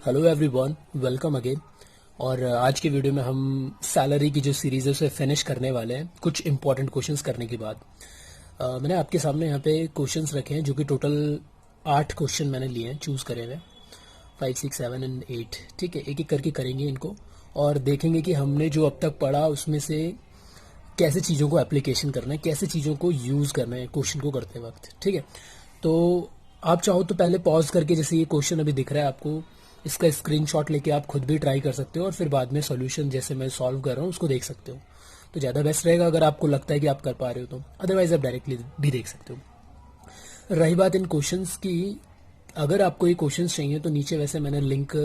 Hello everyone, welcome again. और आज के वीडियो में हम सैलरी की जो सीरीज है उसे फिनिश करने वाले हैं कुछ इंपॉर्टेंट क्वेश्चंस करने के बाद। मैंने आपके सामने यहाँ पे क्वेश्चंस रखे हैं जो कि टोटल 8 क्वेश्चन मैंने लिए हैं, चूज़ करे हुए 5, 6, 7 एंड 8। ठीक है, एक एक करके करेंगे इनको और देखेंगे कि हमने जो अब तक पढ़ा उसमें से कैसे चीज़ों को एप्लीकेशन करना है, कैसे चीज़ों को यूज़ करना है क्वेश्चन को करते वक्त। ठीक है, तो आप चाहो तो पहले पॉज करके, जैसे ये क्वेश्चन अभी दिख रहा है आपको, इसका स्क्रीनशॉट लेके आप खुद भी ट्राई कर सकते हो और फिर बाद में सॉल्यूशन जैसे मैं सॉल्व कर रहा हूँ उसको देख सकते हो। तो ज़्यादा बेस्ट रहेगा अगर आपको लगता है कि आप कर पा रहे हो तो, अदरवाइज आप डायरेक्टली भी देख सकते हो। रही बात इन क्वेश्चंस की, अगर आपको ये क्वेश्चंस चाहिए तो नीचे वैसे मैंने लिंक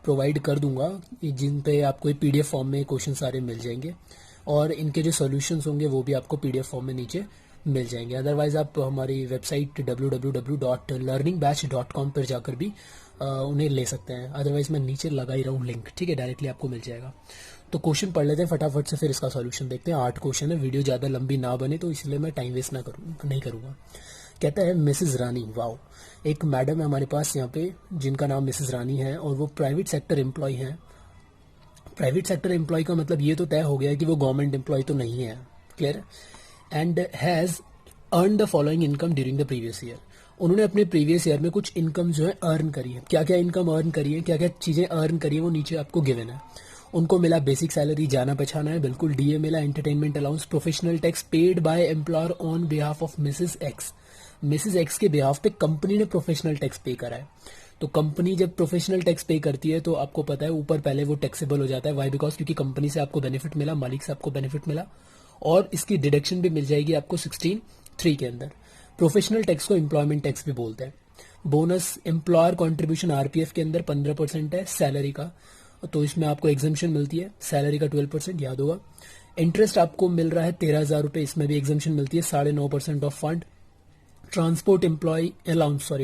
प्रोवाइड कर दूंगा जिन पे आपको ये पीडीएफ फॉर्म में क्वेश्चन सारे मिल जाएंगे और इनके जो सॉल्यूशंस होंगे वो भी आपको पीडीएफ फॉर्म में नीचे मिल जाएंगे। अदरवाइज आप हमारी वेबसाइट www.learningbach.com पर जाकर भी उन्हें ले सकते हैं। अदरवाइज मैं नीचे लगा ही रहा हूँ लिंक, ठीक है, डायरेक्टली आपको मिल जाएगा। तो क्वेश्चन पढ़ लेते हैं फटाफट से, फिर इसका सॉल्यूशन देखते हैं। 8 क्वेश्चन है, वीडियो ज़्यादा लंबी ना बने तो इसलिए मैं टाइम वेस्ट नहीं करूँगा। कहता है मिसेस रानी, वाओ, एक मैडम है हमारे पास यहाँ पे जिनका नाम मिसेस रानी है और वो प्राइवेट सेक्टर एम्प्लॉय हैं। प्राइवेट सेक्टर एम्प्लॉय का मतलब ये तो तय हो गया है कि वो गवर्नमेंट एम्प्लॉय तो नहीं है, clear. And has earn the following income during the previous year. उन्होंने अपने प्रीवियस ईयर में कुछ इनकम जो है अर्न करी है। क्या क्या इनकम अर्न करी है, क्या क्या चीज़ें अर्न करी है, वो नीचे आपको गिवन है। उनको मिला बेसिक सैलरी, जाना पहचाना है बिल्कुल, डीए मिला, entertainment allowance, professional tax paid by employer on behalf of Mrs x. Mrs x के बिहाफ पे कंपनी ने प्रोफेशनल टैक्स पे करा है। तो कंपनी जब प्रोफेशनल टैक्स पे करती है तो आपको पता है ऊपर पहले वो टैक्सेबल हो जाता है। वाई? बिकॉज क्योंकि कंपनी से आपको बेनिफिट मिला, मालिक से आपको बेनिफिट मिला और इसकी डिडक्शन भी मिल जाएगी आपको 16(3) के अंदर। प्रोफेशनल टैक्स को एम्प्लॉयमेंट टैक्स भी बोलते हैं। बोनस एम्प्लॉयर कॉन्ट्रीब्यूशन आरपीएफ के अंदर 15% है सैलरी का, तो इसमें आपको एग्जम्पशन मिलती है। सैलरी का 12% याद होगा। इंटरेस्ट आपको मिल रहा है 13,000 रुपये, इसमें भी एग्जम्पशन मिलती है, 9.5% of fund. Transport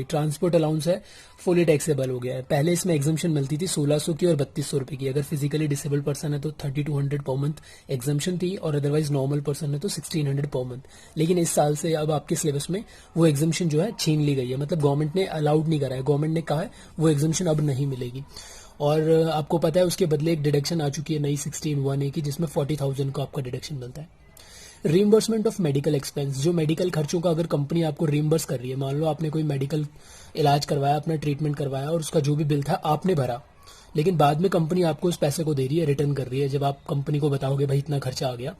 transport allowance है, फुली टैक्सेबल हो गया है। पहले इसमें एग्जम्पशन मिलती थी 1600 की और 3200 रुपये की। अगर फिजिकली डिसेबल्ड पर्सन है तो 3200 पर मंथ एग्जम्पशन थी और अदरवाइज नॉर्मल पर्सन है तो 1600 पर मंथ। लेकिन इस साल से अब आपके सिलेबस में वो एग्जम्पशन जो है छीन ली गई है, मतलब गवर्नमेंट ने अलाउड नहीं करा है, गवर्नमेंट ने कहा है वो एग्जम्पशन अब नहीं मिलेगी। और आपको पता है उसके बदले एक डिडक्शन आ चुकी है नई 16(1)(a) की, जिसमें 40,000 का आपका डिडक्शन मिलता है। रीइंबर्समेंट ऑफ मेडिकल एक्सपेंस, जो मेडिकल खर्चों का अगर कंपनी आपको रीइंबर्स कर रही है, मान लो आपने कोई मेडिकल इलाज करवाया, अपना ट्रीटमेंट करवाया और उसका जो भी बिल था आपने भरा, लेकिन बाद में कंपनी आपको उस पैसे को दे रही है, रिटर्न कर रही है जब आप कंपनी को बताओगे भाई इतना खर्चा आ गया।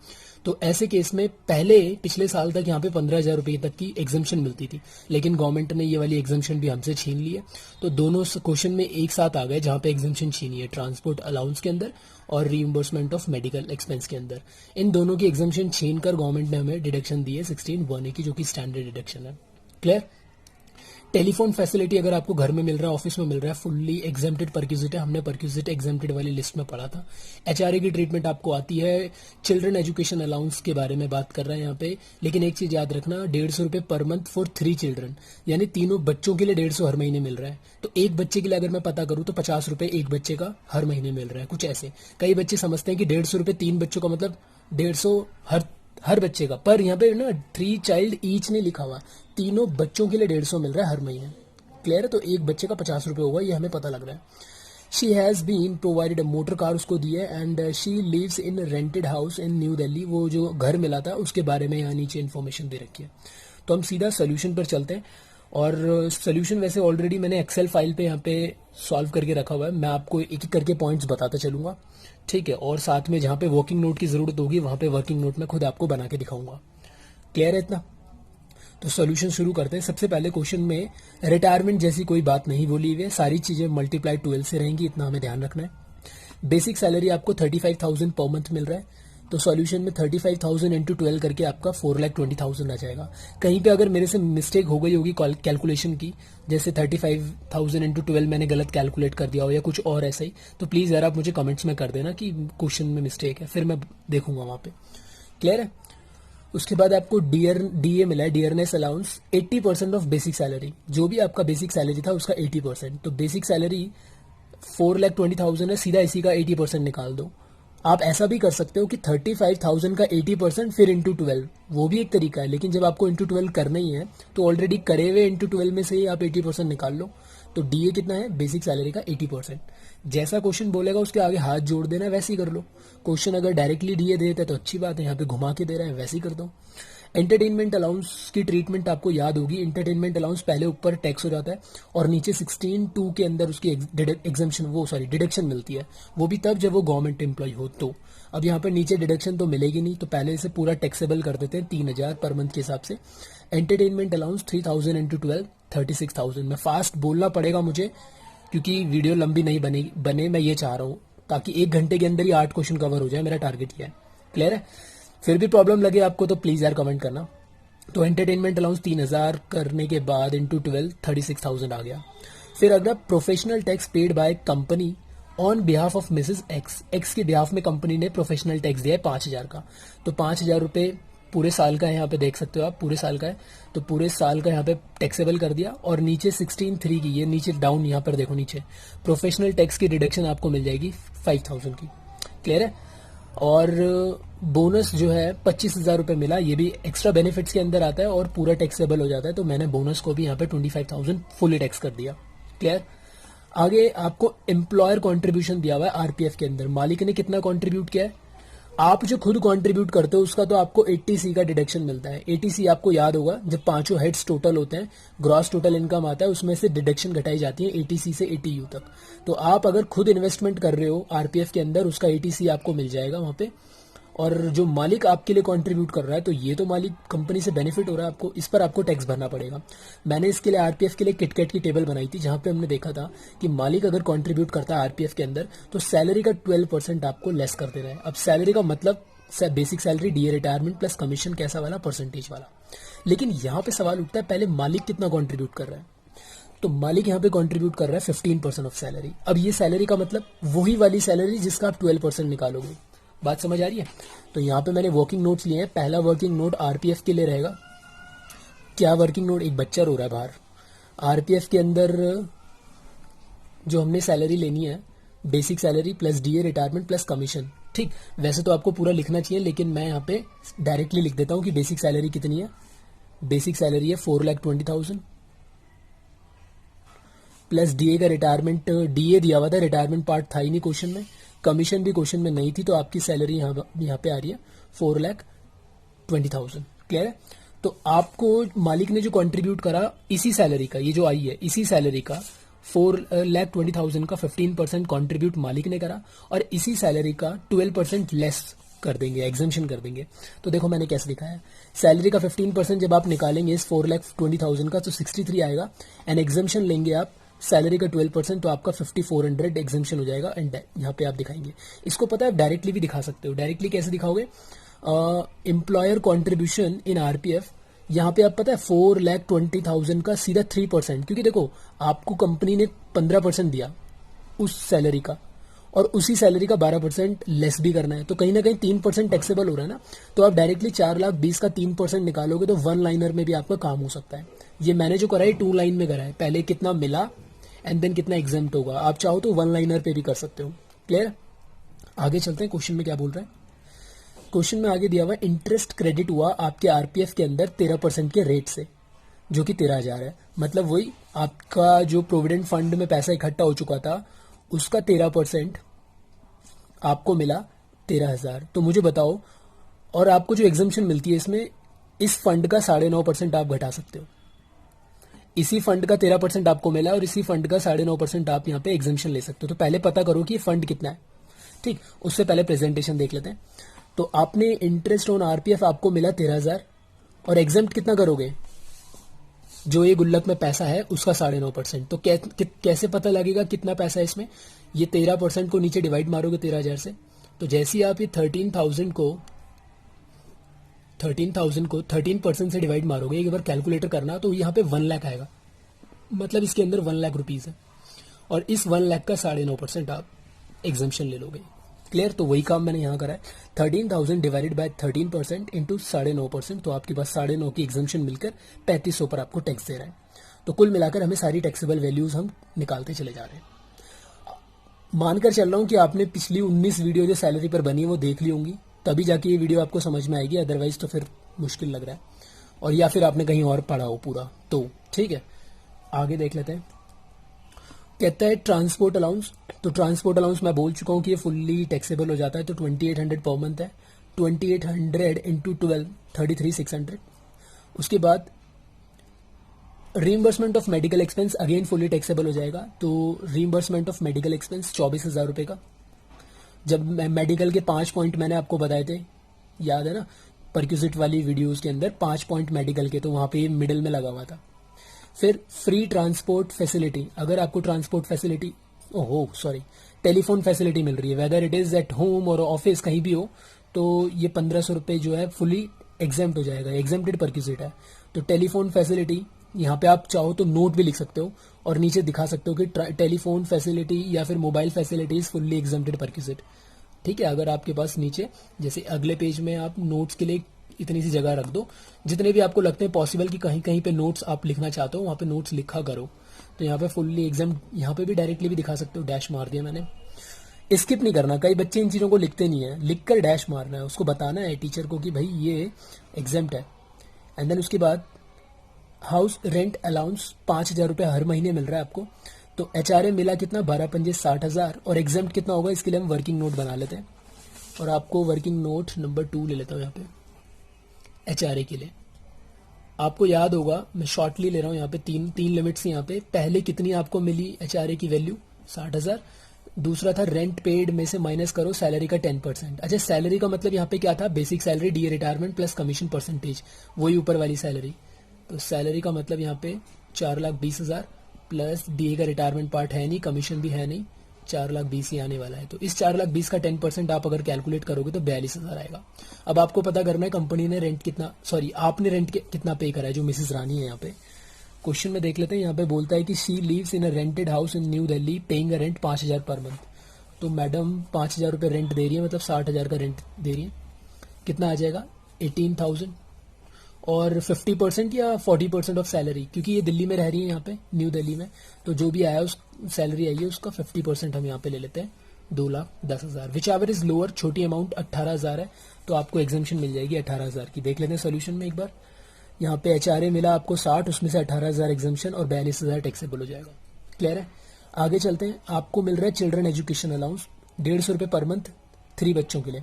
तो ऐसे केस में पिछले साल तक यहाँ पे 15,000 रुपये तक की एग्जम्पशन मिलती थी, लेकिन गवर्नमेंट ने ये वाली एग्जम्पशन भी हमसे छीन ली है। तो दोनों क्वेश्चन में एक साथ आ गए जहाँ पे एग्जम्पशन छीनी है, ट्रांसपोर्ट अलाउंस के अंदर और रीइंबर्समेंट ऑफ मेडिकल एक्सपेंस के अंदर। इन दोनों की एग्जम्पशन छीन कर गवर्नमेंट ने हमें डिडक्शन दी है 16(1)(a) की, जो कि स्टैंडर्ड डिडक्शन है, क्लियर। टेलीफोन फैसिलिटी अगर आपको घर में मिल रहा है, ऑफिस में मिल रहा है, फुल्ली एग्जेम्प्टेड परक्यूजिट है, हमने परक्यूजिट एग्जेम्प्टेड वाली लिस्ट में पढ़ा था। एचआरए की ट्रीटमेंट आपको आती है। चिल्ड्रन एजुकेशन अलाउंस के बारे में बात कर रहे हैं यहाँ पे, लेकिन एक चीज याद रखना, 150 रुपये पर मंथ फॉर 3 चिल्ड्रन, यानी तीनों बच्चों के लिए 150 हर महीने मिल रहा है। तो एक बच्चे के लिए अगर मैं पता करूँ तो 50 रुपये एक बच्चे का हर महीने मिल रहा है, कुछ ऐसे। कई बच्चे समझते हैं कि 150 रुपये 3 बच्चों का मतलब 150 हर बच्चे का, पर यहाँ पे ना 3 चाइल्ड ईच ने लिखा हुआ, तीनों बच्चों के लिए 150 मिल रहा है हर महीने, क्लियर है। तो एक बच्चे का 50 रुपये होगा, ये हमें पता लग रहा है। She has been provided, motor car उसको दी है, and she lives in rented house in New Delhi. वो जो घर मिला था उसके बारे में यहाँ नीचे इन्फॉर्मेशन दे रखी है। तो हम सीधा सोल्यूशन पर चलते हैं और सोल्यूशन वैसे ऑलरेडी मैंने एक्सेल फाइल पे यहाँ पे सॉल्व करके रखा हुआ है, मैं आपको एक एक करके पॉइंट्स बताता चलूंगा, ठीक है। और साथ में जहाँ पे वर्किंग नोट की जरूरत होगी वहाँ पे वर्किंग नोट मैं खुद आपको बना के दिखाऊंगा, क्लियर है इतना। तो सॉल्यूशन शुरू करते हैं। सबसे पहले क्वेश्चन में रिटायरमेंट जैसी कोई बात नहीं बोली हुई है, सारी चीजें मल्टीप्लाई 12 से रहेंगी, इतना हमें ध्यान रखना है। बेसिक सैलरी आपको 35,000 पर मंथ मिल रहा है, तो सॉल्यूशन में 35,000 इंटू 12 करके आपका 4,20,000 आ जाएगा। कहीं पे अगर मेरे से मिस्टेक हो गई होगी कैलकुलेशन की, जैसे 35,000 इंटू 12 मैंने गलत कैलकुलेट कर दिया हो या कुछ और ऐसा ही, तो प्लीज यार आप मुझे कमेंट्स में कर देना कि क्वेश्चन में मिस्टेक है, फिर मैं देखूंगा वहां पे, क्लियर है। उसके बाद आपको डीए मिला है, dearness allowance, 80% of basic salary, जो भी आपका बेसिक सैलरी था उसका 80%। तो बेसिक सैलरी 4,20,000 है, सीधा इसी का 80% निकाल दो। आप ऐसा भी कर सकते हो कि 35,000 का 80% फिर इंटू 12, वो भी एक तरीका है, लेकिन जब आपको इंटू 12 करना ही है तो ऑलरेडी करे हुए इंटू 12 में से ही आप 80% निकाल लो। तो डीए कितना है, बेसिक सैलरी का 80%। जैसा क्वेश्चन बोलेगा उसके आगे हाथ जोड़ देना है, वैसे ही कर लो। क्वेश्चन अगर डायरेक्टली डीए देता है तो अच्छी बात है, यहाँ पे घुमा के दे रहा है, वैसे ही कर दो। एंटरटेनमेंट अलाउंस की ट्रीटमेंट आपको याद होगी। एंटरटेनमेंट अलाउंस पहले ऊपर टैक्स हो जाता है और नीचे 16(2) के अंदर उसकी डिडक्शन मिलती है। वो भी तब जब वो गवर्नमेंट एम्प्लॉय हो तो। अब यहाँ पर नीचे डिडक्शन तो मिलेगी नहीं, तो पहले से पूरा टैक्सेबल कर देते हैं 3,000 पर मंथ के हिसाब से। Entertainment allowance 3,000 into 12 36,000। मैं फास्ट बोलना पड़ेगा मुझे क्योंकि वीडियो लंबी नहीं बने मैं ये चाह रहा हूँ, ताकि 1 घंटे के अंदर ही 8 क्वेश्चन कवर हो जाए, मेरा टारगेट ये है। क्लियर है? फिर भी प्रॉब्लम लगे आपको तो प्लीज यार कमेंट करना। तो एंटरटेनमेंट अलाउंस 3,000 करने के बाद इंटू 12 36,000 आ गया। फिर अगला professional tax paid by company on behalf of Mrs x के बिहाफ में कंपनी ने प्रोफेशनल टैक्स दिया है 5,000 का। तो 5,000 रुपये पूरे साल का है, यहाँ पे देख सकते हो आप, पूरे साल का है। तो पूरे साल का यहाँ पे टैक्सेबल कर दिया। और नीचे 16(3) की, ये नीचे डाउन यहाँ पर देखो नीचे प्रोफेशनल टैक्स की डिडक्शन आपको मिल जाएगी 5,000 की। क्लियर है? और बोनस जो है 25,000 रुपये मिला, ये भी एक्स्ट्रा बेनिफिट्स के अंदर आता है और पूरा टैक्सेबल हो जाता है। तो मैंने बोनस को भी यहाँ पे 25,000 फुली टैक्स कर दिया। क्लियर? आगे आपको एम्प्लॉयर कॉन्ट्रीब्यूशन दिया हुआ है आरपीएफ के अंदर। मालिक ने कितना कॉन्ट्रीब्यूट किया है, आप जो खुद कंट्रीब्यूट करते हो उसका तो आपको 80C का डिडक्शन मिलता है। 80C आपको याद होगा, जब पांचों हेड्स टोटल होते हैं, ग्रॉस टोटल इनकम आता है, उसमें से डिडक्शन घटाई जाती है 80C से 80U तक। तो आप अगर खुद इन्वेस्टमेंट कर रहे हो आरपीएफ के अंदर, उसका 80C आपको मिल जाएगा वहां पे। और जो मालिक आपके लिए कंट्रीब्यूट कर रहा है, तो ये तो मालिक कंपनी से बेनिफिट हो रहा है आपको, इस पर आपको टैक्स भरना पड़ेगा। मैंने इसके लिए आरपीएफ के लिए किटकैट की टेबल बनाई थी, जहां पे हमने देखा था कि मालिक अगर कंट्रीब्यूट करता है आरपीएफ के अंदर तो सैलरी का 12% आपको लेस कर देना है। अब सैलरी का मतलब basic salary, DA retirement plus commission, कैसा वाला, परसेंटेज वाला। लेकिन यहाँ पे सवाल उठता है, पहले मालिक कितना कंट्रीब्यूट कर रहा है। तो मालिक यहाँ पे कंट्रीब्यूट कर रहा है 15% ऑफ सैलरी। अब ये सैलरी का मतलब वही वाली सैलरी जिसका आप 12% निकालोगे। बात समझ आ रही है? तो यहाँ पे मैंने वर्किंग नोट्स लिए हैं। पहला वर्किंग नोट आरपीएफ के लिए रहेगा। क्या वर्किंग नोट? एक बच्चा रो रहा है बाहर। आरपीएफ के अंदर जो हमने सैलरी लेनी है, basic salary plus DA retirement plus commission. ठीक, वैसे तो आपको पूरा लिखना चाहिए, लेकिन मैं यहाँ पे डायरेक्टली लिख देता हूँ कि बेसिक सैलरी कितनी है। बेसिक सैलरी है 4,20,000 प्लस डीए का रिटायरमेंट, डीए दिया हुआ था, रिटायरमेंट पार्ट था ही नहीं क्वेश्चन में, कमीशन भी क्वेश्चन में नहीं थी, तो आपकी सैलरी यहाँ पे आ रही है 4,20,000। क्लियर है? तो आपको मालिक ने जो कंट्रीब्यूट करा इसी सैलरी का, ये जो आई है इसी सैलरी का 4,20,000 का 15% कंट्रीब्यूट मालिक ने करा, और इसी सैलरी का 12% लेस कर देंगे, एग्जम्पशन कर देंगे। तो देखो मैंने कैसे लिखा है, सैलरी का 15% जब आप निकालेंगे इस 4,20,000 का तो 63 आएगा, एंड एग्जम्पशन लेंगे आप सैलरी का 12% तो आपका 5,400 एग्जम्पशन हो जाएगा। एंड यहाँ पे आप दिखाएंगे, इसको पता है डायरेक्टली भी दिखा सकते हो। डायरेक्टली कैसे दिखाओगे? एम्प्लॉयर कॉन्ट्रीब्यूशन इन आरपीएफ, यहाँ पे आप पता है 4,20,000 का सीधा 3%, क्योंकि देखो आपको कंपनी ने 15% दिया उस सैलरी का, और उसी सैलरी का 12% लेस भी करना है, तो कहीं ना कहीं 3% टैक्सेबल हो रहा है ना। तो आप डायरेक्टली 4,20,000 का 3% निकालोगे तो 1 लाइनर में भी आपका काम हो सकता है। ये मैंने जो करा है 2 लाइन में करा है, पहले कितना मिला एंड देन कितना एग्जेम्प्ट होगा। आप चाहो तो 1 लाइनर पे भी कर सकते हो। क्लियर? आगे चलते हैं, क्वेश्चन में क्या बोल रहा है। क्वेश्चन में आगे दिया हुआ इंटरेस्ट क्रेडिट हुआ आपके आरपीएफ के अंदर 13% के रेट से, जो कि 13,000 है। मतलब वही आपका जो प्रोविडेंट फंड में पैसा इकट्ठा हो चुका था उसका 13% आपको मिला 13,000। तो मुझे बताओ, और आपको जो एग्जम्पशन मिलती है इसमें, इस फंड का 9.5% आप घटा सकते हो। इसी फंड का 13% आपको मिला और इसी फंड का 9.5% आप यहाँ पे एग्जम्पशन ले सकते हो। तो पहले पता करो कि फंड कितना है। ठीक, उससे पहले प्रेजेंटेशन देख लेते हैं। तो आपने इंटरेस्ट ऑन आरपीएफ आपको मिला 13,000, और एग्जम्प्ट कितना करोगे? जो ये गुल्लक में पैसा है उसका 9.5%। तो कैसे पता लगेगा कितना पैसा है इसमें? ये 13% को नीचे डिवाइड मारोगे 13,000 से, तो जैसे ही आप ये 13,000 को 13% से डिवाइड मारोगे, एक बार कैलकुलेटर करना, तो यहाँ पे 1 लाख आएगा। मतलब इसके अंदर 1 लाख रुपीज है, और इस 1 लाख का 9.5% आप एग्जम्पशन ले लोगे। क्लियर? तो वही काम मैंने यहाँ करा है। 13,000 डिवाइडेड बाय 13% इंटू 9.5%, तो आपके पास 9.5 की एग्जम्पशन मिलकर 3,500 पर आपको टैक्स दे रहा है। तो कुल मिलाकर हमें सारी टैक्सेबल वैल्यूज हम निकालते चले जा रहे हैं। मानकर चल रहा हूँ कि आपने पिछली 19 वीडियो जो सैलरी पर बनी है वो देख ली होंगी, तभी जाके ये वीडियो आपको समझ में आएगी, अदरवाइज तो फिर मुश्किल लग रहा है, और या फिर आपने कहीं और पढ़ा हो पूरा। तो ठीक है, आगे देख लेते हैं। कहता है ट्रांसपोर्ट अलाउंस। तो ट्रांसपोर्ट अलाउंस मैं बोल चुका हूँ कि ये फुल्ली टैक्सेबल हो जाता है, तो 2800 पर मंथ है। 2800 इंटू 12 33,600। उसके बाद reimbursement of medical expense again fully taxable हो जाएगा, तो रीइंबर्समेंट ऑफ मेडिकल एक्सपेंस 24,000 रुपये का। जब मेडिकल के 5 पॉइंट मैंने आपको बताए थे, याद है ना, परक्यूजिट वाली वीडियोस के अंदर 5 पॉइंट मेडिकल के, तो वहाँ पे मिडिल में लगा हुआ था। फिर फ्री ट्रांसपोर्ट फैसिलिटी, अगर आपको ट्रांसपोर्ट फैसिलिटी टेलीफोन फैसिलिटी मिल रही है, whether it is at home और ऑफिस कहीं भी हो, तो ये 1500 रुपये जो है फुली एग्जेम्प्ट हो जाएगा, एग्जेम्प्टेड परक्यूजिट है। तो टेलीफोन फैसिलिटी, यहाँ पे आप चाहो तो नोट भी लिख सकते हो और नीचे दिखा सकते हो कि टेलीफोन फैसिलिटी या फिर mobile facilities fully exempted perquisite. ठीक है, अगर आपके पास नीचे जैसे अगले पेज में आप नोट्स के लिए इतनी सी जगह रख दो, जितने भी आपको लगते हैं पॉसिबल कि कहीं कहीं पे नोट्स आप लिखना चाहते हो, वहाँ पे नोट्स लिखा करो। तो यहाँ पे फुल्ली एग्जाम, यहाँ पे भी डायरेक्टली भी दिखा सकते हो, डैश मार दिया मैंने। स्किप नहीं करना, कई बच्चे इन चीज़ों को लिखते नहीं है, लिख कर डैश मारना है, उसको बताना है टीचर को कि भाई ये एग्जाम्प्ट है। एंड देन उसके बाद हाउस रेंट अलाउंस 5,000 रुपये हर महीने मिल रहा है आपको। तो HRA मिला कितना, 12 पंजे 60,000, और एग्जाम्प्ट कितना होगा, इसके लिए हम वर्किंग नोट बना लेते हैं। और आपको वर्किंग नोट नंबर 2 ले लेता हूँ यहाँ पे HRA के लिए। आपको याद होगा, मैं शॉर्टली ले रहा हूँ यहाँ पे, तीन लिमिट्स यहाँ पे। पहले कितनी आपको मिली HRA की वैल्यू, 60,000। दूसरा था रेंट पेड में से माइनस करो सैलरी का 10%। अच्छा, सैलरी का मतलब यहाँ पे क्या था, basic salary DA retirement plus commission percentage, वही ऊपर वाली सैलरी। तो सैलरी का मतलब यहाँ पे 4,20,000 प्लस DA का रिटायरमेंट पार्ट है नहीं, कमीशन भी है नहीं, 4,20,000 ही आने वाला है। तो इस 4,20,000 का 10% आप अगर कैलकुलेट करोगे तो 42,000 आएगा। अब आपको पता करना है कंपनी ने रेंट कितना, आपने रेंट कितना पे करा है, जो मिसेस रानी है यहाँ पे। क्वेश्चन में देख लेते हैं, यहाँ पे बोलता है कि she leaves in a rented house in New Delhi paying a rent 5,000 per month. तो मैडम 5,000 रुपये रेंट दे रही है, मतलब 60,000 का रेंट दे रही है। कितना आ जाएगा, 18,000 और 50% या 40% ऑफ सैलरी, क्योंकि ये दिल्ली में रह रही है यहाँ पे न्यू दिल्ली में, तो जो भी आया उस सैलरी आई है उसका 50% हम यहाँ पे ले लेते हैं, 2,10,000। विच एवर इज लोअर, छोटी अमाउंट 18,000 है, तो आपको एग्जाम्शन मिल जाएगी 18,000 की। देख लेते हैं सोल्यूशन में एक बार। यहाँ पे HRA मिला आपको 60, उसमें से 18,000 एग्जाम्शन और 42,000 टैक्सेबल हो जाएगा। क्लियर है, आगे चलते हैं। आपको मिल रहा है चिल्ड्रन एजुकेशन अलाउंस 150 रुपये पर मंथ 3 बच्चों के लिए।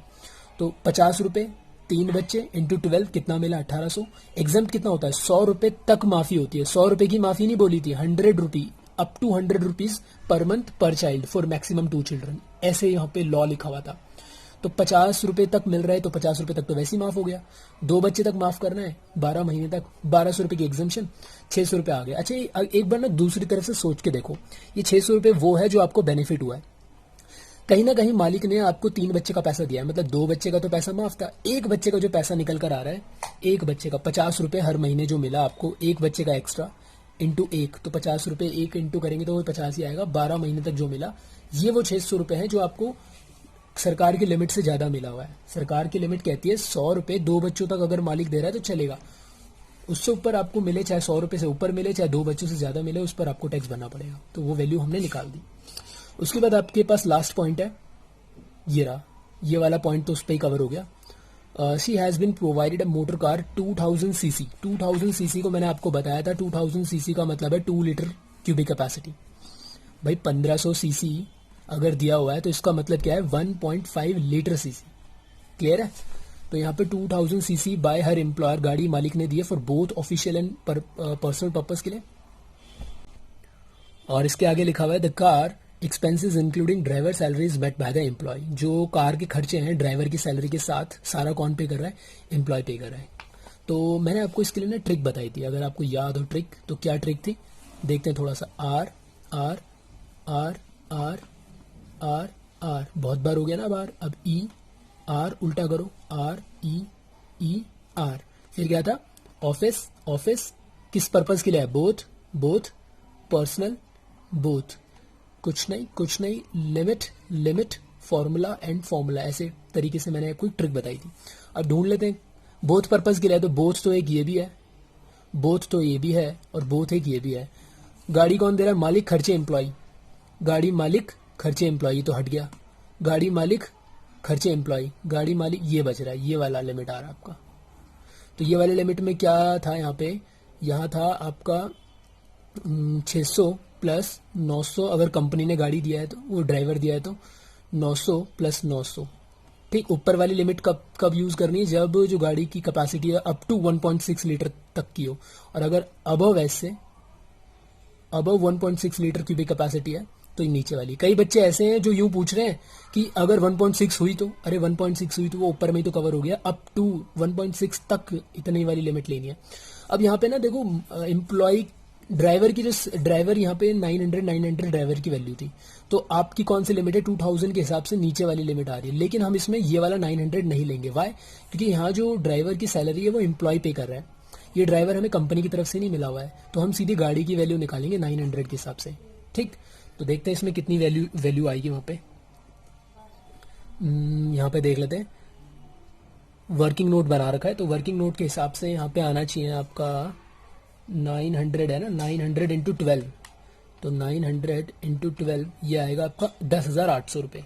तो 50 रुपये 3 बच्चे इंटू 12 कितना मिला, 1800। एग्जाम्प्ट कितना होता है, 100 रुपये तक माफी होती है। 100 रुपये की माफी नहीं बोली थी, 100 rupee, up to 100 rupees per month per child for maximum 2 children, ऐसे यहाँ पे लॉ लिखा हुआ था। तो 50 रुपये तक मिल रहा है, तो 50 रुपये तक तो वैसे ही माफ हो गया। 2 बच्चे तक माफ करना है 12 महीने तक, 1,200 रुपये की एग्जाम्शन, 600 रुपये आ गया। अच्छा, एक बार ना दूसरी तरफ से सोच के देखो, ये 600 रुपये वो है जो आपको बेनिफिट हुआ है। कहीं ना कहीं मालिक ने आपको 3 बच्चे का पैसा दिया है, मतलब 2 बच्चे का तो पैसा माफ था, 1 बच्चे का जो पैसा निकल कर आ रहा है, 1 बच्चे का 50 रुपये हर महीने जो मिला आपको, 1 बच्चे का एक्स्ट्रा इंटू 1, तो 50 रुपये 1 इंटू करेंगे तो वो 50 ही आएगा। 12 महीने तक जो मिला, ये वो 600 रुपये है जो आपको सरकार की लिमिट से ज्यादा मिला हुआ है। सरकार की लिमिट कहती है 100 रुपये 2 बच्चों तक अगर मालिक दे रहा है तो चलेगा, उससे ऊपर आपको मिले, चाहे 100 रुपये से ऊपर मिले, चाहे 2 बच्चों से ज्यादा मिले, उस पर आपको टैक्स भरना पड़ेगा। तो वो वैल्यू हमने निकाल दी। उसके बाद आपके पास लास्ट पॉइंट है, ये रहा, ये वाला पॉइंट तो उस पर ही कवर हो गया। She has been provided a motor car 2000 CC. 2000 CC को मैंने आपको बताया था, 2000 सीसी का मतलब है 2 लीटर क्यूबिक कैपेसिटी। भाई 1500 सीसी अगर दिया हुआ है तो इसका मतलब क्या है, 1.5 लीटर सीसी। क्लियर है, तो यहाँ पे 2000 सीसी बाय हर एम्प्लॉयर गाड़ी मालिक ने दी है for both official and personal purpose के लिए। और इसके आगे लिखा हुआ है the car expenses including driver salaries met by the employee. जो कार के खर्चे हैं ड्राइवर की सैलरी के साथ सारा कौन पे कर रहा है, एम्प्लॉय पे कर रहा है। तो मैंने आपको इसके लिए ना ट्रिक बताई थी, अगर आपको याद हो ट्रिक, तो क्या ट्रिक थी देखते हैं थोड़ा सा। R R R R R R, बहुत बार हो गया ना बार। अब ई आर उल्टा करो, आर ई आर। फिर क्या था, ऑफिस, ऑफिस किस पर्पज के लिए है, बोथ, बोथ पर्सनल, बोथ, कुछ नहीं, limit, limit, formula and formula, ऐसे तरीके से मैंने कोई ट्रिक बताई थी। अब ढूंढ लेते हैं बोथ पर्पज के लिए, तो बोथ तो एक ये भी है, बोथ तो ये भी है, और बोथ एक ये भी है। गाड़ी कौन दे रहा है, मालिक, खर्चे एम्प्लॉय। गाड़ी मालिक, खर्चे एम्प्लॉय तो हट गया, गाड़ी मालिक, खर्चे एम्प्लॉय, गाड़ी मालिक, ये बच रहा है, ये वाला लिमिट आ रहा है आपका। तो ये वाले लिमिट में क्या था, यहाँ पे यहाँ था आपका 600 प्लस 900, अगर कंपनी ने गाड़ी दिया है तो, वो ड्राइवर दिया है तो 900 प्लस 900। ठीक, ऊपर वाली लिमिट कब कब यूज करनी है, जब जो गाड़ी की कैपेसिटी है अप टू 1.6 लीटर तक की हो, और अगर अबव ऐसे अबव 1.6 लीटर की भी कैपेसिटी है तो ये नीचे वाली। कई बच्चे ऐसे हैं जो यूं पूछ रहे हैं कि अगर 1.6 हुई तो, अरे 1.6 हुई तो वो ऊपर में ही तो कवर हो गया, अप टू 1.6 तक इतनी वाली लिमिट लेनी है। अब यहाँ पे ना देखो, एम्प्लॉय ड्राइवर की, जो ड्राइवर यहाँ पे 900 ड्राइवर की वैल्यू थी, तो आपकी कौन सी लिमिट है, 2000 के हिसाब से नीचे वाली लिमिट आ रही है। लेकिन हम इसमें ये वाला 900 नहीं लेंगे, वाई, क्योंकि यहाँ जो ड्राइवर की सैलरी है वो एम्प्लॉय पे कर रहा है, ये ड्राइवर हमें कंपनी की तरफ से नहीं मिला हुआ है, तो हम सीधी गाड़ी की वैल्यू निकालेंगे 900 के हिसाब से। ठीक, तो देखते हैं इसमें कितनी वैल्यू आएगी वहां पे। यहाँ पे देख लेते हैं, वर्किंग नोट बना रखा है, तो वर्किंग नोट के हिसाब से यहाँ पे आना चाहिए आपका 900 है ना, 900 इंटू 12, तो 900 इंटू 12 ये आएगा आपका 10,800 रुपये,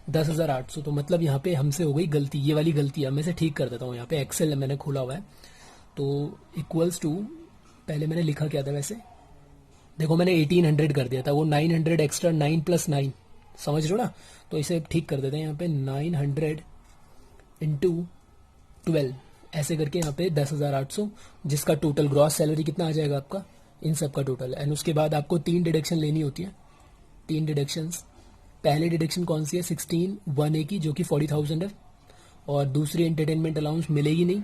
10,800। तो मतलब यहाँ पे हमसे हो गई गलती, ये वाली गलती है, मैं इसे ठीक कर देता हूँ। यहाँ पे एक्सेल मैंने खोला हुआ है, तो इक्वल्स टू, पहले मैंने लिखा क्या था वैसे, देखो मैंने 1800 कर दिया था, वो 900 एक्स्ट्रा 9 प्लस 9, समझ रहे हो ना, तो इसे ठीक कर देते हैं यहाँ पे 900 इंटू 12, ऐसे करके यहाँ पे 10,800, जिसका टोटल ग्रॉस सैलरी कितना आ जाएगा आपका, इन सब का टोटल। एंड उसके बाद आपको 3 डिडक्शन लेनी होती है, 3 डिडक्शंस। पहले डिडक्शन कौन सी है, 16(1)(a) की, जो कि 40,000 है, और दूसरी एंटरटेनमेंट अलाउंस मिलेगी नहीं।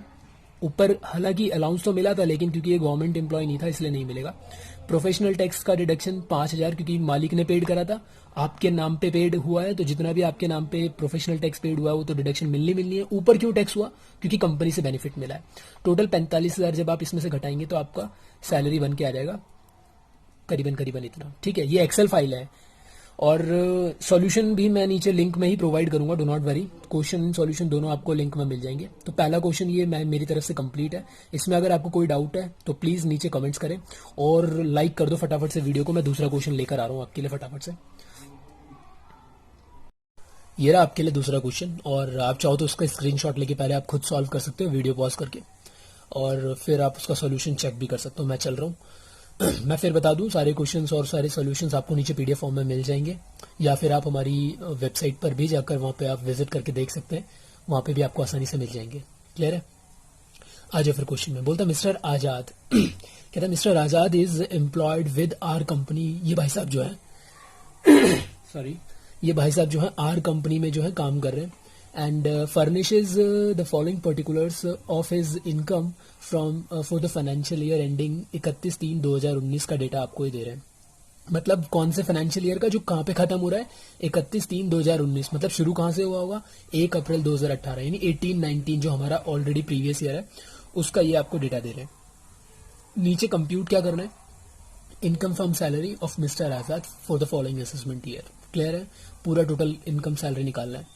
ऊपर हालांकि अलाउंस तो मिला था, लेकिन क्योंकि ये गवर्नमेंट एम्प्लॉय नहीं था इसलिए नहीं मिलेगा। प्रोफेशनल टैक्स का डिडक्शन 5,000, क्योंकि मालिक ने पेड करा था, आपके नाम पे पेड हुआ है, तो जितना भी आपके नाम पे प्रोफेशनल टैक्स पेड हुआ है वो तो डिडक्शन मिलनी है। ऊपर क्यों टैक्स हुआ, क्योंकि कंपनी से बेनिफिट मिला है। टोटल 45,000 जब आप इसमें से घटाएंगे तो आपका सैलरी बन के आ जाएगा करीबन इतना। ठीक है, ये एक्सेल फाइल है, और सॉल्यूशन भी मैं नीचे लिंक में ही प्रोवाइड करूंगा, do not worry, question and solution दोनों आपको लिंक में मिल जाएंगे। तो पहला क्वेश्चन ये मैं मेरी तरफ से कंप्लीट है। इसमें अगर आपको कोई डाउट है तो प्लीज नीचे कमेंट्स करें और लाइक कर दो फटाफट से वीडियो को। मैं दूसरा क्वेश्चन लेकर आ रहा हूँ आपके लिए फटाफट से। ये रहा आपके लिए दूसरा क्वेश्चन, और आप चाहो तो उसका स्क्रीनशॉट लेके पहले आप खुद सॉल्व कर सकते हो वीडियो पॉज करके, और फिर आप उसका सॉल्यूशन चेक भी कर सकते हो। मैं चल रहा हूँ मैं फिर बता दूं, सारे क्वेश्चंस और सारे सॉल्यूशंस आपको नीचे पीडीएफ फॉर्म में मिल जाएंगे, या फिर आप हमारी वेबसाइट पर भी जाकर वहां पे आप विजिट करके देख सकते हैं, वहां पे भी आपको आसानी से मिल जाएंगे। क्लियर है? आ जाओ फिर क्वेश्चन में। बोलता मिस्टर आजाद कहता mister Azad is employed with R company. ये भाई साहब जो है सॉरी, ये भाई साहब जो है आर कंपनी में जो है काम कर रहे हैं, and furnishes the following particulars of his income from for the financial year ending 31/3/2019 का डेटा आपको ही दे रहे हैं। मतलब कौन से फाइनेंशियल ईयर का, जो कहाँ पे खत्म हो रहा है, 31/3/2019, मतलब शुरू कहाँ से हुआ होगा, 1 अप्रैल 2018, यानी 18-19 जो हमारा ऑलरेडी प्रीवियस ईयर है उसका ये आपको डेटा दे रहे हैं। नीचे कंप्यूट क्या करना है, income from salary of mister Azad for the following assessment year. Clear है? पूरा टोटल इनकम सैलरी निकालना है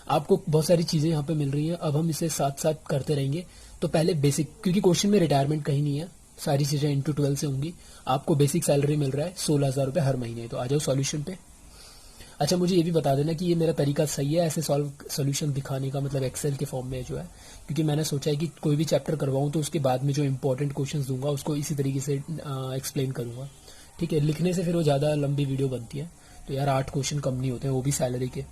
आपको। बहुत सारी चीजें यहाँ पे मिल रही हैं, अब हम इसे साथ साथ करते रहेंगे। तो पहले बेसिक, क्योंकि क्वेश्चन में रिटायरमेंट कहीं नहीं है, सारी चीजें इंटू 12 से होंगी। आपको बेसिक सैलरी मिल रहा है 16,000 रुपये हर महीने। तो आ जाओ सॉल्यूशन पे। अच्छा, मुझे ये भी बता देना कि ये मेरा तरीका सही है ऐसे सॉल्यूशन दिखाने का, मतलब एक्सेल के फॉर्म में जो है, क्योंकि मैंने सोचा है कि कोई भी चैप्टर करवाऊं तो उसके बाद में जो इंपॉर्टेंट क्वेश्चन दूंगा उसको इसी तरीके से एक्सप्लेन करूंगा। ठीक है, लिखने से फिर वो ज़्यादा लंबी वीडियो बनती है, तो यार 8 क्वेश्चन कम नहीं होते हैं, वो भी सैलरी के।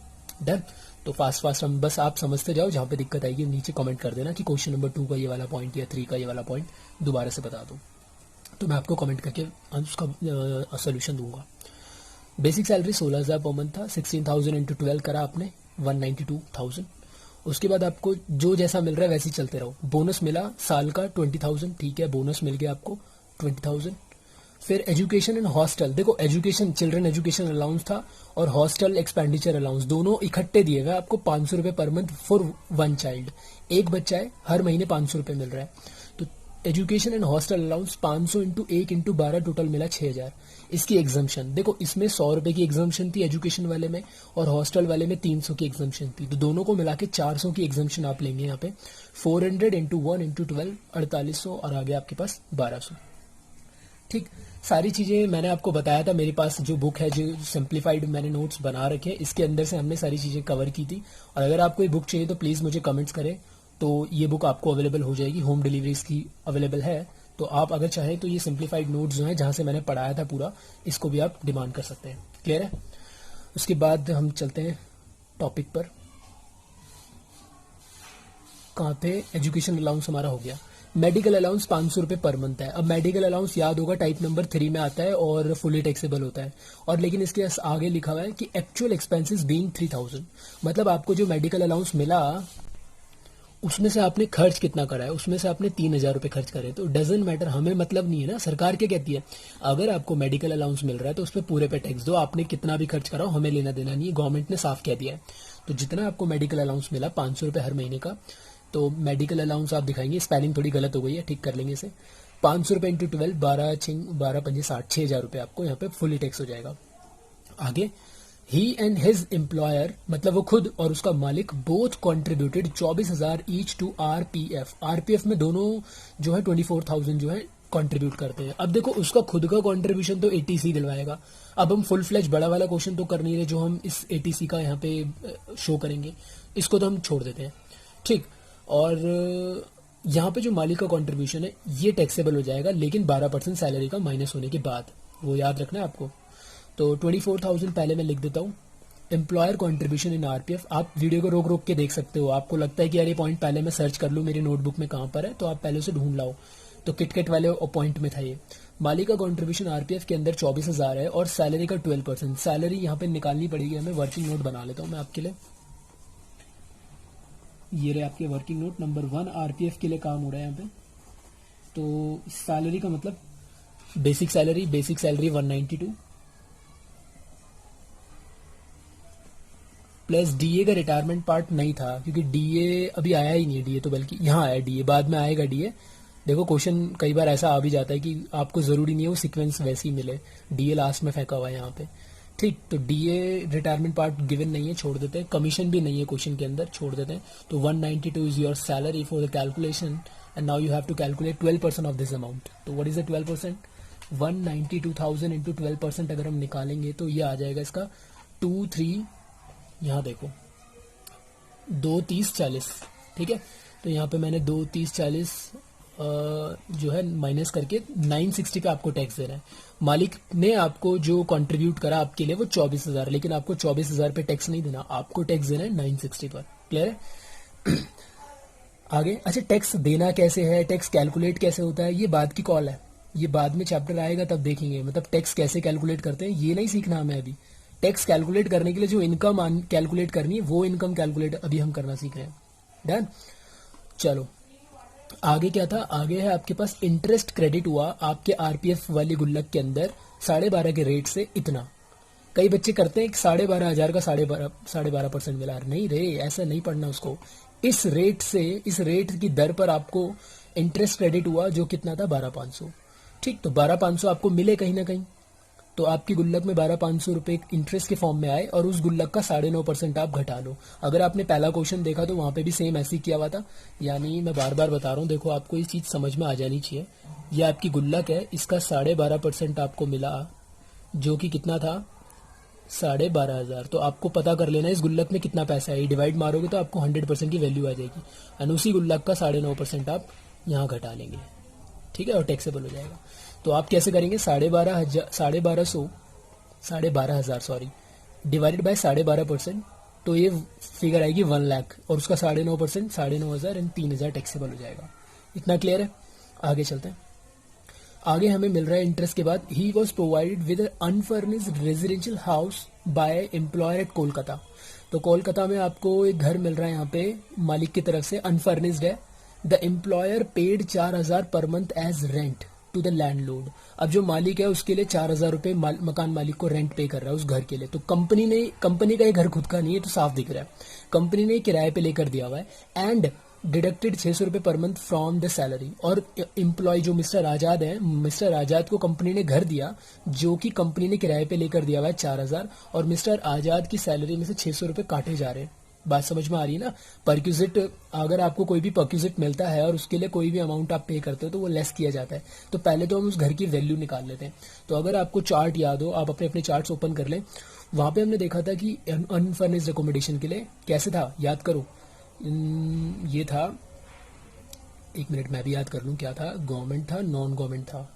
डन? तो फास्ट हम बस आप समझते जाओ, जहाँ पे दिक्कत आएगी नीचे कमेंट कर देना कि क्वेश्चन नंबर 2 का ये वाला पॉइंट या 3 का ये वाला पॉइंट दोबारा से बता दो, तो मैं आपको कमेंट करके उसका सोल्यूशन दूंगा। बेसिक सैलरी 16,000 पर मंथ था, 16,000 इंटू 12 करा आपने 192,000। उसके बाद आपको जो जैसा मिल रहा है वैसे ही चलते रहो। बोनस मिला साल का 20,000, ठीक है, बोनस मिल गया आपको 20,000। फिर एजुकेशन एंड हॉस्टल, देखो एजुकेशन, चिल्ड्रन एजुकेशन अलाउंस था और हॉस्टल एक्सपेंडिचर अलाउंस दोनों इकट्ठे दिए गए आपको 500 रुपये पर मंथ फॉर 1 चाइल्ड। एक बच्चा है, हर महीने 500 रुपये मिल रहा है। तो education and hostel allowance 500 into 1 into 12 total मिला 6,000। इसकी एग्जाम्शन देखो, इसमें 100 रुपये की एग्जाम्शन थी एजुकेशन वाले में, और हॉस्टल वाले में 300 की एग्जाम्शन थी, तो दोनों को मिला के 400 की एग्जाम्शन आप लेंगे यहाँ पे। 400 इंटू 1 इंटू 12 4800, और आगे आपके पास 1200। ठीक, सारी चीजें मैंने आपको बताया था। मेरे पास जो बुक है, जो सिंप्लीफाइड मैंने नोट्स बना रखे हैं, इसके अंदर से हमने सारी चीजें कवर की थी। और अगर आपको ये बुक चाहिए तो प्लीज मुझे कमेंट्स करें, तो ये बुक आपको अवेलेबल हो जाएगी। होम डिलीवरी इसकी अवेलेबल है, तो आप अगर चाहें तो ये सिंप्लीफाइड नोट्स जो है जहां से मैंने पढ़ाया था पूरा, इसको भी आप डिमांड कर सकते हैं। क्लियर है? उसके बाद हम चलते हैं टॉपिक पर। कहाँ पे? एजुकेशन अलाउंस हमारा हो गया। मेडिकल अलाउंस 500 रुपये पर मंथ है। अब मेडिकल अलाउंस याद होगा टाइप नंबर 3 में आता है और फुली टैक्सेबल होता है। और लेकिन इसके आगे लिखा हुआ है कि एक्चुअल एक्सपेंसेस बीइंग 3000, मतलब आपको जो मेडिकल अलाउंस मिला उसमें से आपने खर्च कितना करा है, उसमें से आपने 3000 रुपये खर्च करे। तो डजेंट मैटर, हमें मतलब नहीं है ना। सरकार क्या कहती है, अगर आपको मेडिकल अलाउंस मिल रहा है तो उस पर पूरे पे टैक्स दो, आपने कितना भी खर्च करा हो हमें लेना देना नहीं है, गवर्नमेंट ने साफ कह दिया है। तो जितना आपको मेडिकल अलाउंस मिला 500 रुपये हर महीने का, तो मेडिकल अलाउंस आप दिखाएंगे, स्पेलिंग थोड़ी गलत हो गई है, ठीक कर लेंगे इसे। 500 रुपये इंटू 12, 12×5 = 60, 6000 रुपये आपको यहाँ पे फुली टैक्स हो जाएगा। आगे, ही एंड हिज एम्प्लॉयर, मतलब वो खुद और उसका मालिक, both contributed 24,000 each to RPF. RPF में दोनों जो है 24,000 जो है कंट्रीब्यूट करते हैं। अब देखो उसका खुद का कंट्रीब्यूशन तो एटीसी दिलवाएगा। अब हम फुल फ्लेज बड़ा वाला क्वेश्चन तो कर नहीं रहे जो हम इस एटीसी का यहाँ पे शो करेंगे, इसको तो हम छोड़ देते हैं, ठीक। और यहाँ पे जो मालिक का कंट्रीब्यूशन है ये टैक्सेबल हो जाएगा, लेकिन 12% सैलरी का माइनस होने के बाद, वो याद रखना है आपको। तो 24,000 पहले मैं लिख देता हूँ। एम्प्लॉयर कंट्रीब्यूशन इन आरपीएफ, आप वीडियो को रोक रोक के देख सकते हो। आपको लगता है कि यार ये पॉइंट पहले मैं सर्च कर लूँ मेरी नोटबुक में कहाँ पर है, तो आप पहले उसे ढूंढ लाओ। तो किटकेट वाले पॉइंट में था ये। मालिक का कंट्रीब्यूशन आरपीएफ के अंदर 24,000 है और सैलरी का 12%। सैलरी यहाँ पे निकालनी पड़ेगी हमें, वर्किंग नोट बना लेता हूँ मैं आपके लिए। ये रहे आपके वर्किंग नोट। नंबर 1 आरपीएफ के लिए काम हो रहा है यहाँ पे। तो सैलरी का मतलब बेसिक सैलरी 192 प्लस डीए का रिटायरमेंट पार्ट नहीं था, क्योंकि डीए अभी आया ही नहीं है। डीए तो बल्कि यहाँ आया, डीए बाद में आएगा। डीए देखो क्वेश्चन कई बार ऐसा आ भी जाता है कि आपको जरूरी नहीं है वो सीक्वेंस वैसे ही मिले, डीए लास्ट में फेंका हुआ है यहाँ पे, ठीक। तो डीए रिटायरमेंट पार्ट गिवन नहीं है, छोड़ देते हैं। कमीशन भी नहीं है क्वेश्चन के अंदर, छोड़ देते हैं। तो 192 is your salary for the calculation and now you have to calculate 12% of this amount. तो व्हाट इज द 12%? 192,000 इंटू 12% अगर हम निकालेंगे तो ये आ जाएगा इसका 23, यहाँ देखो 23040, ठीक है। तो यहाँ पे मैंने 23040 जो है माइनस करके 960 पे आपको टैक्स देना है। मालिक ने आपको जो कंट्रीब्यूट करा आपके लिए वो 24,000, लेकिन आपको 24,000 पे टैक्स नहीं देना, आपको टैक्स देना है 960 पर। क्लियर है? आगे, अच्छा टैक्स देना कैसे है, टैक्स कैलकुलेट कैसे होता है, ये बाद की कॉल है, ये बाद में चैप्टर आएगा तब देखेंगे। मतलब टैक्स कैसे कैलकुलेट करते हैं ये नहीं सीखना हमें अभी। टैक्स कैलकुलेट करने के लिए जो इनकम कैलकुलेट करनी है वो इनकम कैलकुलेट अभी हम करना सीख रहे हैं। डन। चलो आगे क्या था, आगे है आपके पास इंटरेस्ट क्रेडिट हुआ आपके आरपीएफ वाली गुल्लक के अंदर 12.5 के रेट से इतना। कई बच्चे करते हैं कि 12,500 का 12.5% मिला। नहीं रे, ऐसा नहीं पढ़ना उसको। इस रेट से, इस रेट की दर पर आपको इंटरेस्ट क्रेडिट हुआ जो कितना था 12,500, ठीक। तो 12,500 आपको मिले कहीं ना कहीं, तो आपकी गुल्लक में 12,500 रुपए इंटरेस्ट के फॉर्म में आए और उस गुल्लक का 9.5% आप घटा लो। अगर आपने पहला क्वेश्चन देखा तो वहां पे भी सेम ऐसे ही किया हुआ था। यानी मैं बार बार बता रहा हूँ, देखो आपको ये चीज समझ में आ जानी चाहिए। ये आपकी गुल्लक है, इसका 12.5% आपको मिला जो कि कितना था 12,500। तो आपको पता कर लेना इस गुल्लक में कितना पैसा है, डिवाइड मारोगे तो आपको 100% की वैल्यू आ जाएगी। और उसी गुल्लक का 9.5% आप यहाँ घटा लेंगे, ठीक है, और टैक्सेबल हो जाएगा। तो आप कैसे करेंगे, 12,500 सॉरी डिवाइडेड बाय 12.5%, तो ये फिगर आएगी 1 लाख और उसका 9.5%, 9,500 एंड 3,000 टैक्सेबल हो जाएगा। इतना क्लियर है? आगे चलते हैं। आगे हमें मिल रहा है इंटरेस्ट के बाद, he was provided with unfurnished residential house by employer at Kolkata. तो कोलकाता में आपको एक घर मिल रहा है यहाँ पे मालिक की तरफ से, अनफर्निश्ड है। The employer paid 4,000 per month as rent to the landlord. अब जो मालिक है उसके लिए 4,000 रुपए मकान मालिक को रेंट पे कर रहा है उस घर के लिए। तो कंपनी का ये घर खुद का नहीं है, तो साफ दिख रहा है कंपनी ने किराए पे लेकर दिया हुआ है। एंड डिडक्टेड 600 रुपए per month from the salary. और एम्प्लॉय जो मिस्टर आजाद है, मिस्टर आजाद को कंपनी ने घर दिया जो कि कंपनी ने किराए पे लेकर दिया हुआ है 4,000, और मिस्टर आजाद की सैलरी में से 600 रुपए काटे जा रहे हैं। बात समझ में आ रही है ना? परक्यूजिट, अगर आपको कोई भी परक्यूजिट मिलता है और उसके लिए कोई भी अमाउंट आप पे करते हो तो वो लेस किया जाता है। तो पहले तो हम उस घर की वैल्यू निकाल लेते हैं। तो अगर आपको चार्ट याद हो, आप अपने चार्ट्स ओपन कर लें। वहां पे हमने देखा था कि अनफर्निश्ड अकोमोडेशन के लिए कैसे था, याद करो। ये था एक मिनट मैं भी याद कर लूँ क्या था, गवर्नमेंट था, नॉन गवर्नमेंट था।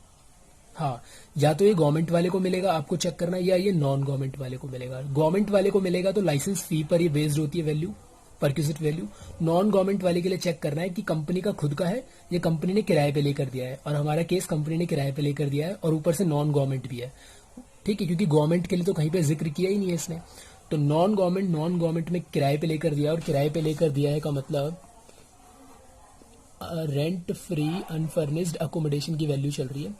हाँ, या तो ये गवर्नमेंट वाले को मिलेगा, आपको चेक करना, या ये नॉन गवर्नमेंट वाले को मिलेगा। गवर्नमेंट वाले को मिलेगा तो लाइसेंस फी पर ये बेस्ड होती है value, perquisite value. Non government वाले के लिए चेक करना है कि कंपनी का खुद का है, ये कंपनी ने किराए पे लेकर दिया है, और हमारा केस कंपनी ने किराए पे लेकर दिया है, और ऊपर से नॉन गवर्नमेंट भी है। ठीक है, क्योंकि गवर्नमेंट के लिए तो कहीं पे जिक्र किया ही नहीं है इसने। तो नॉन गवर्नमेंट में किराए पे लेकर दिया, और किराए पे लेकर दिया है का मतलब रेंट फ्री अनफर्निश्ड अकोमोडेशन की वैल्यू चल रही है।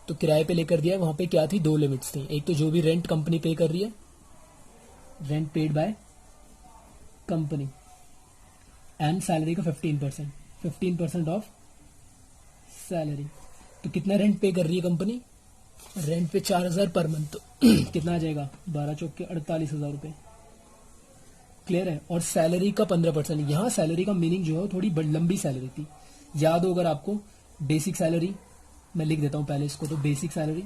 तो किराए पे लेकर दिया है, वहां पे क्या थी, दो लिमिट्स थी। एक तो जो भी रेंट कंपनी पे कर रही है, rent paid by company, and salary का 15% ऑफ सैलरी। तो कितना रेंट पे कर रही है कंपनी, रेंट पे 4,000 पर मंथ, तो कितना आ जाएगा, 12 चौक के 48,000 रुपए। क्लियर है। और सैलरी का 15%। यहाँ सैलरी का मीनिंग जो है थोड़ी लंबी सैलरी थी, याद हो अगर आपको। बेसिक सैलरी मैं लिख देता हूँ पहले इसको, तो बेसिक सैलरी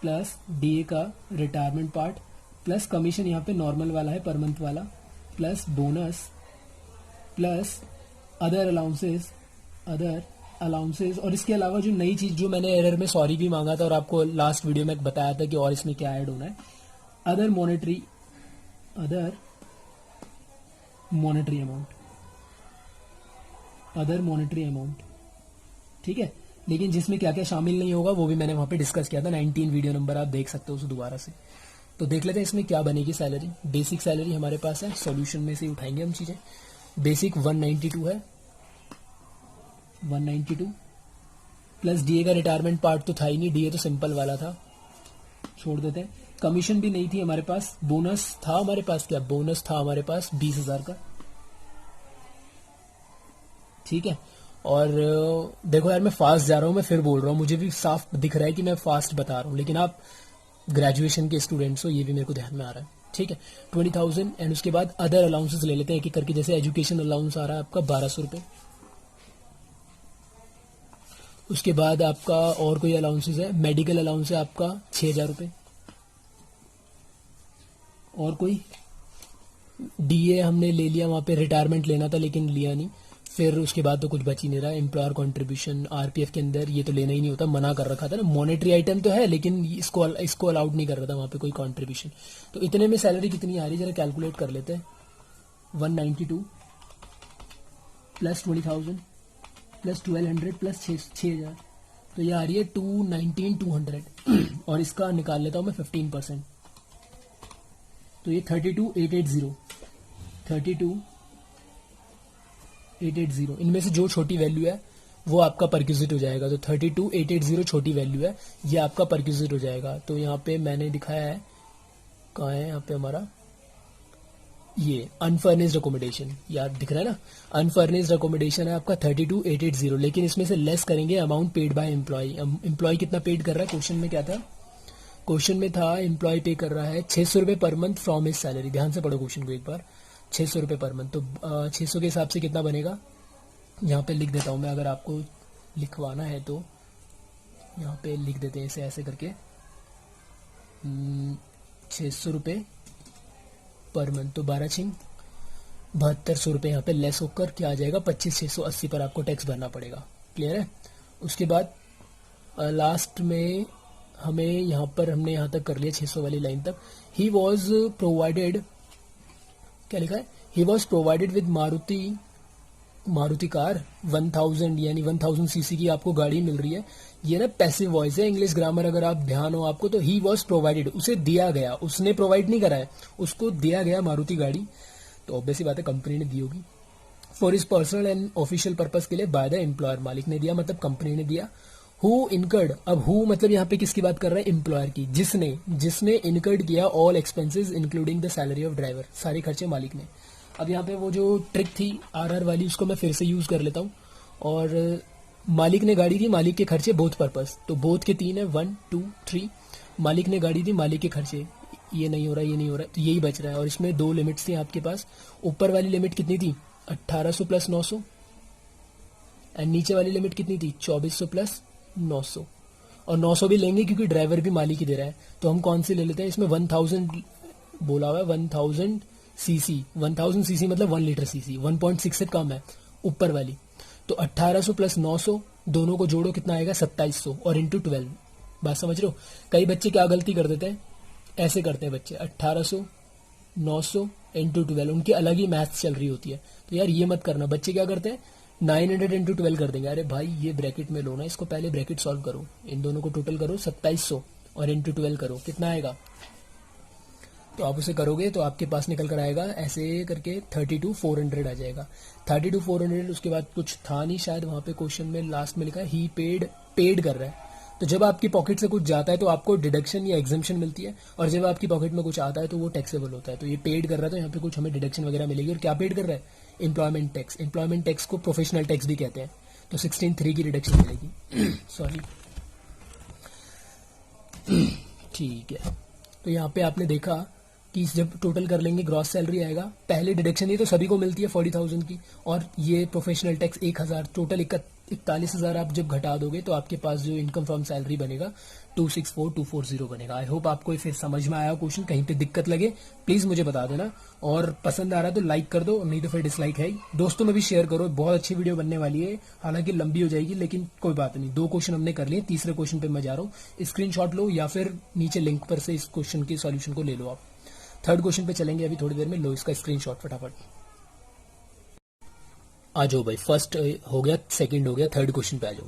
प्लस डीए का रिटायरमेंट पार्ट प्लस कमीशन, यहाँ पे नॉर्मल वाला है पर मंथ वाला, plus bonus plus other allowances. और इसके अलावा जो नई चीज जो मैंने एरर में सॉरी भी मांगा था और आपको लास्ट वीडियो में बताया था कि और इसमें क्या ऐड होना है, अदर मॉनेटरी अमाउंट। ठीक है, लेकिन जिसमें क्या क्या शामिल नहीं होगा वो भी मैंने वहां पे डिस्कस किया था, 19 वीडियो नंबर आप देख सकते हो उसे दोबारा से। तो देख लेते हैं इसमें क्या बनेगी सैलरी। बेसिक सैलरी हमारे पास है, सॉल्यूशन में से उठाएंगे हम चीजें। बेसिक 192 है, 192 प्लस डीए का रिटायरमेंट पार्ट तो था ही नहीं, डीए तो सिंपल वाला था, छोड़ देते हैं। कमीशन भी नहीं थी हमारे पास, बोनस था हमारे पास, क्या बोनस था हमारे पास 20,000 का। ठीक है, और देखो यार मैं फास्ट जा रहा हूँ, मैं फिर बोल रहा हूँ, मुझे भी साफ दिख रहा है कि मैं फास्ट बता रहा हूँ, लेकिन आप ग्रेजुएशन के स्टूडेंट्स हो, ये भी मेरे को ध्यान में आ रहा है। ठीक है, 20,000 एंड उसके बाद अदर अलाउंसेस ले लेते हैं एक एक करके। जैसे एजुकेशन अलाउंस आ रहा है आपका 1,200 रुपये, उसके बाद आपका और कोई अलाउंसेस है, मेडिकल अलाउंस है आपका 6,000 रुपये, और कोई डीए हमने ले लिया, वहां पे रिटायरमेंट लेना था लेकिन लिया नहीं। फिर उसके बाद तो कुछ बच ही नहीं रहा, एम्प्लॉयर कंट्रीब्यूशन आरपीएफ के अंदर ये तो लेना ही नहीं होता, मना कर रखा था ना। मॉनेटरी आइटम तो है लेकिन इसको अलाउड नहीं कर रहा था वहां पे कोई कंट्रीब्यूशन। तो इतने में सैलरी कितनी आ रही है जरा कैलकुलेट कर लेते हैं। 192 प्लस 20,000 प्लस 1,200 प्लस 6,000, तो ये आ रही है 219,200 और इसका निकाल लेता हूं मैं 15%, तो ये 32,880 इनमें से जो छोटी वैल्यू है वो आपका परक्यूजिट हो जाएगा। तो 32,880 छोटी वैल्यू है, ये आपका परक्यूजिट हो जाएगा। तो यहाँ पे मैंने दिखाया है, कहाँ है यहाँ पे हमारा, ये अनफर्निश्ड अकोमोडेशन, याद दिख रहा है ना, अनफर्निश्ड अकोमोडेशन है आपका 32,880, लेकिन इसमें से लेस करेंगे amount paid by employee. Employee कितना पेड कर रहा है, क्वेश्चन में क्या था, क्वेश्चन में था एम्प्लॉय पे कर रहा है 600 रुपये per month from his salary. ध्यान से पढ़ो क्वेश्चन को एक बार, 600 रुपये पर मंथ। तो 600 के हिसाब से कितना बनेगा, यहाँ पे लिख देता हूँ मैं, अगर आपको लिखवाना है तो यहाँ पे लिख देते हैं इसे ऐसे करके, 600 रुपये पर मंथ, तो 12,7200 रुपये यहाँ पे लेस होकर क्या आ जाएगा, 25,680 पर आपको टैक्स भरना पड़ेगा। क्लियर है। उसके बाद लास्ट में हमें यहाँ पर हमने यहाँ तक कर लिया 600 वाली लाइन तक। ही वॉज प्रोवाइडेड, क्या लिखा है, he was provided with Maruti car 1000 यानी 1000 सीसी की आपको गाड़ी मिल रही है। ये ना पैसिव वॉइस है, इंग्लिश ग्रामर अगर आप ध्यान हो आपको, तो ही वॉज प्रोवाइडेड, उसे दिया गया, उसने प्रोवाइड नहीं करा है, उसको दिया गया मारुति गाड़ी, तो ऑब्वियसली बात है कंपनी ने दी होगी। For is personal and official purpose के लिए बाय द एम्प्लॉयर, मालिक ने दिया मतलब कंपनी ने दिया। हु इनकर्ड, अब हु मतलब यहाँ पे किसकी बात कर रहा है, एम्प्लॉयर की, जिसने इनकर्ड किया all expenses including the salary of driver, सारे खर्चे मालिक ने। अब यहाँ पे वो जो ट्रिक थी आरआर वाली उसको मैं फिर से यूज कर लेता हूँ, और मालिक ने गाड़ी दी, मालिक के खर्चे बोथ पर्पस, तो बोथ के 3 है, 1 2 3, मालिक ने गाड़ी दी, मालिक के खर्चे, ये नहीं हो रहा, ये नहीं हो रहा, तो यही बच रहा है। और इसमें 2 लिमिट्स थी आपके पास, ऊपर वाली लिमिट कितनी थी 1800 प्लस 900, एंड नीचे वाली लिमिट कितनी थी 2400 प्लस 900, और 900 भी लेंगे क्योंकि ड्राइवर भी मालिक ही दे रहा है। तो हम कौन से ले लेते हैं, इसमें 1000 बोला हुआ है, 1000 सीसी, 1000 सीसी मतलब 1 लीटर सीसी, 1.6 से कम है ऊपर वाली। तो 1800 प्लस 900 दोनों को जोड़ो कितना आएगा 2700 और इंटू 12। बात समझ रहे हो। कई बच्चे क्या गलती कर देते हैं, ऐसे करते हैं बच्चे 1800 900 इंटू 12, उनकी अलग ही मैथ्स चल रही होती है। तो यार ये मत करना। बच्चे क्या करते हैं 900 इंटू 12 कर देंगे। अरे भाई ये ब्रैकेट में लो ना, इसको पहले ब्रैकेट सॉल्व करो, इन दोनों को टोटल करो 2700 और इंटू 12 करो, कितना आएगा। तो आप उसे करोगे तो आपके पास निकल कर आएगा ऐसे करके 32,400 आ जाएगा। 32,400 उसके बाद कुछ था नहीं शायद वहां पे क्वेश्चन में लास्ट में लिखा है ही पेड कर रहा है। तो जब आपकी पॉकेट से कुछ जाता है तो आपको डिडक्शन या एग्जाम्पशन मिलती है, और जब आपकी पॉकेट में कुछ आता है तो वो टैक्सेबल होता है। तो ये पेड कर रहा है तो यहाँ पे कुछ हमें डिडक्शन वगैरह मिलेगी। और क्या पेड कर रहा है, एम्प्लॉयमेंट टैक्स। एम्प्लॉयमेंट टैक्स को प्रोफेशनल टैक्स भी कहते हैं। तो 16,3 की डिडक्शन मिलेगी। सॉरी ठीक है। तो यहाँ पे आपने देखा कि जब टोटल कर लेंगे ग्रॉस सैलरी आएगा। पहले डिडक्शन ये तो सभी को मिलती है 40,000 की, और ये प्रोफेशनल टैक्स 1,000, टोटल 41,000 आप जब घटा दोगे तो आपके पास जो इनकम फ्रॉम सैलरी बनेगा 264,240 बनेगा। आई होप आपको फिर समझ में आया क्वेश्चन। कहीं पे दिक्कत लगे प्लीज मुझे बता देना, और पसंद आ रहा है तो लाइक कर दो, नहीं तो फिर डिसलाइक है ही। दोस्तों में भी शेयर करो, बहुत अच्छी वीडियो बनने वाली है। हालांकि लंबी हो जाएगी लेकिन कोई बात नहीं, 2 क्वेश्चन हमने कर लिए, तीसरे क्वेश्चन पे मैं जा रहा हूँ। स्क्रीनशॉट लो या फिर नीचे लिंक पर से इस क्वेश्चन के सॉल्यूशन को ले लो आप। थर्ड क्वेश्चन पे चलेंगे अभी थोड़ी देर में। लो इसका स्क्रीनशॉट फटाफट। आ जाओ भाई, फर्स्ट हो गया, सेकंड हो गया, थर्ड क्वेश्चन पे आ जाओ।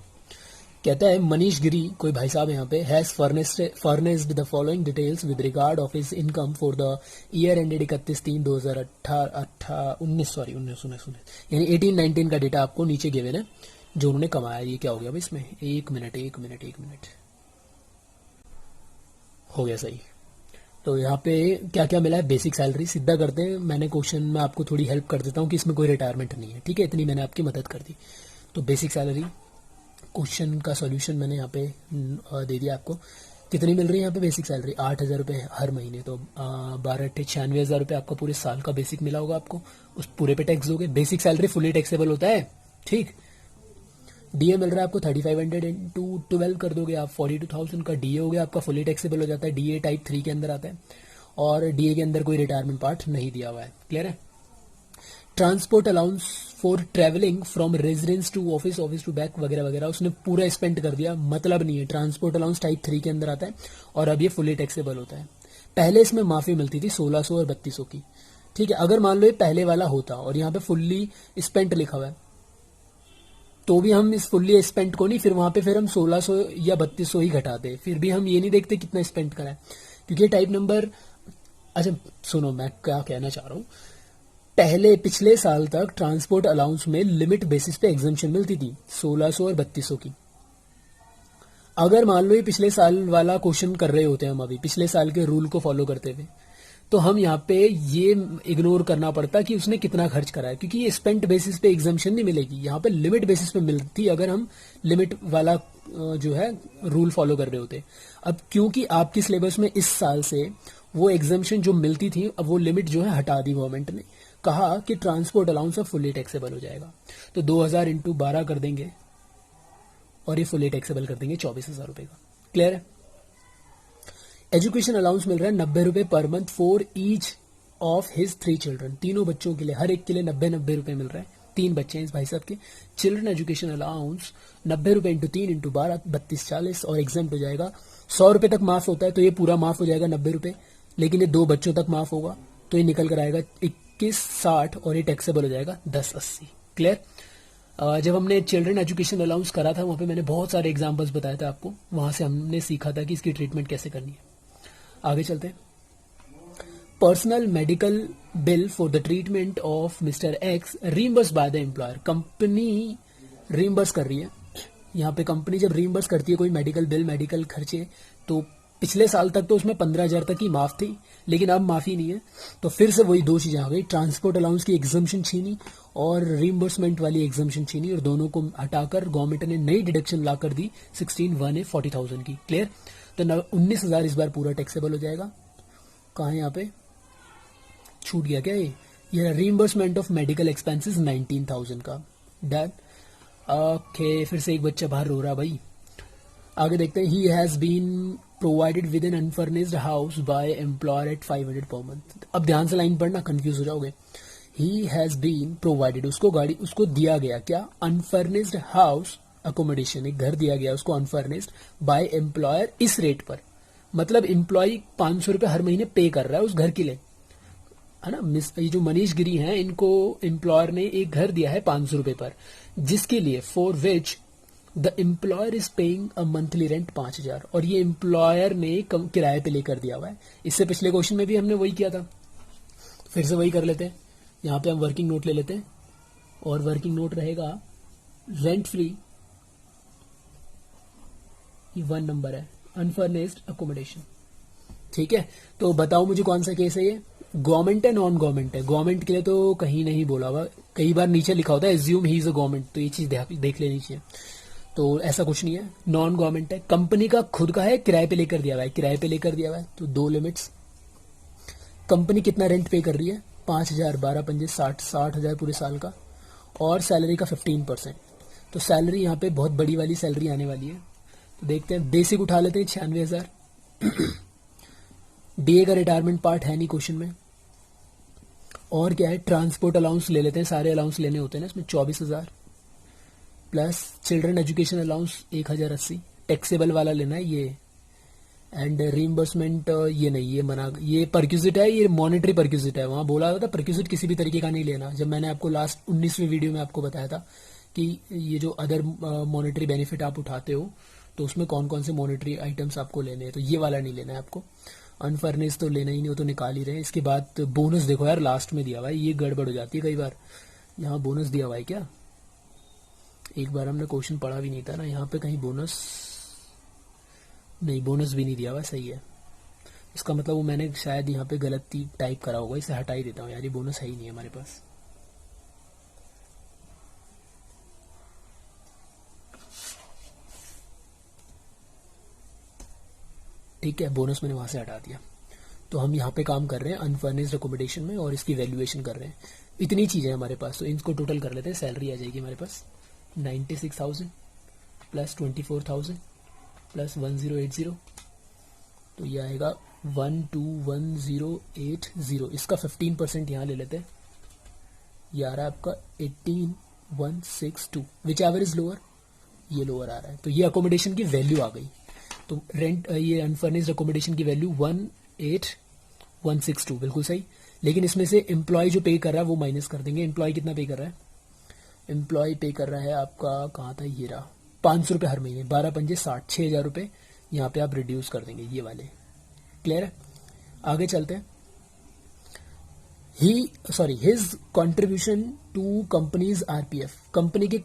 कहता है मनीष गिरी, कोई भाई साहब यहाँ पे, has furnished the following details with regard of his income for the year ended 31/3/2019 यानी 18-19 का डेटा आपको नीचे गिवन है जो उन्होंने कमाया। ये क्या हो गया भाई इसमें, एक मिनट हो गया सही। तो यहाँ पे क्या क्या मिला है, बेसिक सैलरी। सीधा करते हैं, मैंने क्वेश्चन में आपको थोड़ी हेल्प कर देता हूँ कि इसमें कोई रिटायरमेंट नहीं है, ठीक है, इतनी मैंने आपकी मदद कर दी। तो बेसिक सैलरी क्वेश्चन का सॉल्यूशन मैंने यहाँ पे दे दिया आपको। कितनी मिल रही है यहाँ पे बेसिक सैलरी, 8,000 रुपये हर महीने। तो 12,96,000 रुपये आपका पूरे साल का बेसिक मिला होगा आपको, उस पूरे पे टैक्स दोगे। बेसिक सैलरी फुली टैक्सेबल होता है, ठीक। डीए मिल रहा है आपको 3,500 इंटू 12 कर दोगे आप, 42,000 का डीए हो गया आपका, फुली टैक्सेबल हो जाता है। डीए टाइप 3 के अंदर आता है, और डीए के अंदर कोई रिटायरमेंट पार्ट नहीं दिया हुआ है। क्लियर है। Transport allowance for travelling from residence to office, office to back वगैरह वगैरह उसने पूरा स्पेंड कर दिया, मतलब नहीं है। ट्रांसपोर्ट अलाउंस टाइप 3 के अंदर आता है, और अब ये फुली टैक्सेबल होता है। पहले इसमें माफी मिलती थी 1,600 और 3,200 की, ठीक है। अगर मान लो ये पहले वाला होता और यहाँ पे फुल्ली स्पेंट लिखा हुआ है, तो भी हम इस फुल्ली स्पेंट को नहीं, फिर वहां पे फिर हम 1,600 या 3,200 ही घटाते, फिर भी हम ये नहीं देखते कितना स्पेंड करा है, क्योंकि टाइप नंबर। अच्छा सुनो, मैं क्या कहना चाह रहा हूँ, पहले पिछले साल तक ट्रांसपोर्ट अलाउंस में लिमिट बेसिस पे एग्जाम्पशन मिलती थी 1,600 और 3,200 की। अगर मान लो ये पिछले साल वाला क्वेश्चन कर रहे होते हैं हम अभी, पिछले साल के रूल को फॉलो करते हुए, तो हम यहाँ पे ये इग्नोर करना पड़ता कि उसने कितना खर्च करा है, क्योंकि ये स्पेंट बेसिस पे एग्जाम्पशन नहीं मिलेगी, यहाँ पे लिमिट बेसिस पे मिलती अगर हम लिमिट वाला जो है रूल फॉलो कर रहे होते। अब क्योंकि आपकी सिलेबस में इस साल से वो एग्जाम्पशन जो मिलती थी, अब वो लिमिट जो है हटा दी गवर्नमेंट ने, कहा कि ट्रांसपोर्ट अलाउंस अब फुली टैक्सेबल हो जाएगा। तो 2,000 इंटू 12 कर देंगे और ये फुली टैक्सेबल कर देंगे 24,000 रुपए का। क्लियर है। एजुकेशन अलाउंस मिल रहा है 90 रुपए per month for each of his 3 children, तीनों बच्चों के लिए, हर एक के लिए 90 रुपए मिल रहा है। 3 बच्चे हैं इस भाई साहब के। चिल्ड्रन एजुकेशन अलाउंस 90 रुपए इंटू 3 इंटू 12 32-40 और एग्जाम हो जाएगा। 100 रुपए तक माफ होता है, तो ये पूरा माफ हो जाएगा 90 रुपए, लेकिन ये 2 बच्चों तक माफ होगा, तो ये निकल कर आएगा 2160 और ये टैक्सेबल हो जाएगा 1080। क्लियर। जब हमने चिल्ड्रन एजुकेशन अलाउंस करा था वहां पे मैंने बहुत सारे एग्जांपल्स बताए थे आपको, वहां से हमने सीखा था कि इसकी ट्रीटमेंट कैसे करनी है। आगे चलते हैं। Personal medical bill for the treatment of mister x reimburse by the employer, company reimburse कर रही है। यहाँ पे कंपनी जब रीइंबर्स करती है कोई मेडिकल बिल, मेडिकल खर्चे, तो पिछले साल तक तो उसमें 15,000 तक की माफ थी, लेकिन अब माफी नहीं है। तो फिर से वही 2 चीजें आ गई, ट्रांसपोर्ट अलाउंस की एग्जाम्पशन छीनी और रीइंबर्समेंट वाली एग्जाम्पशन छीनी, और दोनों को हटाकर गवर्नमेंट ने नई डिडक्शन ला कर दी 16,1 40,000 की। क्लियर। तो 19,000 इस बार पूरा टैक्सेबल हो जाएगा। कहाँ है यहाँ पे, छूट गया क्या ये रीइंबर्समेंट ऑफ मेडिकल एक्सपेंसेस 19,000 का। डन। ओके, फिर से एक बच्चा बाहर रो रहा भाई। आगे देखते हैं। He has been provided with an unfurnished house by employer at 500 per month. अब ध्यान से लाइन पढ़ना, कंफ्यूज हो जाओगे। ही हैज़ बीन प्रोवाइडेड, उसको गाड़ी उसको दिया गया क्या, अनफर्निश्ड हाउस अकोमोडेशन, एक घर दिया गया उसको अनफर्निश्ड बाय एम्प्लॉयर इस रेट पर, मतलब एम्प्लॉय 500 रुपये हर महीने पे कर रहा है उस घर के लिए, है ना। ये जो मनीष गिरी हैं इनको एम्प्लॉयर ने एक घर दिया है 500 रुपये पर, जिसके लिए for which the employer is paying a monthly rent 5,000, और ये एम्प्लॉयर ने किराए पे लेकर दिया हुआ है। इससे पिछले क्वेश्चन में भी हमने वही किया था, फिर से वही कर लेते हैं। यहाँ पे हम वर्किंग नोट ले लेते हैं और वर्किंग नोट रहेगा रेंट फ्री, ये 1 नंबर है, अनफर्निश्ड अकोमोडेशन। ठीक है, तो बताओ मुझे कौन सा केस है ये, गवर्नमेंट है नॉन गवर्नमेंट है। गवर्नमेंट के लिए तो कहीं नहीं बोला हुआ, कई बार नीचे लिखा होता है assume he is a government, तो ये चीज देख लेनी चाहिए। तो ऐसा कुछ नहीं है, नॉन गवर्नमेंट है, कंपनी का खुद का है, किराए पे लेकर दिया हुआ है, किराए पे लेकर दिया हुआ है, तो 2 लिमिट्स। कंपनी कितना रेंट पे कर रही है, 5,000, 12 पंजे 60,000 पूरे साल का, और सैलरी का 15%। तो सैलरी यहाँ पे बहुत बड़ी वाली सैलरी आने वाली है, तो देखते हैं। बेसिक उठा लेते हैं 96,000। डीए का रिटायरमेंट पार्ट है नहीं क्वेश्चन में, और क्या है, ट्रांसपोर्ट अलाउंस ले लेते हैं, सारे अलाउंस लेने होते हैं ना इसमें, 24,000 plus children education allowance 1,080, taxable वाला लेना है ये, एंड रीइंबर्समेंट ये नहीं, ये मना, ये परक्यूजिट है, ये मॉनेटरी परक्यूजिट है। वहां बोला था परक्यूजिट किसी भी तरीके का नहीं लेना, जब मैंने आपको लास्ट 19वीं वीडियो में आपको बताया था कि ये जो अदर मॉनेटरी बेनिफिट आप उठाते हो तो उसमें कौन कौन से मॉनेटरी आइटम्स आपको लेने हैं, तो ये वाला नहीं लेना है आपको। अनफर्निश तो लेना ही नहीं, वो तो निकाल ही रहे हैं। इसके बाद बोनस देखो यार, लास्ट में दिया हुआ है, ये गड़बड़ हो जाती है कई बार। यहाँ बोनस दिया हुआ है क्या, एक बार हमने क्वेश्चन पढ़ा भी नहीं था ना, यहाँ पे कहीं बोनस नहीं, बोनस भी नहीं दिया हुआ, सही है। इसका मतलब वो मैंने शायद यहाँ पे गलत टाइप करा होगा, इसे हटा ही देता हूँ यार, ये बोनस है ही नहीं हमारे पास। ठीक है, बोनस मैंने वहां से हटा दिया। तो हम यहाँ पे काम कर रहे हैं अनफर्निश्ड अकोमोडेशन में और इसकी वैल्यूएशन कर रहे हैं। इतनी चीजें हमारे पास, तो इनको टोटल कर लेते हैं। सैलरी आ जाएगी हमारे पास 96,000 प्लस 24,000 प्लस 1080, तो ये आएगा 121080। इसका 15% यहाँ ले लेते हैं, ये आ रहा है आपका 18,162, विच एवर इज लोअर, ये लोअर आ रहा है। तो ये अकोमोडेशन की वैल्यू आ गई। तो रेंट, ये अनफर्निश्ड अकोमोडेशन की वैल्यू 18,162, बिल्कुल सही। लेकिन इसमें से एम्प्लॉय जो पे कर रहा है वो माइनस कर देंगे। एम्प्लॉय कितना पे कर रहा है, एम्प्लॉय पे कर रहा है आपका, कहाँ था ये रहा, 500 रुपये हर महीने, 12 पंजे 60, 6,000 रुपये यहाँ पे आप रिड्यूस कर देंगे, ये वाले। क्लियर है, आगे चलते हैं। His contribution to companies RPF, company के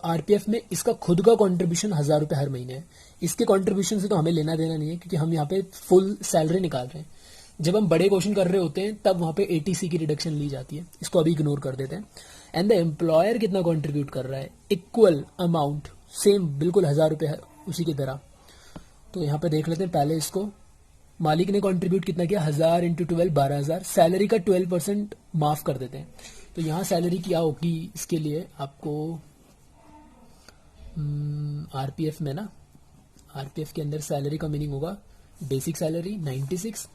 आरपीएफ में इसका खुद का कंट्रीब्यूशन 1,000 रुपये हर महीने है। इसके कंट्रीब्यूशन से तो हमें लेना देना नहीं है, क्योंकि हम यहाँ पे फुल सैलरी निकाल रहे हैं। जब हम बड़े क्वेश्चन कर रहे होते हैं तब वहां पे एटीसी की रिडक्शन ली जाती है, इसको अभी इग्नोर कर देते हैं। एंड द एम्प्लॉयर कितना कंट्रीब्यूट कर रहा है, इक्वल अमाउंट, सेम बिल्कुल 1,000 रुपये उसी की तरह। तो यहाँ पे देख लेते हैं पहले इसको, मालिक ने कंट्रीब्यूट कितना किया, 1,000 इंटू 12, 12,000। सैलरी का 12% माफ कर देते हैं। तो यहाँ सैलरी क्या होगी, इसके लिए आपको आरपीएफ में ना, आरपीएफ के अंदर सैलरी का मीनिंग होगा बेसिक सैलरी 96,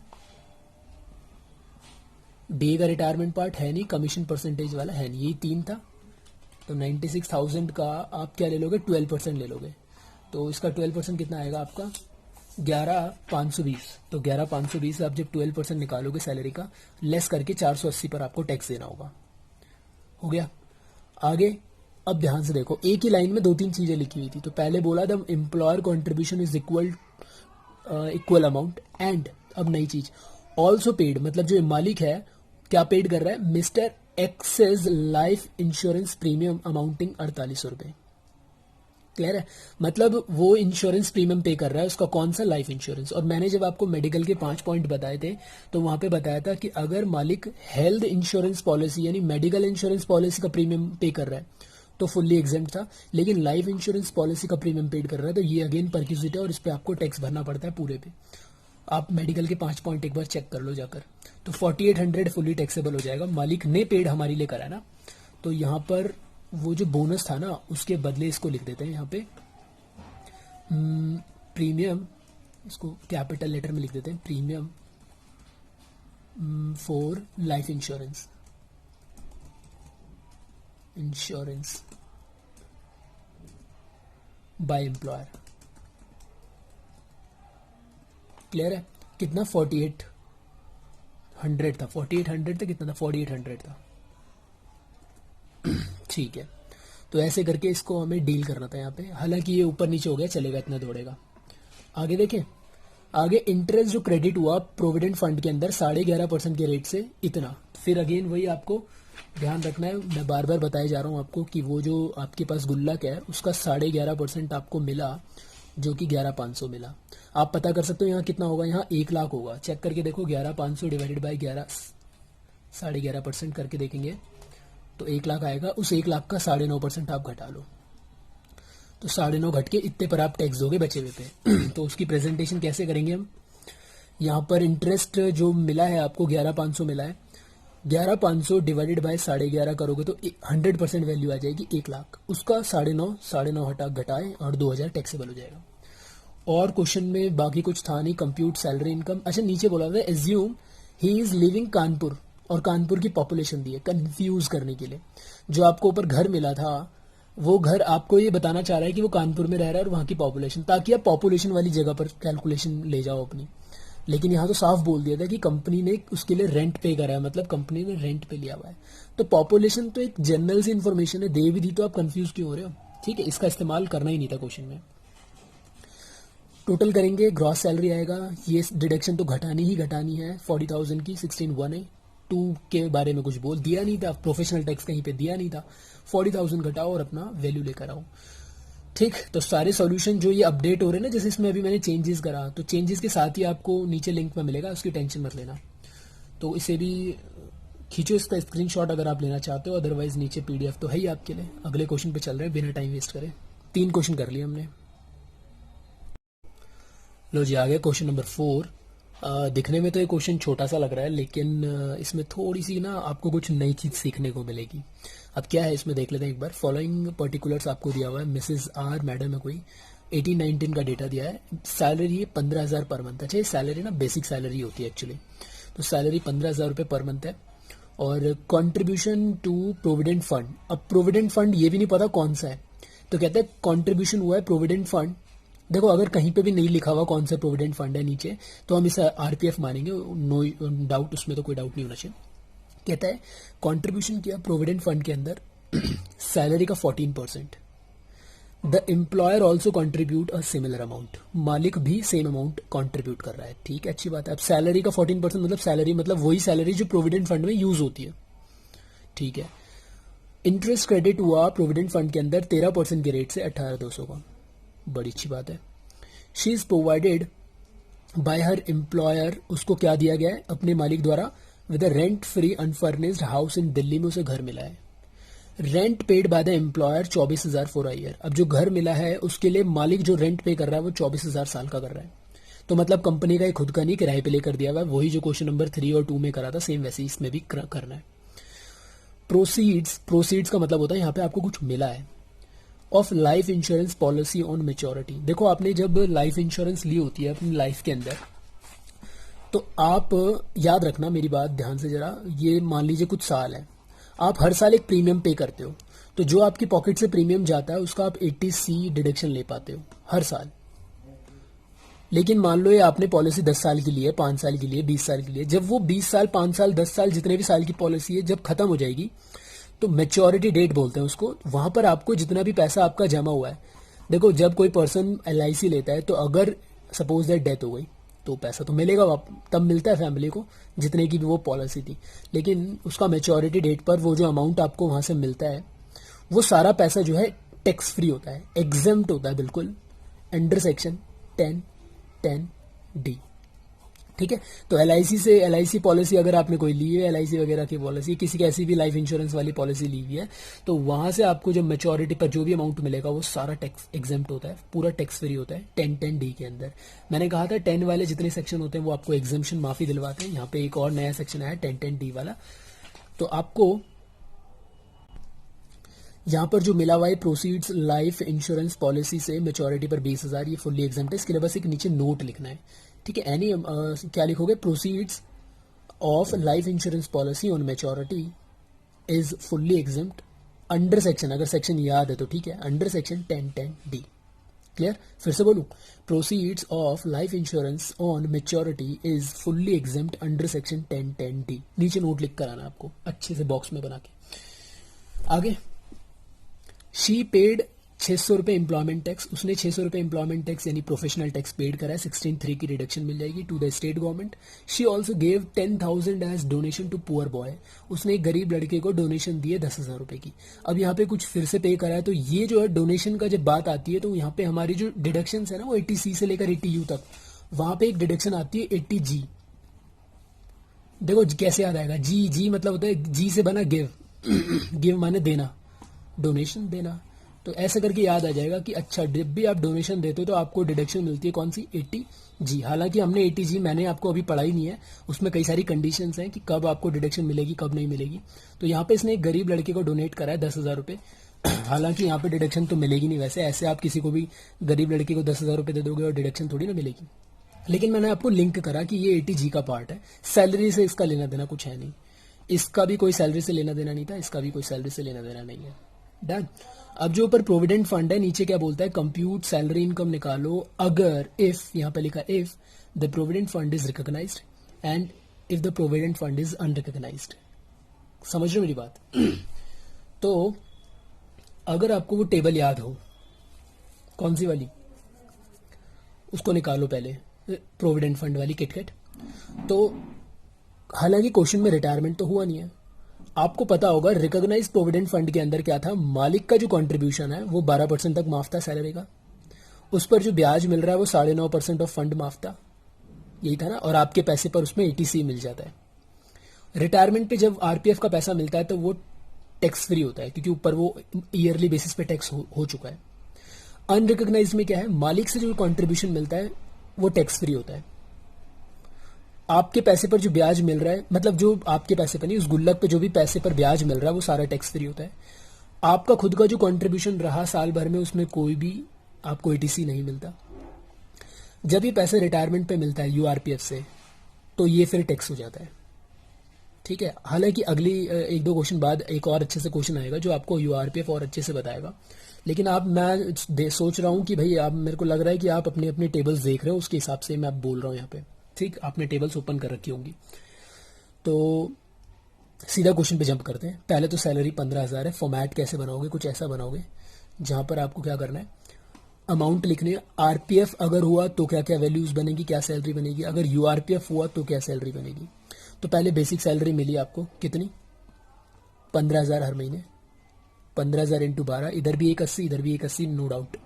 डे का रिटायरमेंट पार्ट है नहीं, कमीशन परसेंटेज वाला है नहीं, यही 3 था। तो 96,000 का आप क्या ले लोगे, 12% ले लोगे। तो इसका 12% कितना आएगा आपका, 11,520। तो 11,520 आप जब 12% निकालोगे सैलरी का, लेस करके 480 पर आपको टैक्स देना होगा। हो गया, आगे अब ध्यान से देखो, एक ही लाइन में 2-3 चीजें लिखी हुई थी। तो पहले बोला था employer contribution is equal amount, and अब नई चीज ऑल्सो पेड, मतलब जो मालिक है क्या पेड कर रहा है, mister X's life insurance premium amounting 4,800 रुपए। क्लियर है, मतलब वो इंश्योरेंस प्रीमियम पे कर रहा है, उसका कौन सा, लाइफ इंश्योरेंस। और मैंने जब आपको मेडिकल के 5 पॉइंट बताए थे तो वहां पे बताया था कि अगर मालिक हेल्थ इंश्योरेंस पॉलिसी यानी मेडिकल इंश्योरेंस पॉलिसी का प्रीमियम पे कर रहा है तो फुल्ली एग्जेम्प्ट था, लेकिन लाइफ इंश्योरेंस पॉलिसी का प्रीमियम पेड कर रहा है तो ये अगेन परक्यूजिट है और इस पर आपको टैक्स भरना पड़ता है पूरे पे। आप मेडिकल के 5 पॉइंट एक बार चेक कर लो जाकर। तो 4,800 फुल्ली टैक्सेबल हो जाएगा, मालिक ने पेड हमारे लिए करा ना। तो यहाँ पर वो जो बोनस था ना उसके बदले इसको लिख देते हैं यहाँ पे प्रीमियम, इसको कैपिटल लेटर में लिख देते हैं, premium for life insurance. Insurance by employer. Clear है? कितना? 4800 था, 4800 था, कितना था? 4800 था। ठीक है, तो ऐसे करके इसको हमें डील करना था यहाँ पे। हालांकि ये ऊपर नीचे हो गया, चलेगा, इतना दौड़ेगा। आगे देखें, आगे इंटरेस्ट जो क्रेडिट हुआ प्रोविडेंट फंड के अंदर 11.5% के रेट से इतना। फिर अगेन वही आपको ध्यान रखना है, मैं बार बार बताया जा रहा हूँ आपको कि वो जो आपके पास गुल्लक है उसका 11.5% आपको मिला, जो कि 11,500 मिला। आप पता कर सकते हो यहाँ कितना होगा, यहाँ 1 लाख होगा। चेक करके देखो, 11,500 डिवाइडेड बाई 11.5% करके देखेंगे तो 1 लाख आएगा। उस 1 लाख का 9.5% आप घटा लो, तो 9.5 घट के इतने पर आप टैक्स दोगे बचे हुए पे। तो उसकी प्रेजेंटेशन कैसे करेंगे हम? यहाँ पर इंटरेस्ट जो मिला है आपको 11,500 मिला है, 11,500 डिवाइडेड बाय 11.5 करोगे तो 100% वैल्यू आ जाएगी 1 लाख। उसका 9.5 हटा घटाए और 2,000 टैक्सेबल हो जाएगा। और क्वेश्चन में बाकी कुछ था नहीं। कंप्यूट सैलरी इनकम, अच्छा नीचे बोला था assume he is living Kanpur, और कानपुर की पॉपुलेशन दी है कंफ्यूज करने के लिए। जो आपको ऊपर घर मिला था वो घर आपको ये बताना चाह रहा है कि वो कानपुर में रह रहा है और वहाँ की पॉपुलेशन, ताकि आप पॉपुलेशन वाली जगह पर कैलकुलेशन ले जाओ अपनी। लेकिन यहाँ तो साफ बोल दिया था कि कंपनी ने उसके लिए रेंट पे करा है, मतलब कंपनी ने रेंट पे लिया हुआ है। तो पॉपुलेशन तो एक जनरल सी इन्फॉर्मेशन है, दे भी दी तो आप कंफ्यूज क्यों हो रहे हो? ठीक है, इसका इस्तेमाल करना ही नहीं था क्वेश्चन में। टोटल करेंगे, ग्रॉस सैलरी आएगा, ये डिडक्शन तो घटानी ही घटानी है। 40,000 की 16,182 के बारे में कुछ बोल दिया नहीं था, प्रोफेशनल टैक्स कहीं पे दिया नहीं था। 40,000 घटाओ और अपना वैल्यू लेकर आओ। ठीक, तो सारे सॉल्यूशन जो ये अपडेट हो रहे हैं ना, जैसे इसमें अभी मैंने चेंजेस करा, तो चेंजेस के साथ ही आपको नीचे लिंक में मिलेगा, उसकी टेंशन मत लेना। तो इसे भी खींचो इसका स्क्रीनशॉट अगर आप लेना चाहते हो, अदरवाइज नीचे पीडीएफ तो है ही आपके लिए। अगले क्वेश्चन पे चल रहे हैं बिना टाइम वेस्ट करे। 3 क्वेश्चन कर लिए हमने। लो जी, आ गया क्वेश्चन नंबर 4। दिखने में तो ये क्वेश्चन छोटा सा लग रहा है, लेकिन इसमें थोड़ी सी ना आपको कुछ नई चीज सीखने को मिलेगी। अब क्या है इसमें देख लेते हैं एक बार। फॉलोइंग पर्टिकुलर्स आपको दिया हुआ है, मिसेज आर मैडम है कोई, 18-19 का डेटा दिया है। Salary 15,000 per month. अच्छा, ये सैलरी ना बेसिक सैलरी होती है एक्चुअली, तो सैलरी 15,000 रुपये पर मंथ है। और कॉन्ट्रीब्यूशन टू प्रोविडेंट फंड, अब प्रोविडेंट फंड ये भी नहीं पता कौन सा है, तो कहते हैं कॉन्ट्रीब्यूशन हुआ है प्रोविडेंट फंड। देखो अगर कहीं पे भी नहीं लिखा हुआ कौन सा प्रोविडेंट फंड है नीचे, तो हम इसे आरपीएफ मानेंगे, नो डाउट, उसमें तो कोई डाउट नहीं होना चाहिए। कहता है कंट्रीब्यूशन किया प्रोविडेंट फंड के अंदर सैलरी का 14%। The employer also contribute a similar amount, मालिक भी सेम अमाउंट कंट्रीब्यूट कर रहा है। ठीक है, अच्छी बात है। अब सैलरी का 14% मतलब सैलरी, मतलब वही सैलरी जो प्रोविडेंट फंड में यूज होती है। ठीक है, इंटरेस्ट क्रेडिट हुआ प्रोविडेंट फंड के अंदर 13% के रेट से 18,200 का, बड़ी अच्छी बात है। She is provided bye her employer, उसको क्या दिया गया है अपने मालिक द्वारा, with rent free unfurnished house in Delhi में उसे घर मिला है। Rent paid by the employer 24,000 for a year. अब जो घर मिला है उसके लिए मालिक जो रेंट पे कर रहा है वो 24,000 साल का कर रहा है। तो मतलब कंपनी का खुद का नहीं, किराए पे लेकर दिया हुआ है। वही जो क्वेश्चन नंबर 3 और 2 में करा था, सेम वैसे इसमें भी करना है। प्रोसीड्स का मतलब होता है यहाँ पे आपको कुछ मिला है of life insurance policy on maturity. देखो आपने जब लाइफ इंश्योरेंस ली होती है अपनी लाइफ के अंदर, तो आप याद रखना मेरी बात ध्यान से जरा, ये मान लीजिए कुछ साल है, आप हर साल एक प्रीमियम पे करते हो, तो जो आपकी पॉकेट से प्रीमियम जाता है उसका आप 80C डिडक्शन ले पाते हो हर साल। लेकिन मान लो ये आपने पॉलिसी 10 साल की ली है, 5 साल की ली है, 20 साल की ली है, जब वो 20 साल, 5 साल, 10 साल, जितने भी साल की पॉलिसी है, जब खत्म हो जाएगी तो मेच्योरिटी डेट बोलते हैं उसको, वहां पर आपको जितना भी पैसा आपका जमा हुआ है, देखो जब कोई पर्सन LIC लेता है तो अगर सपोज दैट डेथ हो गई तो पैसा तो मिलेगा, तब मिलता है फैमिली को जितने की भी वो पॉलिसी थी। लेकिन उसका मेच्योरिटी डेट पर वो जो अमाउंट आपको वहां से मिलता है वो सारा पैसा जो है टैक्स फ्री होता है, एग्जेम्प्ट होता है बिल्कुल, अंडर सेक्शन 10(10)(D). ठीक है, तो LIC पॉलिसी अगर आपने कोई ली है, LIC वगैरह की पॉलिसी, किसी की ऐसी भी लाइफ इंश्योरेंस वाली पॉलिसी ली हुई है, तो वहां से आपको जो मेच्योरिटी पर जो भी अमाउंट मिलेगा वो सारा टैक्स एग्जेम्प्ट होता है, पूरा टैक्स फ्री होता है 10(10)(D) के अंदर। मैंने कहा था 10 वाले जितने सेक्शन होते हैं वो आपको एग्जेम्पशन माफी दिलवाते हैं। यहाँ पे एक और नया सेक्शन आया 10(10)(D) वाला, तो आपको यहाँ पर जो मिला हुआ है प्रोसीड्स लाइफ इंश्योरेंस पॉलिसी से मेच्योरिटी पर 20,000, ये फुल्ली एग्जेम्प्ट है। इसके लिए बस एक नीचे नोट लिखना है। ठीक है, एनी क्या लिखोगे, proceeds of life insurance policy on maturity is fully exempt under section, अगर सेक्शन याद है तो ठीक है, अंडर सेक्शन 1010D। क्लियर? फिर से बोलूं, proceeds of life insurance on maturity is fully exempt under section 1010D। नीचे नोट लिख कर आना आपको अच्छे से बॉक्स में बना के। आगे, शी पेड 600 रुपए एम्प्लॉयमेंट टैक्स, उसने 600 रुपए एम्प्लॉयमेंट टैक्स यानी प्रोफेशनल टैक्स पेड करा है, 16(3) की रिडक्शन मिल जाएगी to the state government. She also gave 10,000 as donation to poor boy, उसने एक गरीब लड़के को डोनेशन दिए 10,000 रुपए की। अब यहाँ पे कुछ फिर से पे करा है, तो ये जो है डोनेशन का जब बात आती है तो यहाँ पे हमारी जो डिडक्शन है ना वो 80C से लेकर 80U तक, वहां पे एक डिडक्शन आती है 80G। देखो कैसे याद आएगा, जी मतलब होता है, जी से बना गिव, गिव माने देना, डोनेशन देना, तो ऐसे करके याद आ जाएगा कि अच्छा जब भी आप डोनेशन देते हो तो आपको डिडक्शन मिलती है कौन सी, 80G। हालांकि हमने 80G मैंने आपको अभी पढ़ाई नहीं है, उसमें कई सारी कंडीशंस हैं कि कब आपको डिडक्शन मिलेगी कब नहीं मिलेगी। तो यहाँ पे इसने एक गरीब लड़के को डोनेट करा है 10,000 रुपये। हालांकि यहाँ पे डिडक्शन तो मिलेगी नहीं, वैसे ऐसे आप किसी को भी गरीब लड़के को 10,000 रुपये दे दोगे और डिडक्शन थोड़ी ना मिलेगी, लेकिन मैंने आपको लिंक करा कि ये 80G का पार्ट है, सैलरी से इसका लेना देना कुछ है नहीं, इसका भी कोई सैलरी से लेना देना नहीं था, इसका भी कोई सैलरी से लेना देना नहीं है। डन। अब जो ऊपर प्रोविडेंट फंड है, नीचे क्या बोलता है, कंप्यूट सैलरी इनकम निकालो अगर, इफ, यहाँ पे लिखा if the provident fund is recognised and if the provident fund is unrecognised. समझ रहे हो मेरी बात? तो अगर आपको वो टेबल याद हो, कौन सी वाली, उसको निकालो पहले, प्रोविडेंट फंड वाली किटकिट। तो हालांकि क्वेश्चन में रिटायरमेंट तो हुआ नहीं है, आपको पता होगा रिकॉग्नाइज प्रोविडेंट फंड के अंदर क्या था, मालिक का जो कंट्रीब्यूशन है वो 12% तक माफ था सैलरी का, उस पर जो ब्याज मिल रहा है वो 9.5% ऑफ फंड माफ था, यही था ना, और आपके पैसे पर उसमें 80C मिल जाता है। रिटायरमेंट पे जब आरपीएफ का पैसा मिलता है तो वो टैक्स फ्री होता है, क्योंकि ऊपर वो ईयरली बेसिस पे टैक्स हो चुका है। अनरिकॉग्नाइज में क्या है, मालिक से जो कंट्रीब्यूशन मिलता है वो टैक्स फ्री होता है, आपके पैसे पर जो ब्याज मिल रहा है, मतलब जो आपके पैसे पर नहीं, उस गुल्लक पे जो भी पैसे पर ब्याज मिल रहा है वो सारा टैक्स फ्री होता है। आपका खुद का जो कंट्रीब्यूशन रहा साल भर में, उसमें कोई भी आपको 80C नहीं मिलता। जब ये पैसे रिटायरमेंट पे मिलता है यूआरपीएफ से, तो ये फिर टैक्स हो जाता है। ठीक है, हालांकि अगली एक दो क्वेश्चन बाद एक और अच्छे से क्वेश्चन आएगा जो आपको यूआरपीएफ और अच्छे से बताएगा, लेकिन आप, मैं सोच रहा हूं कि भाई आप, मेरे को लग रहा है कि आप अपने अपने टेबल्स देख रहे हो, उसके हिसाब से मैं आप बोल रहा हूं यहाँ पे। ठीक, आपने टेबल्स ओपन कर रखी होंगी, तो सीधा क्वेश्चन पे जंप करते हैं। पहले तो सैलरी 15,000 है, फॉर्मेट कैसे बनाओगे, कुछ ऐसा बनाओगे जहां पर आपको क्या करना है, अमाउंट लिखनी है। आरपीएफ अगर हुआ तो क्या क्या वैल्यूज बनेगी, क्या सैलरी बनेगी, अगर यूआरपीएफ हुआ तो क्या सैलरी बनेगी। तो पहले बेसिक सैलरी मिली आपको कितनी, 15,000 हर महीने, 15,000 इंटू 12, इधर भी 180 इधर भी 180, नो डाउट।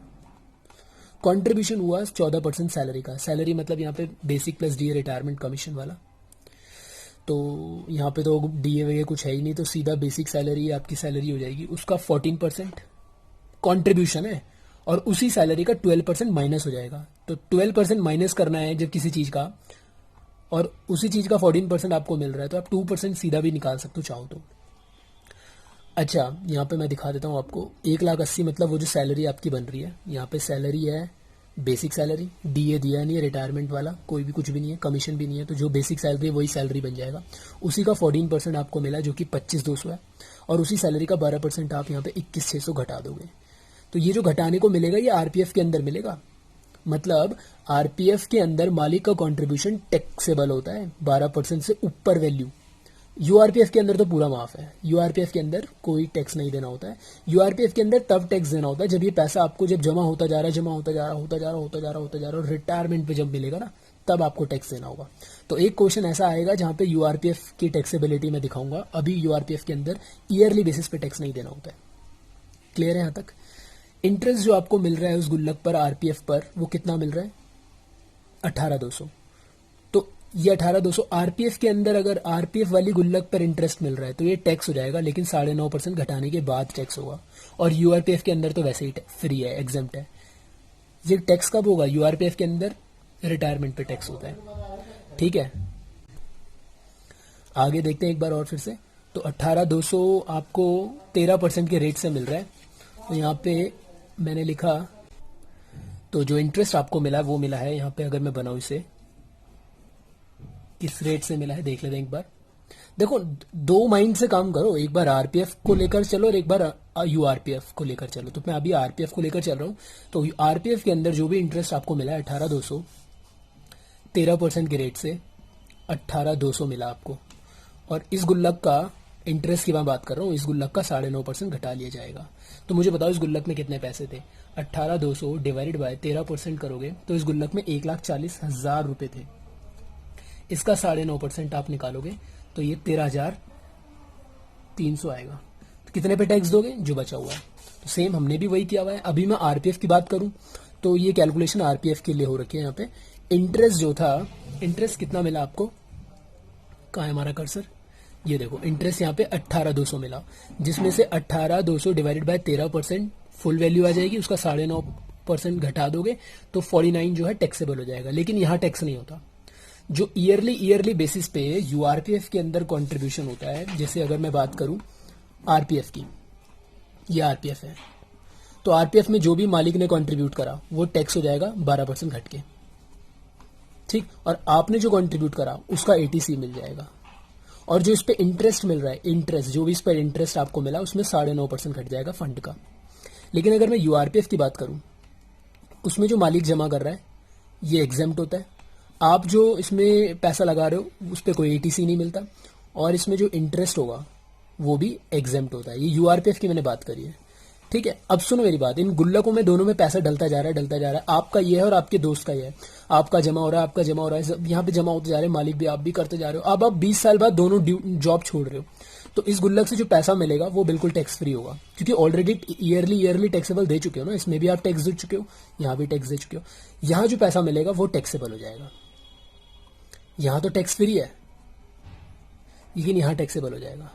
कंट्रीब्यूशन हुआ 14% सैलरी का, सैलरी मतलब यहाँ पे basic plus DA retirement commission वाला, तो यहाँ पे तो डीए वगैरह कुछ है ही नहीं, तो सीधा बेसिक सैलरी आपकी सैलरी हो जाएगी, उसका 14% कंट्रीब्यूशन है, और उसी सैलरी का 12% माइनस हो जाएगा। तो 12% माइनस करना है जब किसी चीज का, और उसी चीज का 14% आपको मिल रहा है, तो आप 2% सीधा भी निकाल सकते हो चाहो तो। अच्छा, यहाँ पे मैं दिखा देता हूँ आपको, 1,80,000 मतलब वो जो सैलरी आपकी बन रही है, यहाँ पे सैलरी है बेसिक सैलरी, डीए दिया नहीं है, रिटायरमेंट वाला कोई भी कुछ भी नहीं है, कमीशन भी नहीं है, तो जो बेसिक सैलरी है वही सैलरी बन जाएगा। उसी का 14% आपको मिला जो कि 25,200 है, और उसी सैलरी का 12% आप यहाँ पे 21,600 घटा दोगे। तो ये जो घटाने को मिलेगा ये आरपीएफ के अंदर मिलेगा, मतलब आरपीएफ के अंदर मालिक का कंट्रीब्यूशन टैक्सेबल होता है 12% से ऊपर वैल्यू। यूआरपीएफ के अंदर तो पूरा माफ है, यूआरपीएफ के अंदर कोई टैक्स नहीं देना होता है। यूआरपीएफ के अंदर तब टैक्स देना होता है जब ये पैसा आपको जब जमा होता जा रहा है, जमा होता जा रहा होता जा रहा होता जा रहा होता जा रहा और रिटायरमेंट पे जब मिलेगा ना, तब आपको टैक्स देना होगा। तो एक क्वेश्चन ऐसा आएगा जहां पे यूआरपीएफ की टैक्सेबिलिटी मैं दिखाऊंगा, अभी यूआरपीएफ के अंदर ईयरली बेसिस पे टैक्स नहीं देना होता है। क्लियर है यहाँ तक? इंटरेस्ट जो आपको मिल रहा है उस गुल्लक पर आरपीएफ पर, वो कितना मिल रहा है, 18,200। तो ये 18,200 आरपीएफ के अंदर, अगर आरपीएफ वाली गुल्लक पर इंटरेस्ट मिल रहा है तो ये टैक्स हो जाएगा, लेकिन 9.5% घटाने के बाद टैक्स होगा। और यूआरपीएफ के अंदर तो वैसे ही फ्री है, एग्जेम्प्ट है। ये टैक्स कब होगा, यूआरपीएफ के अंदर रिटायरमेंट पे टैक्स होता है। ठीक है, आगे देखते हैं एक बार और फिर से। तो 18,200 आपको 13% के रेट से मिल रहा है। तो यहाँ पे मैंने लिखा, तो जो इंटरेस्ट आपको मिला वो मिला है यहाँ पे, अगर मैं बनाऊं इसे किस रेट से मिला है देख लेते हैं एक बार। देखो, दो माइंड से काम करो, एक बार आरपीएफ को लेकर चलो और एक बार यूआरपीएफ को लेकर चलो। तो मैं अभी आरपीएफ को लेकर चल रहा हूँ। तो आरपीएफ के अंदर जो भी इंटरेस्ट आपको मिला है 18,200, 13% के रेट से 18,200 मिला आपको। और इस गुल्लक का इंटरेस्ट की मैं बात कर रहा हूँ, इस गुल्लक का 9.5% घटा लिया जाएगा। तो मुझे बताओ इस गुल्लक में कितने पैसे थे। 18,200 डिवाइडेड बाय 13% करोगे तो इस गुल्लक में 1,40,000 रुपये थे। इसका 9.5% आप निकालोगे तो ये 13,300 आएगा। तो कितने पे टैक्स दोगे? जो बचा हुआ है। तो सेम हमने भी वही किया हुआ है। अभी मैं आरपीएफ की बात करूं तो ये कैलकुलेशन आरपीएफ के लिए हो रखी है। यहाँ पे इंटरेस्ट जो था, इंटरेस्ट कितना मिला आपको? कहाँ है हमारा कर्सर? ये देखो, इंटरेस्ट यहाँ पे 18,200 मिला, जिसमें से 18,200 डिवाइडेड बाय 13% फुल वैल्यू आ जाएगी, उसका 9.5% घटा दोगे तो 49 जो है टैक्सेबल हो जाएगा। लेकिन यहाँ टैक्स नहीं होता। जो ईयरली बेसिस पे यूआरपीएफ के अंदर कंट्रीब्यूशन होता है, जैसे अगर मैं बात करूं आरपीएफ की, ये आरपीएफ है, तो आरपीएफ में जो भी मालिक ने कंट्रीब्यूट करा वो टैक्स हो जाएगा 12% घट के, ठीक। और आपने जो कंट्रीब्यूट करा उसका एटीसी मिल जाएगा। और जो इस पे इंटरेस्ट मिल रहा है, इंटरेस्ट जो भी इस पर इंटरेस्ट आपको मिला उसमें 9.5% घट जाएगा फंड का। लेकिन अगर मैं यूआरपीएफ की बात करूं, उसमें जो मालिक जमा कर रहा है ये एग्जेम्प्ट होता है। आप जो इसमें पैसा लगा रहे हो उस पर कोई एटीसी नहीं मिलता, और इसमें जो इंटरेस्ट होगा वो भी एग्जेम्प्ट होता है। ये यूआरपीएफ की मैंने बात करी है, ठीक है। अब सुनो मेरी बात, इन गुल्लकों में दोनों में पैसा डलता जा रहा है। आपका ये है और आपके दोस्त का ये है। आपका जमा हो रहा है, आपका जमा हो रहा है, सब यहाँ पे जमा होते जा रहे हैं, मालिक भी, आप भी करते जा रहे हो। अब आप 20 साल बाद दोनों जॉब छोड़ रहे हो, तो इस गुल्लक से जो पैसा मिलेगा वो बिल्कुल टैक्स फ्री होगा, क्योंकि ऑलरेडी ईयरली टैक्सेबल दे चुके हो ना। इसमें भी आप टैक्स दे चुके हो, यहाँ भी टैक्स दे चुके हो। यहाँ जो पैसा मिलेगा वो टैक्सेबल हो जाएगा। यहां तो टैक्स फ्री है, लेकिन यहां टैक्सेबल हो जाएगा।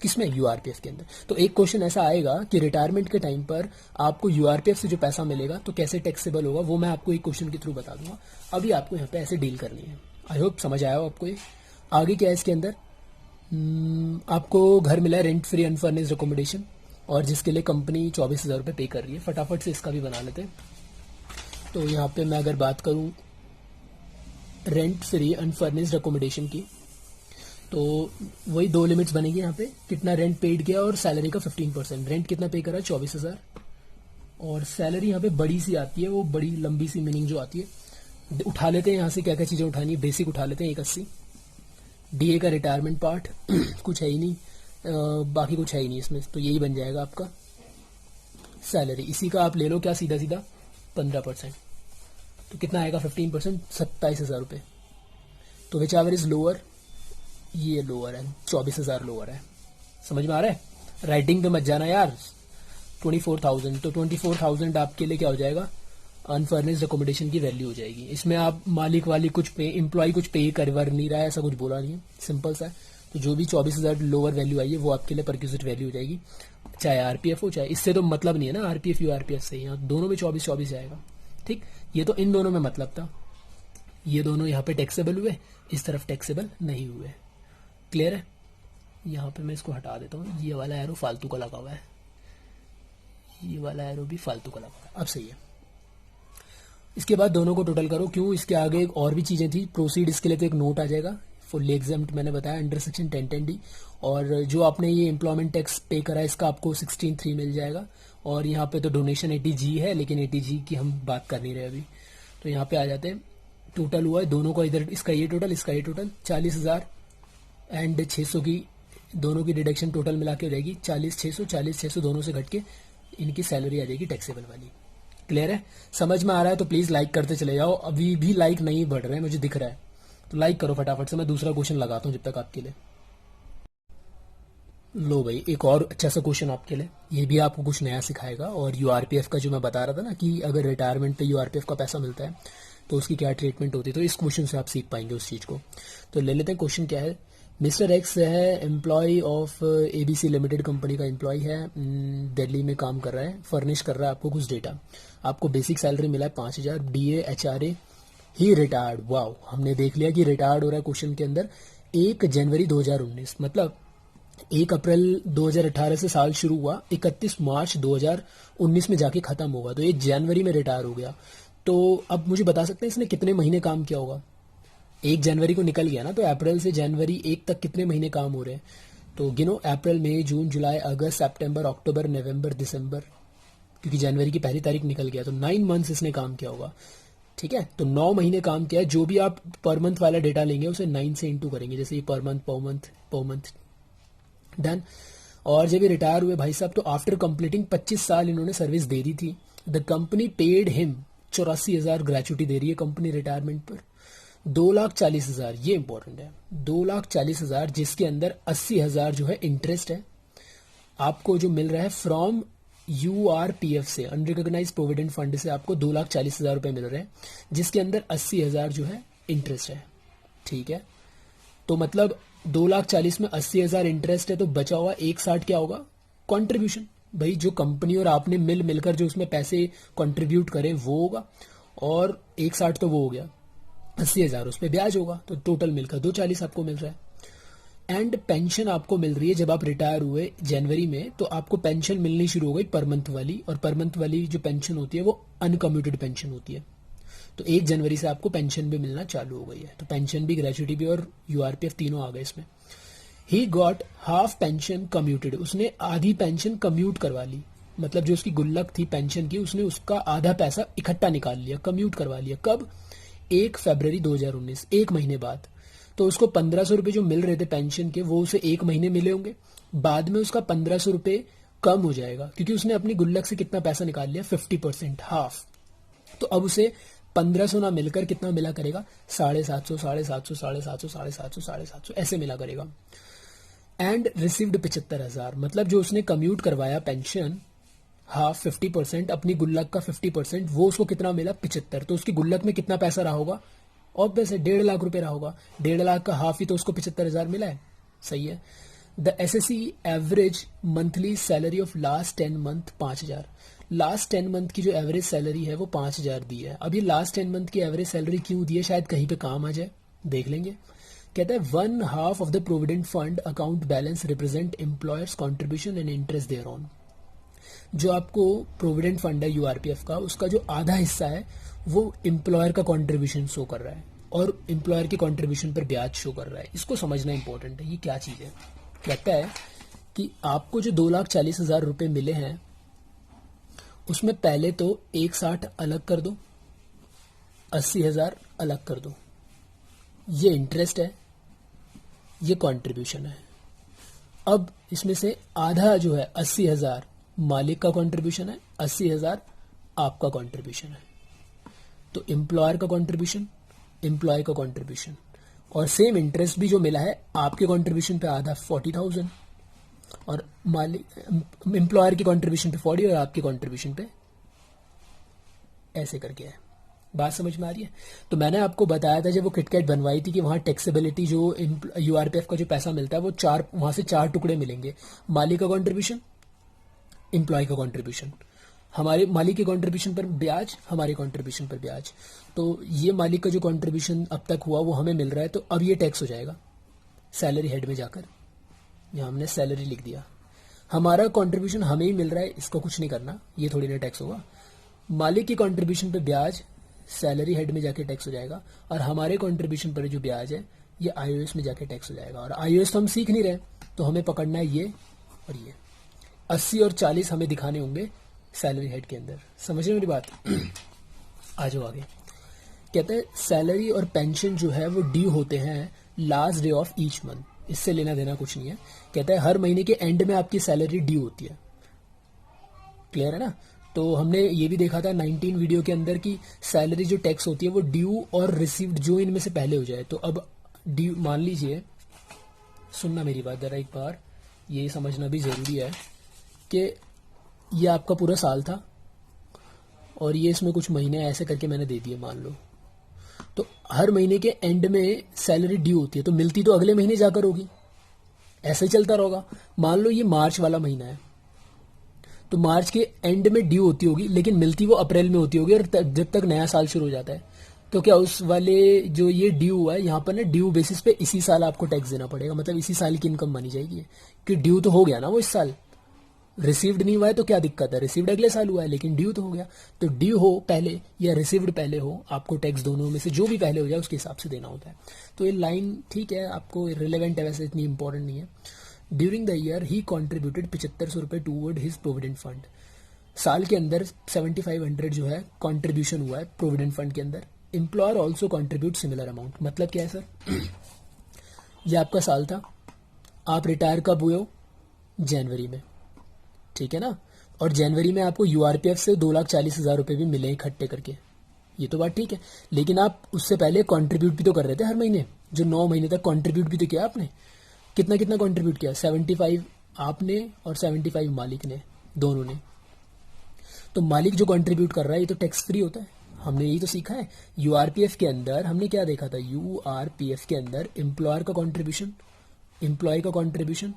किसमें? यूआरपीएफ के अंदर। तो एक क्वेश्चन ऐसा आएगा कि रिटायरमेंट के टाइम पर आपको यूआरपीएफ से जो पैसा मिलेगा तो कैसे टैक्सेबल होगा, वो मैं आपको एक क्वेश्चन के थ्रू बता दूंगा। अभी आपको यहाँ पे ऐसे डील करनी है। आई होप समझ आया हो आपको ये। आगे क्या है इसके अंदर? आपको घर मिला है रेंट फ्री अनफर्निश्ड अकोमोडेशन, और जिसके लिए कंपनी 24,000 रुपये पे कर रही है। फटाफट से इसका भी बना लेते हैं। तो यहाँ पे मैं अगर बात करूँ रेंट फ्री अनफर्निश्ड अकोमोडेशन की, तो वही दो लिमिट्स बनेगी यहाँ पे, कितना रेंट पेड किया और सैलरी का 15%। रेंट कितना पे करा? 24,000। और सैलरी यहाँ पे बड़ी सी आती है, वो बड़ी लंबी सी मीनिंग जो आती है। उठा लेते हैं यहाँ से क्या क्या चीज़ें उठानी है। बेसिक उठा लेते हैं 180। डीए का रिटायरमेंट पार्ट कुछ है ही नहीं, बाकी कुछ है ही नहीं इसमें, तो यही बन जाएगा आपका सैलरी। इसी का आप ले लो क्या, सीधा सीधा 15%। तो कितना आएगा? 15%, 27,000 रुपये। तो विच एवर इज लोअर, ये लोअर है, 24,000 लोअर है। समझ में आ रहा है? राइटिंग पे मत जाना यार। 24,000, तो 24,000 आपके लिए क्या हो जाएगा? अनफर्निश्ड अकोमोडेशन की वैल्यू हो जाएगी। इसमें आप मालिक वाली कुछ पे, एम्प्लॉय कुछ पे कर नहीं रहा है, ऐसा कुछ बोला नहीं है, सिंपल सा है। तो जो भी 24,000 लोअर वैल्यू आई है वो आपके लिए परक्यूजिट वैल्यू हो जाएगी, चाहे आरपीएफ हो चाहे। इससे तो मतलब नहीं है ना आरपीएफ यूआरपीएफ से, यहाँ दोनों में 24 जाएगा, ठीक। ये तो इन दोनों में मतलब था, ये दोनों यहाँ पे टैक्सेबल हुए, इस तरफ टैक्सेबल नहीं हुए। क्लियर है? यहाँ पे मैं इसको हटा देता हूँ, ये वाला एरो फालतू का लगा हुआ है, ये वाला एरो भी फालतू का लगा हुआ है। अब सही है। इसके बाद दोनों को टोटल करो। क्यों? इसके आगे एक और भी चीज़ें थी। प्रोसीड, इसके लिए तो एक नोट आ जाएगा, फुल्ली एग्जाम्प्ट मैंने बताया अंडर सेक्शन 1010D। और जो आपने ये एम्प्लॉयमेंट टैक्स पे करा है इसका आपको 16(3) मिल जाएगा। और यहाँ पे तो डोनेशन 80G है, लेकिन 80G की हम बात कर नहीं रहे अभी। तो यहाँ पे आ जाते हैं, टोटल हुआ है दोनों का, इधर इसका ये टोटल, इसका ये टोटल 40,000 एंड 600 की दोनों की डिडक्शन टोटल मिला के हो जाएगी 40,600 दोनों से घट के इनकी सैलरी आ जाएगी टैक्सेबल वाली। क्लियर है? समझ में आ रहा है तो प्लीज लाइक करते चले जाओ। अभी भी लाइक नहीं बढ़ रहे हैं, मुझे दिख रहा है, तो लाइक करो फटाफट से। मैं दूसरा क्वेश्चन लगाता हूं जब तक आपके लिए। लो भाई, एक और अच्छा सा क्वेश्चन आपके लिए, ये भी आपको कुछ नया सिखाएगा। और यूआरपीएफ का जो मैं बता रहा था ना कि अगर रिटायरमेंट पे यूआरपीएफ का पैसा मिलता है तो उसकी क्या ट्रीटमेंट होती है, तो इस क्वेश्चन से आप सीख पाएंगे उस चीज़ को। तो ले लेते हैं। क्वेश्चन क्या है? मिस्टर एक्स है, employee of ABC limited company का एम्प्लॉय है, दिल्ली में काम कर रहा है, फर्निश कर रहा है आपको कुछ डेटा। आपको बेसिक सैलरी मिला है 5,000, डीए एचआरए, ही रिटायर्ड। वाओ, हमने देख लिया कि रिटायर्ड हो रहा है क्वेश्चन के अंदर 1 जनवरी 2019, मतलब 1 अप्रैल 2018 से साल शुरू हुआ, 31 मार्च 2019 में जाके खत्म होगा। तो 1 जनवरी में रिटायर हो गया। तो अब मुझे बता सकते हैं इसने कितने महीने काम किया होगा? 1 जनवरी को निकल गया ना, तो अप्रैल से जनवरी 1 तक कितने महीने काम हो रहे हैं, तो गिनो, अप्रैल मई जून जुलाई अगस्त सितंबर अक्टूबर नवंबर दिसंबर, क्योंकि जनवरी की पहली तारीख निकल गया तो 9 मंथ्स इसने काम किया होगा। ठीक है, तो 9 महीने काम किया है। जो भी आप पर मंथ वाला डेटा लेंगे उसे 9 से इंटू करेंगे, जैसे ये पर मंथ डन। और जब ये रिटायर हुए भाई साहब, तो आफ्टर कंप्लीटिंग 25 साल इन्होंने सर्विस दे दी थी, the company paid him 84,000 gratuity दे रही है कंपनी रिटायरमेंट पर। 2,40,000, ये इंपॉर्टेंट है, 2,40,000 जिसके अंदर 80,000 जो है इंटरेस्ट है आपको जो मिल रहा है फ्रॉम URPF से, अनरिकॉग्नाइज प्रोविडेंट फंड से आपको 2,40,000 रुपए मिल रहे हैं, जिसके अंदर 80,000 जो है इंटरेस्ट है। ठीक है, तो मतलब 2,40,000 में 80,000 इंटरेस्ट है, तो बचा हुआ 1,60 क्या होगा, कंट्रीब्यूशन। भाई जो कंपनी और आपने मिलकर जो उसमें पैसे कंट्रीब्यूट करें वो होगा, और 1,60 तो वो हो गया, 80,000 उस पर ब्याज होगा, तो टोटल मिलकर 2,40,000 आपको मिल रहा है। एंड पेंशन आपको मिल रही है जब आप रिटायर हुए जनवरी में, तो आपको पेंशन मिलनी शुरू हो गई पर मंथ वाली, और पर मंथ वाली जो पेंशन होती है वो अनकम्यूटेड पेंशन होती है। तो 1 जनवरी से आपको पेंशन भी मिलना चालू हो गई है, तो पेंशन भी, ग्रेचुटी भी और URPF तीनों आ गए इसमें। He got half pension commuted, उसने आधी पेंशन कम्यूट करवा ली, मतलब जो उसकी गुल्लक थी पेंशन की उसने उसका आधा पैसा इकट्ठा निकाल लिया, कम्यूट करवा लिया। कब, 1 फरवरी 2019, 1 महीने बाद। तो उसको 1,500 रुपये जो मिल रहे थे पेंशन के, वो उसे 1 महीने मिले होंगे, बाद में उसका 1,500 रुपये कम हो जाएगा, क्योंकि उसने अपनी गुल्लक से कितना पैसा निकाल लिया, 50%, हाफ। तो अब उसे 1,500 ना मिलकर कितना मिला करेगा, 750, 750, 750, 750, 750 ऐसे मिला करेगा। एंड रिसीव्ड 75,000, मतलब जो उसने कम्यूट करवाया पेंशन हाफ 50%, अपनी गुल्लक का 50%, वो उसको कितना मिला, 75। तो उसकी गुल्लक में कितना पैसा रहा होगा, ऑब्वियस है 1.5 लाख रुपए रहा होगा, 1.5 लाख का हाफ ही तो उसको 75,000 मिला है। सही है। The SSE average monthly salary of last 10 month 5,000, last 10 month की जो एवरेज सैलरी है वो 5,000 दी है। अब ये लास्ट 10 मंथ की एवरेज सैलरी क्यों दी है, शायद कहीं पे काम आ जाए, देख लेंगे। कहता है 1/2 of the provident fund account balance represent employer's contribution and interest thereon. जो आपको प्रोविडेंट फंड है URPF का, उसका जो आधा हिस्सा है वो एम्प्लॉयर का कंट्रीब्यूशन शो कर रहा है, और एम्प्लॉयर के कंट्रीब्यूशन पर ब्याज शो कर रहा है। इसको समझना इंपॉर्टेंट है, ये क्या चीज़ है। कहता है कि आपको जो 2,40,000 रुपये मिले हैं उसमें पहले तो 1,60 अलग कर दो, 80,000 अलग कर दो, ये इंटरेस्ट है, ये कंट्रीब्यूशन है। अब इसमें से आधा जो है 80,000 मालिक का कंट्रीब्यूशन है, 80,000 आपका कंट्रीब्यूशन है। तो एम्प्लॉयर का कंट्रीब्यूशन, एम्प्लॉय का कंट्रीब्यूशन, और सेम इंटरेस्ट भी जो मिला है आपके कंट्रीब्यूशन पे आधा 40,000, और मालिक एम्प्लॉयर की कंट्रीब्यूशन पे 40 और आपके कंट्रीब्यूशन पे ऐसे करके है। बात समझ में आ रही है। तो मैंने आपको बताया था जब वो किटकैट बनवाई थी कि वहां टैक्सेबिलिटी जो URPF का जो पैसा मिलता है वो वहां से 4 टुकड़े मिलेंगे, मालिक का कंट्रीब्यूशन, एम्प्लॉय का कंट्रीब्यूशन, हमारे मालिक के कंट्रीब्यूशन पर ब्याज, हमारे कंट्रीब्यूशन पर ब्याज। तो ये मालिक का जो कंट्रीब्यूशन अब तक हुआ वो हमें मिल रहा है, तो अब ये टैक्स हो जाएगा सैलरी हेड में जाकर, यहाँ हमने सैलरी लिख दिया। हमारा कंट्रीब्यूशन हमें ही मिल रहा है, इसको कुछ नहीं करना, ये थोड़ी ना टैक्स होगा। मालिक की कंट्रीब्यूशन पे ब्याज सैलरी हेड में जाके टैक्स हो जाएगा, और हमारे कंट्रीब्यूशन पर जो ब्याज है ये IOS में जाके टैक्स हो जाएगा। और IOS तो हम सीख नहीं रहे, तो हमें पकड़ना है ये और ये 80 और 40 हमें दिखाने होंगे सैलरी हेड के अंदर। समझ रहे मेरी बात। आ जाओ आगे। कहते हैं सैलरी और पेंशन जो है वो ड्यू होते हैं last day of each month, इससे लेना देना कुछ नहीं है। कहता है हर महीने के एंड में आपकी सैलरी ड्यू होती है। क्लियर है ना। तो हमने ये भी देखा था 19 वीडियो के अंदर की सैलरी जो टैक्स होती है वो ड्यू और रिसीव्ड जो इनमें से पहले हो जाए। तो अब ड्यू मान लीजिए, सुनना मेरी बात जरा एक बार, ये समझना भी जरूरी है कि ये आपका पूरा साल था और ये इसमें कुछ महीने ऐसे करके मैंने दे दिए मान लो। तो हर महीने के एंड में सैलरी ड्यू होती है, तो मिलती तो अगले महीने जाकर होगी, ऐसे ही चलता रहेगा। मान लो ये मार्च वाला महीना है, तो मार्च के एंड में ड्यू होती होगी, लेकिन मिलती वो अप्रैल में होती होगी, और जब तक नया साल शुरू हो जाता है तो क्या उस वाले जो ये ड्यू हुआ है यहाँ पर ना, ड्यू बेसिस पे इसी साल आपको टैक्स देना पड़ेगा, मतलब इसी साल की इनकम मानी जाएगी कि ड्यू तो हो गया ना वो इस साल, रिसीव्ड नहीं हुआ है तो क्या दिक्कत है, रिसीव्ड अगले साल हुआ है लेकिन ड्यू तो हो गया। तो ड्यू हो पहले या रिसीव्ड पहले हो, आपको टैक्स दोनों में से जो भी पहले हो जाए उसके हिसाब से देना होता है। तो ये लाइन ठीक है, आपको रिलेवेंट है, वैसे इतनी इंपॉर्टेंट नहीं है। During the year he contributed 7500 रुपये टूवर्ड हिज प्रोविडेंट फंड। साल के अंदर 7500 जो है कॉन्ट्रीब्यूशन हुआ है प्रोविडेंट फंड के अंदर। Employer also contribute similar amount. मतलब क्या है सर, ये आपका साल था, आप रिटायर कब हुए हो, जनवरी में, ठीक है ना, और जनवरी में आपको यूआरपीएफ से 2,40,000 रुपये भी मिले इकट्ठे करके, ये तो बात ठीक है। लेकिन आप उससे पहले कंट्रीब्यूट भी तो कर रहे थे हर महीने, जो 9 महीने तक कंट्रीब्यूट भी तो किया आपने। कितना कितना कंट्रीब्यूट किया, 75 आपने और 75 मालिक ने, दोनों ने। तो मालिक जो कंट्रीब्यूट कर रहा है ये तो टैक्स फ्री होता है, हमने यही तो सीखा है। यूआरपीएफ के अंदर हमने क्या देखा था, यूआरपीएफ के अंदर एम्प्लॉयर का कंट्रीब्यूशन, एम्प्लॉय का कंट्रीब्यूशन,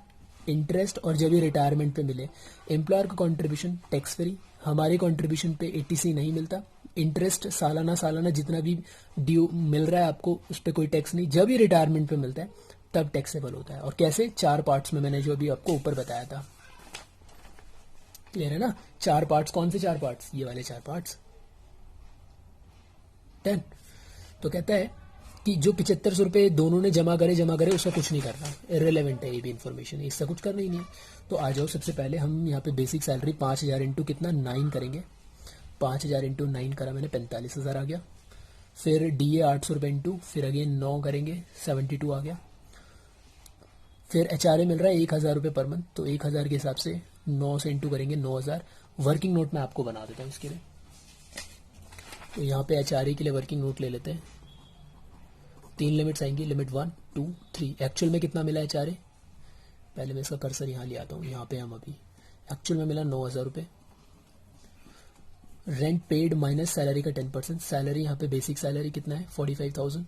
इंटरेस्ट, और जब ये रिटायरमेंट पे मिले एम्प्लॉयर का कंट्रीब्यूशन टैक्स फ्री, हमारे कंट्रीब्यूशन पे एटीसी नहीं मिलता, इंटरेस्ट सालाना सालाना जितना भी ड्यू मिल रहा है आपको उस पर कोई टैक्स नहीं, जब ये रिटायरमेंट पे मिलता है तब टैक्सेबल होता है। और कैसे, 4 पार्ट्स में, मैंने जो अभी आपको ऊपर बताया था, क्लियर है ना। 4 पार्ट्स, कौन से 4 पार्ट्स, ये वाले 4 पार्ट्स। 10। तो कहता है कि जो 7500 रुपये दोनों ने जमा करे उसका कुछ नहीं करना, इरेलीवेंट है ये भी इन्फॉर्मेशन, इसका कुछ करना ही नहीं है। तो आ जाओ, सबसे पहले हम यहाँ पे बेसिक सैलरी 5000 इंटू कितना 9 करेंगे, 5000 इंटू 9 करा मैंने, 45,000 आ गया। फिर डीए 800 रुपये इंटू, फिर अगेन 9 करेंगे, 72 आ गया। फिर एचआरए मिल रहा है 1000 रुपये पर मंथ, तो 1000 के हिसाब से 9 से इंटू करेंगे 9000। वर्किंग नोट मैं आपको बना देता हूँ इसके लिए, तो यहाँ पे एचआरए के लिए वर्किंग नोट ले लेते हैं। 3 लिमिट्स आएंगी, लिमिट 1 2 3। एक्चुअल में कितना मिला एचआरए, पहले मैं इसका कर्सर यहाँ ले आता हूँ, यहाँ पे हम अभी एक्चुअल में मिला 9000 रुपये। रेंट पेड माइनस सैलरी का 10%, सैलरी यहाँ पे बेसिक सैलरी कितना है 45,000,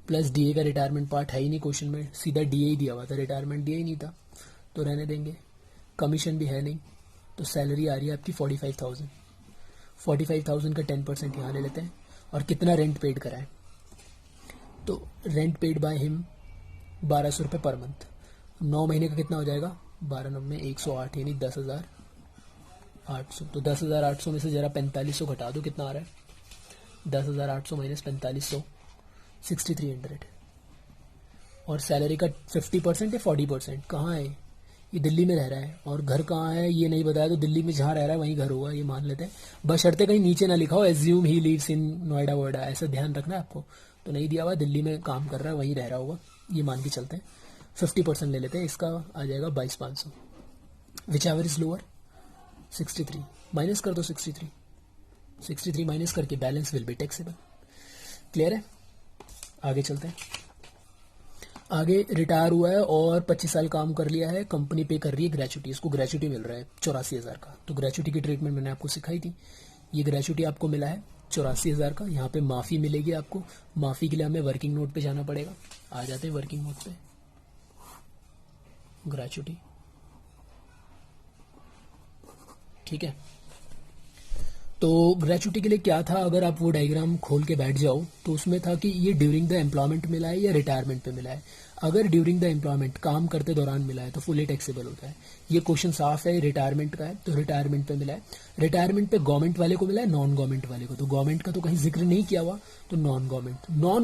प्लस डीए का रिटायरमेंट पार्ट है ही नहीं क्वेश्चन में, सीधा डीए ही दिया हुआ था, रिटायरमेंट डीए ही नहीं था तो रहने देंगे। कमीशन भी है नहीं, तो सैलरी आ रही है आपकी 45,000। 45,000 का 10% यहाँ ले लेते हैं। और कितना रेंट पेड करा है, तो रेंट पेड बाय हिम 1200 रुपये पर मंथ। 9 महीने का कितना हो जाएगा, 12 9 में 108 यानी 10,800। तो 10,800 में से जरा 4500 घटा दो, कितना आ रहा है, 10,800 माइनस 4500, 6300। और सैलरी का 50% या 40%, कहाँ है ये, दिल्ली में रह रहा है, और घर कहाँ है ये नहीं बताया, तो दिल्ली में जहाँ रह रहा है वहीं घर होगा, ये मान लेते हैं। बशर्ते कहीं नीचे ना लिखा हो assume he lives in Noida वोएडा, ऐसा ध्यान रखना है आपको। तो नहीं दिया हुआ, दिल्ली में काम कर रहा है, वहीं रह रहा होगा, ये मान के चलते हैं। 50% ले लेते हैं, इसका आ जाएगा 22,500। Which ever is lower, 63 minus कर दो, 63 माइनस करके balance will be taxable. Clear है, आगे चलते हैं। आगे रिटायर हुआ है और 25 साल काम कर लिया है, कंपनी पे कर रही है ग्रेचुटी, इसको ग्रेचुटी मिल रहा है 84,000 का। तो ग्रेचुटी की ट्रीटमेंट मैंने आपको सिखाई थी, ये ग्रेचुटी आपको मिला है 84,000 का। यहाँ पे माफ़ी मिलेगी आपको, माफ़ी के लिए हमें वर्किंग नोट पे जाना पड़ेगा। आ जाते हैं वर्किंग नोट पे, ग्रेचुटी, ठीक है। तो ग्रेचुटी के लिए क्या था, अगर आप वो डायग्राम खोल के बैठ जाओ तो उसमें था कि ये ड्यूरिंग द एम्प्लॉयमेंट मिला है या रिटायरमेंट पे मिला है। अगर ड्यूरिंग द एम्प्लॉयमेंट, काम करते दौरान मिला है तो फुली टैक्सेबल होता है। ये क्वेश्चन साफ है, रिटायरमेंट का है, तो रिटायरमेंट पे मिला है। रिटायरमेंट पे गवर्नमेंट वाले को मिला है, नॉन गवर्नमेंट वाले को, तो गवर्नमेंट का तो कहीं जिक्र नहीं किया हुआ, तो नॉन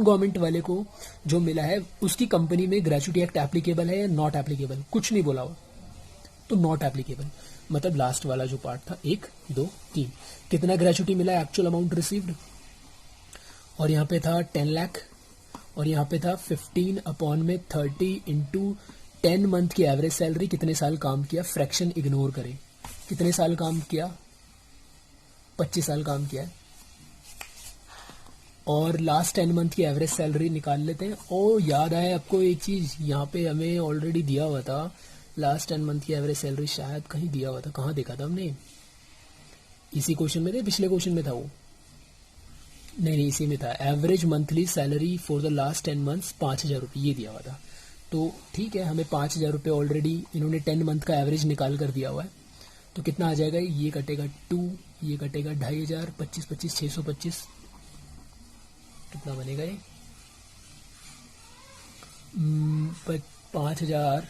गवर्नमेंट वाले को जो मिला है उसकी कंपनी में ग्रेचुटी एक्ट एप्लीकेबल है या नॉट एप्लीकेबल, कुछ नहीं बोला हुआ, तो नॉट एप्लीकेबल। मतलब लास्ट वाला जो पार्ट था 1 2 3, कितना ग्रेचुटी मिला है, एक्चुअल अमाउंट रिसीव्ड, और यहाँ पे था 10 लाख, और यहाँ पे था 15 अपॉन में 30 इंटू 10 मंथ की एवरेज सैलरी, कितने साल काम किया, फ्रैक्शन इग्नोर करें, कितने साल काम किया, 25 साल काम किया है। और लास्ट 10 मंथ की एवरेज सैलरी निकाल लेते हैं। और याद आया आपको एक चीज़, यहाँ पे हमें ऑलरेडी दिया हुआ था लास्ट 10 मंथ की एवरेज सैलरी, शायद कहीं दिया हुआ था, कहाँ देखा था हमने, इसी क्वेश्चन में थे, पिछले क्वेश्चन में था वो, नहीं इसी में था। Average monthly salary for the last 10 months 5,000 रुपये, ये दिया हुआ था। तो ठीक है, हमें 5,000 रुपये ऑलरेडी इन्होंने 10 मंथ का एवरेज निकाल कर दिया हुआ है। तो कितना आ जाएगा, ये कटेगा 2, ये कटेगा 2,500, 25 25 625, कितना बनेगा ये, 5,000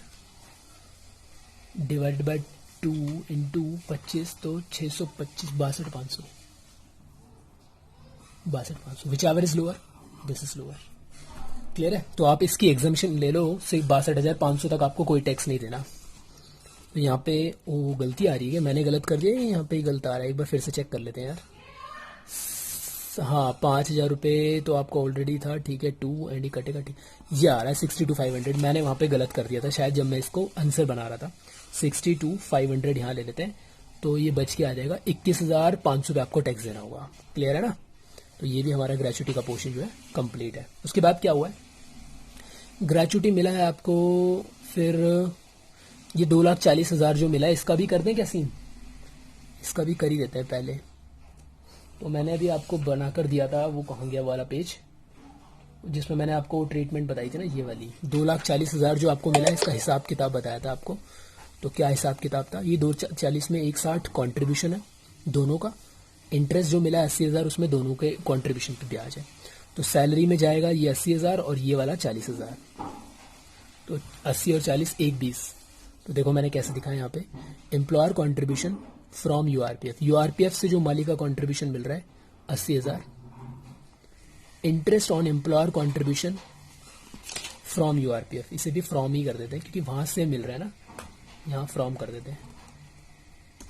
डिवाइड बाय 2 इंटू 25 तो 625 62,500 62,500 which ever is lower, this is lower. Clear है? तो आप इसकी एग्जाम्शन ले लो, सिर्फ 62,500 तक आपको कोई टैक्स नहीं देना। तो यहाँ पे वो गलती आ रही है, मैंने गलत कर दिया, यहाँ पे ही गलत आ रहा है, एक बार फिर से चेक कर लेते हैं यार। हाँ 5,000 रुपये तो आपका ऑलरेडी था, ठीक है, 2 एंड ही कटेगा, ठीक ये आ रहा है 62,500। मैंने वहाँ पे गलत कर दिया था शायद जब मैं इसको आंसर बना रहा था। 62,500 यहाँ ले लेते हैं, तो ये बच के आ जाएगा 21,500 पे आपको टैक्स देना होगा। क्लियर है ना? तो ये भी हमारा ग्रेचुटी का पोर्शन जो है कंप्लीट है। उसके बाद क्या हुआ है, ग्रेचुटी मिला है आपको, फिर ये 2,40,000 जो मिला है इसका भी कर दें क्या सीन? इसका भी कर ही देते हैं पहले। तो मैंने अभी आपको बना कर दिया था, वो कहाँ गया वाला पेज जिसमें मैंने आपको ट्रीटमेंट बताई थी ना, ये वाली 2,40,000 जो आपको मिला है, इसका हिसाब किताब बताया था आपको। तो क्या हिसाब किताब था, ये 2,40 में 1,60 कॉन्ट्रीब्यूशन है दोनों का, इंटरेस्ट जो मिला है 80,000, उसमें दोनों के कॉन्ट्रीब्यूशन पे ब्याज है। तो सैलरी में जाएगा ये 80,000 और ये वाला 40,000, तो 80 और 40 एक 20। तो देखो मैंने कैसे दिखाया यहाँ पे, employer contribution from URPF, URPF से जो मालिक का कॉन्ट्रीब्यूशन मिल रहा है 80,000, interest on employer contribution from URPF, इसे भी फ्रॉम ही कर देते हैं क्योंकि वहां से मिल रहा है ना, यहाँ फ्रॉम कर देते हैं,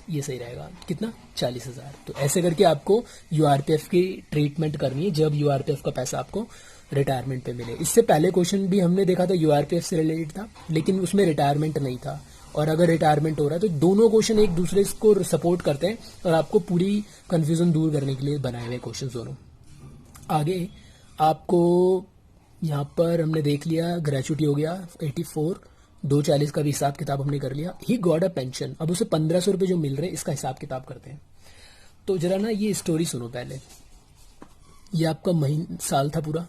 ये सही रहेगा। कितना? 40,000। तो ऐसे करके आपको यूआरपीएफ की ट्रीटमेंट करनी है जब यूआरपीएफ का पैसा आपको रिटायरमेंट पे मिले। इससे पहले क्वेश्चन भी हमने देखा था यूआरपीएफ से रिलेटेड था, लेकिन उसमें रिटायरमेंट नहीं था, और अगर रिटायरमेंट हो रहा है तो दोनों क्वेश्चन एक दूसरे को सपोर्ट करते हैं और आपको पूरी कंफ्यूजन दूर करने के लिए बनाए हुए क्वेश्चन दोनों। आगे आपको यहाँ पर हमने देख लिया, ग्रेचुटी हो गया 84, 2,40 का भी हिसाब किताब हमने कर लिया। ही गॉट अ पेंशन, अब उसे 1,500 रुपये जो मिल रहे हैं इसका हिसाब किताब करते हैं। तो जरा ना ये स्टोरी सुनो पहले। ये आपका साल था पूरा,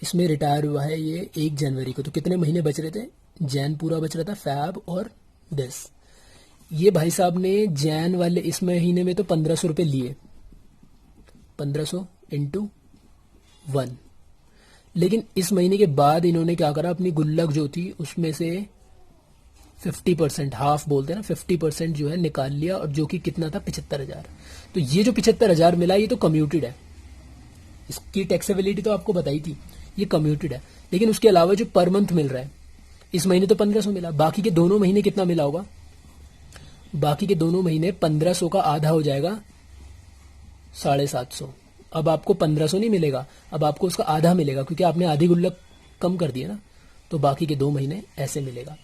इसमें रिटायर हुआ है ये 1 जनवरी को, तो कितने महीने बच रहे थे? जैन पूरा बच रहा था, फैब और दिस। ये भाई साहब ने जैन वाले इस महीने में तो 1,500 रुपये लिए, 1,500 इंटू 1, लेकिन इस महीने के बाद इन्होंने क्या करा, अपनी गुल्लक जो थी उसमें से 50%, हाफ बोलते हैं ना, 50% जो है निकाल लिया, और जो कि कितना था 75,000। तो ये जो 75,000 मिला ये तो कम्यूटेड है, इसकी टैक्सेबिलिटी तो आपको बताई थी, ये कम्यूटेड है। लेकिन उसके अलावा जो पर मंथ मिल रहा है, इस महीने तो 1,500 मिला, बाकी के दोनों महीने कितना मिला होगा? बाकी के दोनों महीने 1,500 का आधा हो जाएगा 750। अब आपको 1,500 नहीं मिलेगा, अब आपको उसका आधा मिलेगा क्योंकि आपने आधी गुल्लक कम कर दिया ना, तो बाकी के 2 महीने ऐसे मिलेगा।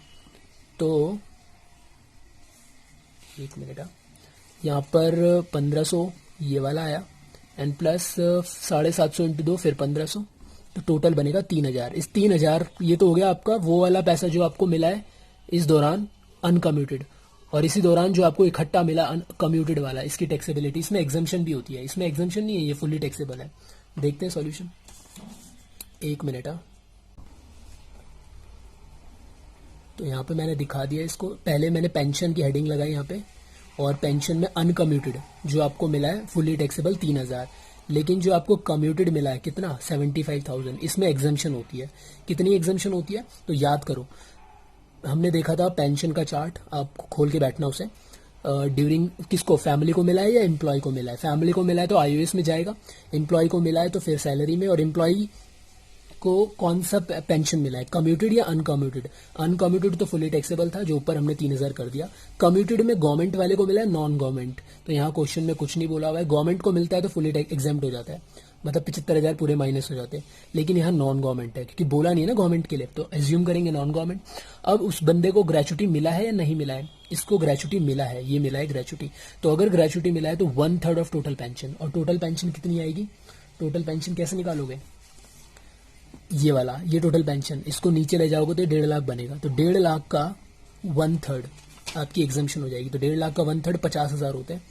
तो एक मिनट, यहाँ पर 1,500 ये वाला आया, एंड प्लस 750 इंटू 2 फिर 1,500, तो टोटल बनेगा 3,000। इस 3,000 ये तो हो गया आपका वो वाला पैसा जो आपको मिला है इस दौरान अनकम्यूटेड, और इसी दौरान जो आपको इकट्ठा मिला कम्यूटेड वाला, इसकी टैक्सेबिलिटी, इसमें एग्जम्पशन भी होती है, इसमें एग्जम्पशन नहीं है, ये फुल्ली टैक्सेबल है। देखते हैं सॉल्यूशन, एक मिनट। तो यहाँ पे मैंने दिखा दिया इसको, पहले मैंने पेंशन की हेडिंग लगाई यहाँ पे, और पेंशन में अनकम्यूटेड जो आपको मिला है फुल्ली टैक्सेबल 3,000, लेकिन जो आपको कम्यूटेड मिला है कितना 75,000, इसमें एग्जम्पशन होती है। कितनी एग्जम्पशन होती है तो याद करो, हमने देखा था पेंशन का चार्ट, आपको खोल के बैठना उसे। ड्यूरिंग किसको, फैमिली को मिला है या एम्प्लॉय को मिला है? फैमिली को मिला है तो आईओएस में जाएगा, एम्प्लॉय को मिला है तो फिर सैलरी में, और एम्प्लॉय को कौन सा पेंशन मिला है, कम्यूटेड या अनकम्यूटेड? अनकम्यूटेड तो फुली टैक्सेबल था जो ऊपर हमने 3,000 कर दिया। कम्यूटेड में गवर्नमेंट वाले को मिला है, नॉन गवर्नमेंट, तो यहाँ क्वेश्चन में कुछ नहीं बोला हुआ है। गवर्नमेंट को मिलता है तो फुली एग्जाम्प्ट हो जाता है, मतलब 75,000 पूरे माइनस हो जाते हैं, लेकिन यहाँ नॉन गवर्नमेंट है क्योंकि बोला नहीं है ना गवर्नमेंट के लिए, तो एज्यूम करेंगे नॉन गवर्नमेंट। अब उस बंदे को ग्रेचुटी मिला है या नहीं मिला है? इसको ग्रेचुटी मिला है, ये मिला है ग्रेचुटी। तो अगर ग्रेचुटी मिला है तो 1/3 ऑफ टोटल पेंशन, और टोटल पेंशन कितनी आएगी? टोटल पेंशन कैसे निकालोगे? ये वाला, ये टोटल पेंशन, इसको नीचे ले जाओगे तो 1.5 लाख बनेगा, तो 1.5 लाख का 1/3 आपकी एग्जम्पशन हो जाएगी। तो 1.5 लाख का 1/3 50,000 होते हैं,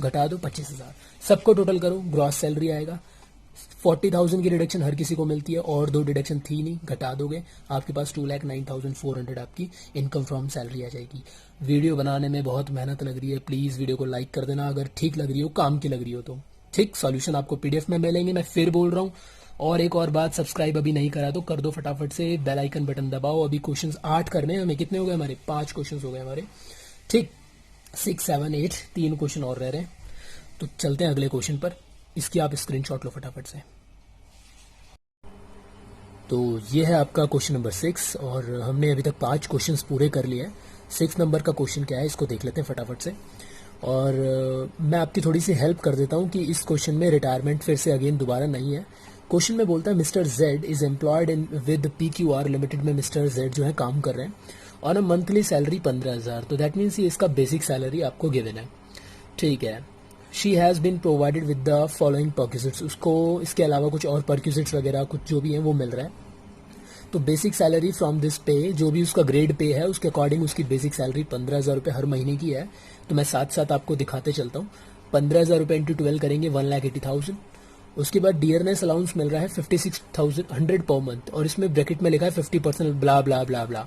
घटा दो 25,000, सबको टोटल करो, ग्रॉस सैलरी आएगा। 40,000 की डिडक्शन हर किसी को मिलती है, और 2 डिडक्शन थी नहीं, घटा दोगे, आपके पास 2,09,400 आपकी इनकम फ्रॉम सैलरी आ जाएगी। वीडियो बनाने में बहुत मेहनत लग रही है, प्लीज वीडियो को लाइक कर देना अगर ठीक लग रही हो, काम की लग रही हो तो। ठीक, सॉल्यूशन आपको पीडीएफ में मिलेंगे, मैं फिर बोल रहा हूँ, और एक और बात, सब्सक्राइब अभी नहीं करा तो कर दो फटाफट से, बेल आइकन बटन दबाओ। अभी क्वेश्चंस 8 करने हैं हमें। कितने हो गए हमारे? 5 क्वेश्चंस हो गए हमारे। ठीक, 6, 7, 8, 3 क्वेश्चन और रह रहे हैं। तो चलते हैं अगले क्वेश्चन पर। इसकी आप स्क्रीनशॉट लो फटाफट से। तो ये है आपका क्वेश्चन नंबर 6 और हमने अभी तक 5 क्वेश्चंस पूरे कर लिए हैं। 6 नंबर का क्वेश्चन क्या है इसको देख लेते हैं फटाफट से। और मैं आपकी थोड़ी सी हेल्प कर देता हूँ कि इस क्वेश्चन में रिटायरमेंट फिर से अगेन दोबारा नहीं है। क्वेश्चन में बोलता है mister Z is employed in with PQR limited में मिस्टर जेड जो है काम कर रहे हैं और मंथली सैलरी 15,000। तो दैट मीन्स ये इसका बेसिक सैलरी आपको गिवन है। ठीक है। She has been provided with the following perquisites, उसको इसके अलावा कुछ और परक्यूजिट्स वगैरह कुछ जो भी हैं वो मिल रहा है। तो बेसिक सैलरी फ्रॉम दिस पे, जो भी उसका ग्रेड पे है उसके अकॉर्डिंग उसकी बेसिक सैलरी 15,000 रुपये हर महीने की है। तो मैं साथ साथ आपको दिखाते चलता हूँ। 15,000 रुपये इंटू 12 करेंगे 1,80,000। उसके बाद डियरनेस अलाउंस मिल रहा है 56,100 पर मंथ और इसमें ब्रैकेट में लिखा है 50% ब्ला ब्ला ब्ला ब्ला।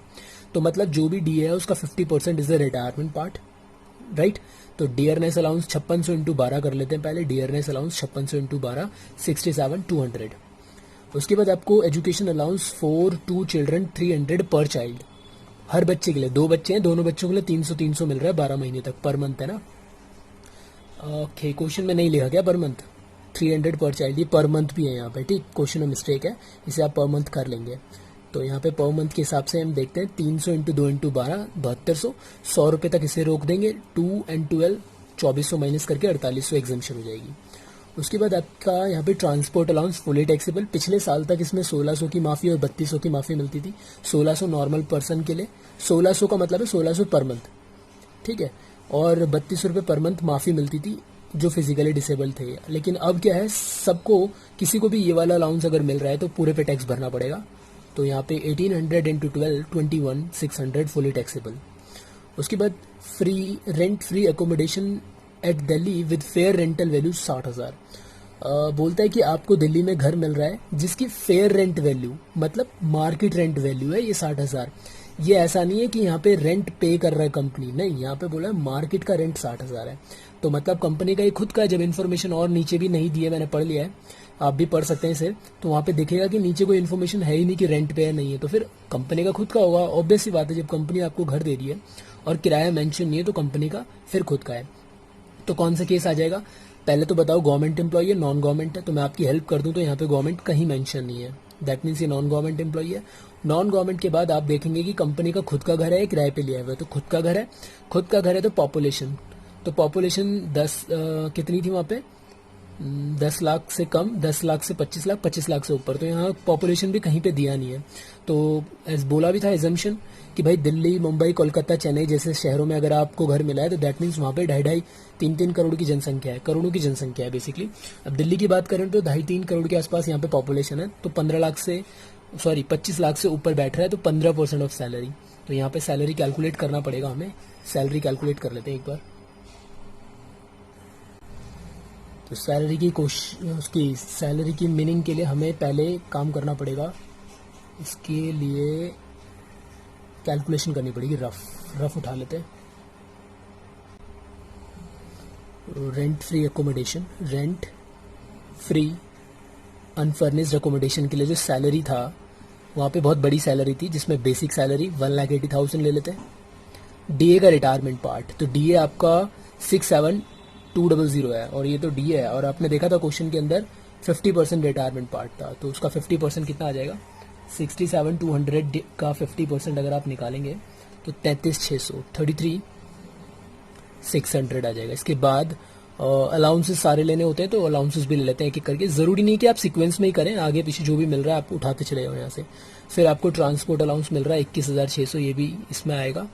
तो मतलब जो भी डी है उसका 50% is the retirement part, right. तो डियरनेस अलाउंस 5600 इंटू 12 कर लेते हैं पहले। Dearness allowance 5600 into 12 67,200। उसके बाद आपको एजुकेशन अलाउंस फॉर 2 चिल्ड्रन 300 पर चाइल्ड, हर बच्चे के लिए। 2 बच्चे हैं, दोनों बच्चों के लिए 300 मिल रहा है 12 महीने तक, पर मंथ है ना। ओके, क्वेश्चन में नहीं लिखा क्या पर मंथ? 300 पर चाइल्ड, ये पर मंथ भी है यहाँ पे। ठीक, क्वेश्चन में मिस्टेक है, इसे आप पर मंथ कर लेंगे। तो यहाँ पे पर मंथ के हिसाब से हम देखते हैं 300 इंटू 2 इंटू 12 7200, 100 रुपये तक इसे रोक देंगे। 2 and 12 2400 माइनस करके 4800 एग्जाम्पशन हो जाएगी। उसके बाद आपका यहाँ पे ट्रांसपोर्ट अलाउंस फुली टैक्सेबल। पिछले साल तक इसमें 1600 की माफ़ी और 3200 की माफ़ी मिलती थी। 1600 नॉर्मल पर्सन के लिए, 1600 का मतलब है 1600 पर मंथ, ठीक है। और 3200 रुपये पर मंथ माफ़ी मिलती थी जो फिजिकली डिसेबल थे। लेकिन अब क्या है, सबको, किसी को भी ये वाला अलाउंस अगर मिल रहा है तो पूरे पे टैक्स भरना पड़ेगा। तो यहाँ पे 1800 इंटू 12 21,600 फुली टैक्सेबल। उसके बाद rent free accommodation at Delhi with fair rental value 60,000। बोलता है कि आपको दिल्ली में घर मिल रहा है जिसकी फेयर रेंट वैल्यू मतलब मार्केट रेंट वैल्यू है ये 60,000। ये ऐसा नहीं है कि यहाँ पे रेंट पे कर रहा है कंपनी, नहीं, यहाँ पे बोला है मार्केट का रेंट 60,000 है। तो मतलब कंपनी का ये खुद का है। जब इन्फॉर्मेशन और नीचे भी नहीं दी है, मैंने पढ़ लिया है, आप भी पढ़ सकते हैं इसे, तो वहाँ पे दिखेगा कि नीचे कोई इन्फॉर्मेशन है ही नहीं कि रेंट पे है नहीं है, तो फिर कंपनी का खुद का होगा। ऑब्वियस सी बात है, जब कंपनी आपको घर दे रही है और किराया मेंशन नहीं है तो कंपनी का फिर खुद का है। तो कौन सा केस आ जाएगा? पहले तो बताओ गवर्नमेंट एम्प्लॉई है नॉन गवर्नमेंट है। तो मैं आपकी हेल्प कर दूं तो यहाँ पे गवर्नमेंट कहीं मेंशन नहीं है, दैट मीन्स ये नॉन गवर्नमेंट एम्प्लॉई है। नॉन गवर्नमेंट के बाद आप देखेंगे कि कंपनी का खुद का घर है, किराए पे लिया हुआ है। तो खुद का घर है, खुद का घर है तो पॉपुलेशन, तो पॉपुलेशन 10 कितनी थी वहाँ पे? 10 लाख से कम, 10 लाख से 25 लाख, 25 लाख से ऊपर। तो यहाँ पॉपुलेशन भी कहीं पे दिया नहीं है। तो एज बोला भी था एजम्पशन कि भाई दिल्ली, मुंबई, कोलकाता, चेन्नई जैसे शहरों में अगर आपको घर मिला है तो दैट मीन्स वहाँ पे 2.5, 3 करोड़ की जनसंख्या है, करोड़ों की जनसंख्या है बेसिकली। अब दिल्ली की बात करें तो 2.5-3 करोड़ के आसपास यहाँ पे पॉपुलेशन है। तो 25 लाख से ऊपर बैठ रहा है तो 15% ऑफ सैलरी। तो यहाँ पे सैलरी कैलकुलेट करना पड़ेगा हमें। सैलरी कैलकुलेट कर लेते हैं एक बार। तो सैलरी की उसकी सैलरी की मीनिंग के लिए हमें पहले काम करना पड़ेगा। इसके लिए कैलकुलेशन करनी पड़ेगी, रफ उठा लेते हैं। Rent free accommodation, rent free unfurnished accommodation के लिए जो सैलरी था वहाँ पे बहुत बड़ी सैलरी थी जिसमें बेसिक सैलरी 1,80,000 ले लेते हैं। डीए का रिटायरमेंट पार्ट, तो डीए आपका 67,200 है और ये तो डीए है। और आपने देखा था क्वेश्चन के अंदर 50% रिटायरमेंट पार्ट था, तो उसका 50% कितना आ जाएगा? 67,200 का 50% अगर आप निकालेंगे तो 33,600, 33,600 आ जाएगा। इसके बाद अलाउंसेस सारे लेने होते हैं तो अलाउंसेस भी ले लेते हैं एक एक करके। ज़रूरी नहीं कि आप सीक्वेंस में ही करें, आगे पीछे जो भी मिल रहा है आप उठाते चले जाओ यहाँ से। फिर आपको ट्रांसपोर्ट अलाउंस मिल रहा है 21,600, ये भी इसमें आएगा।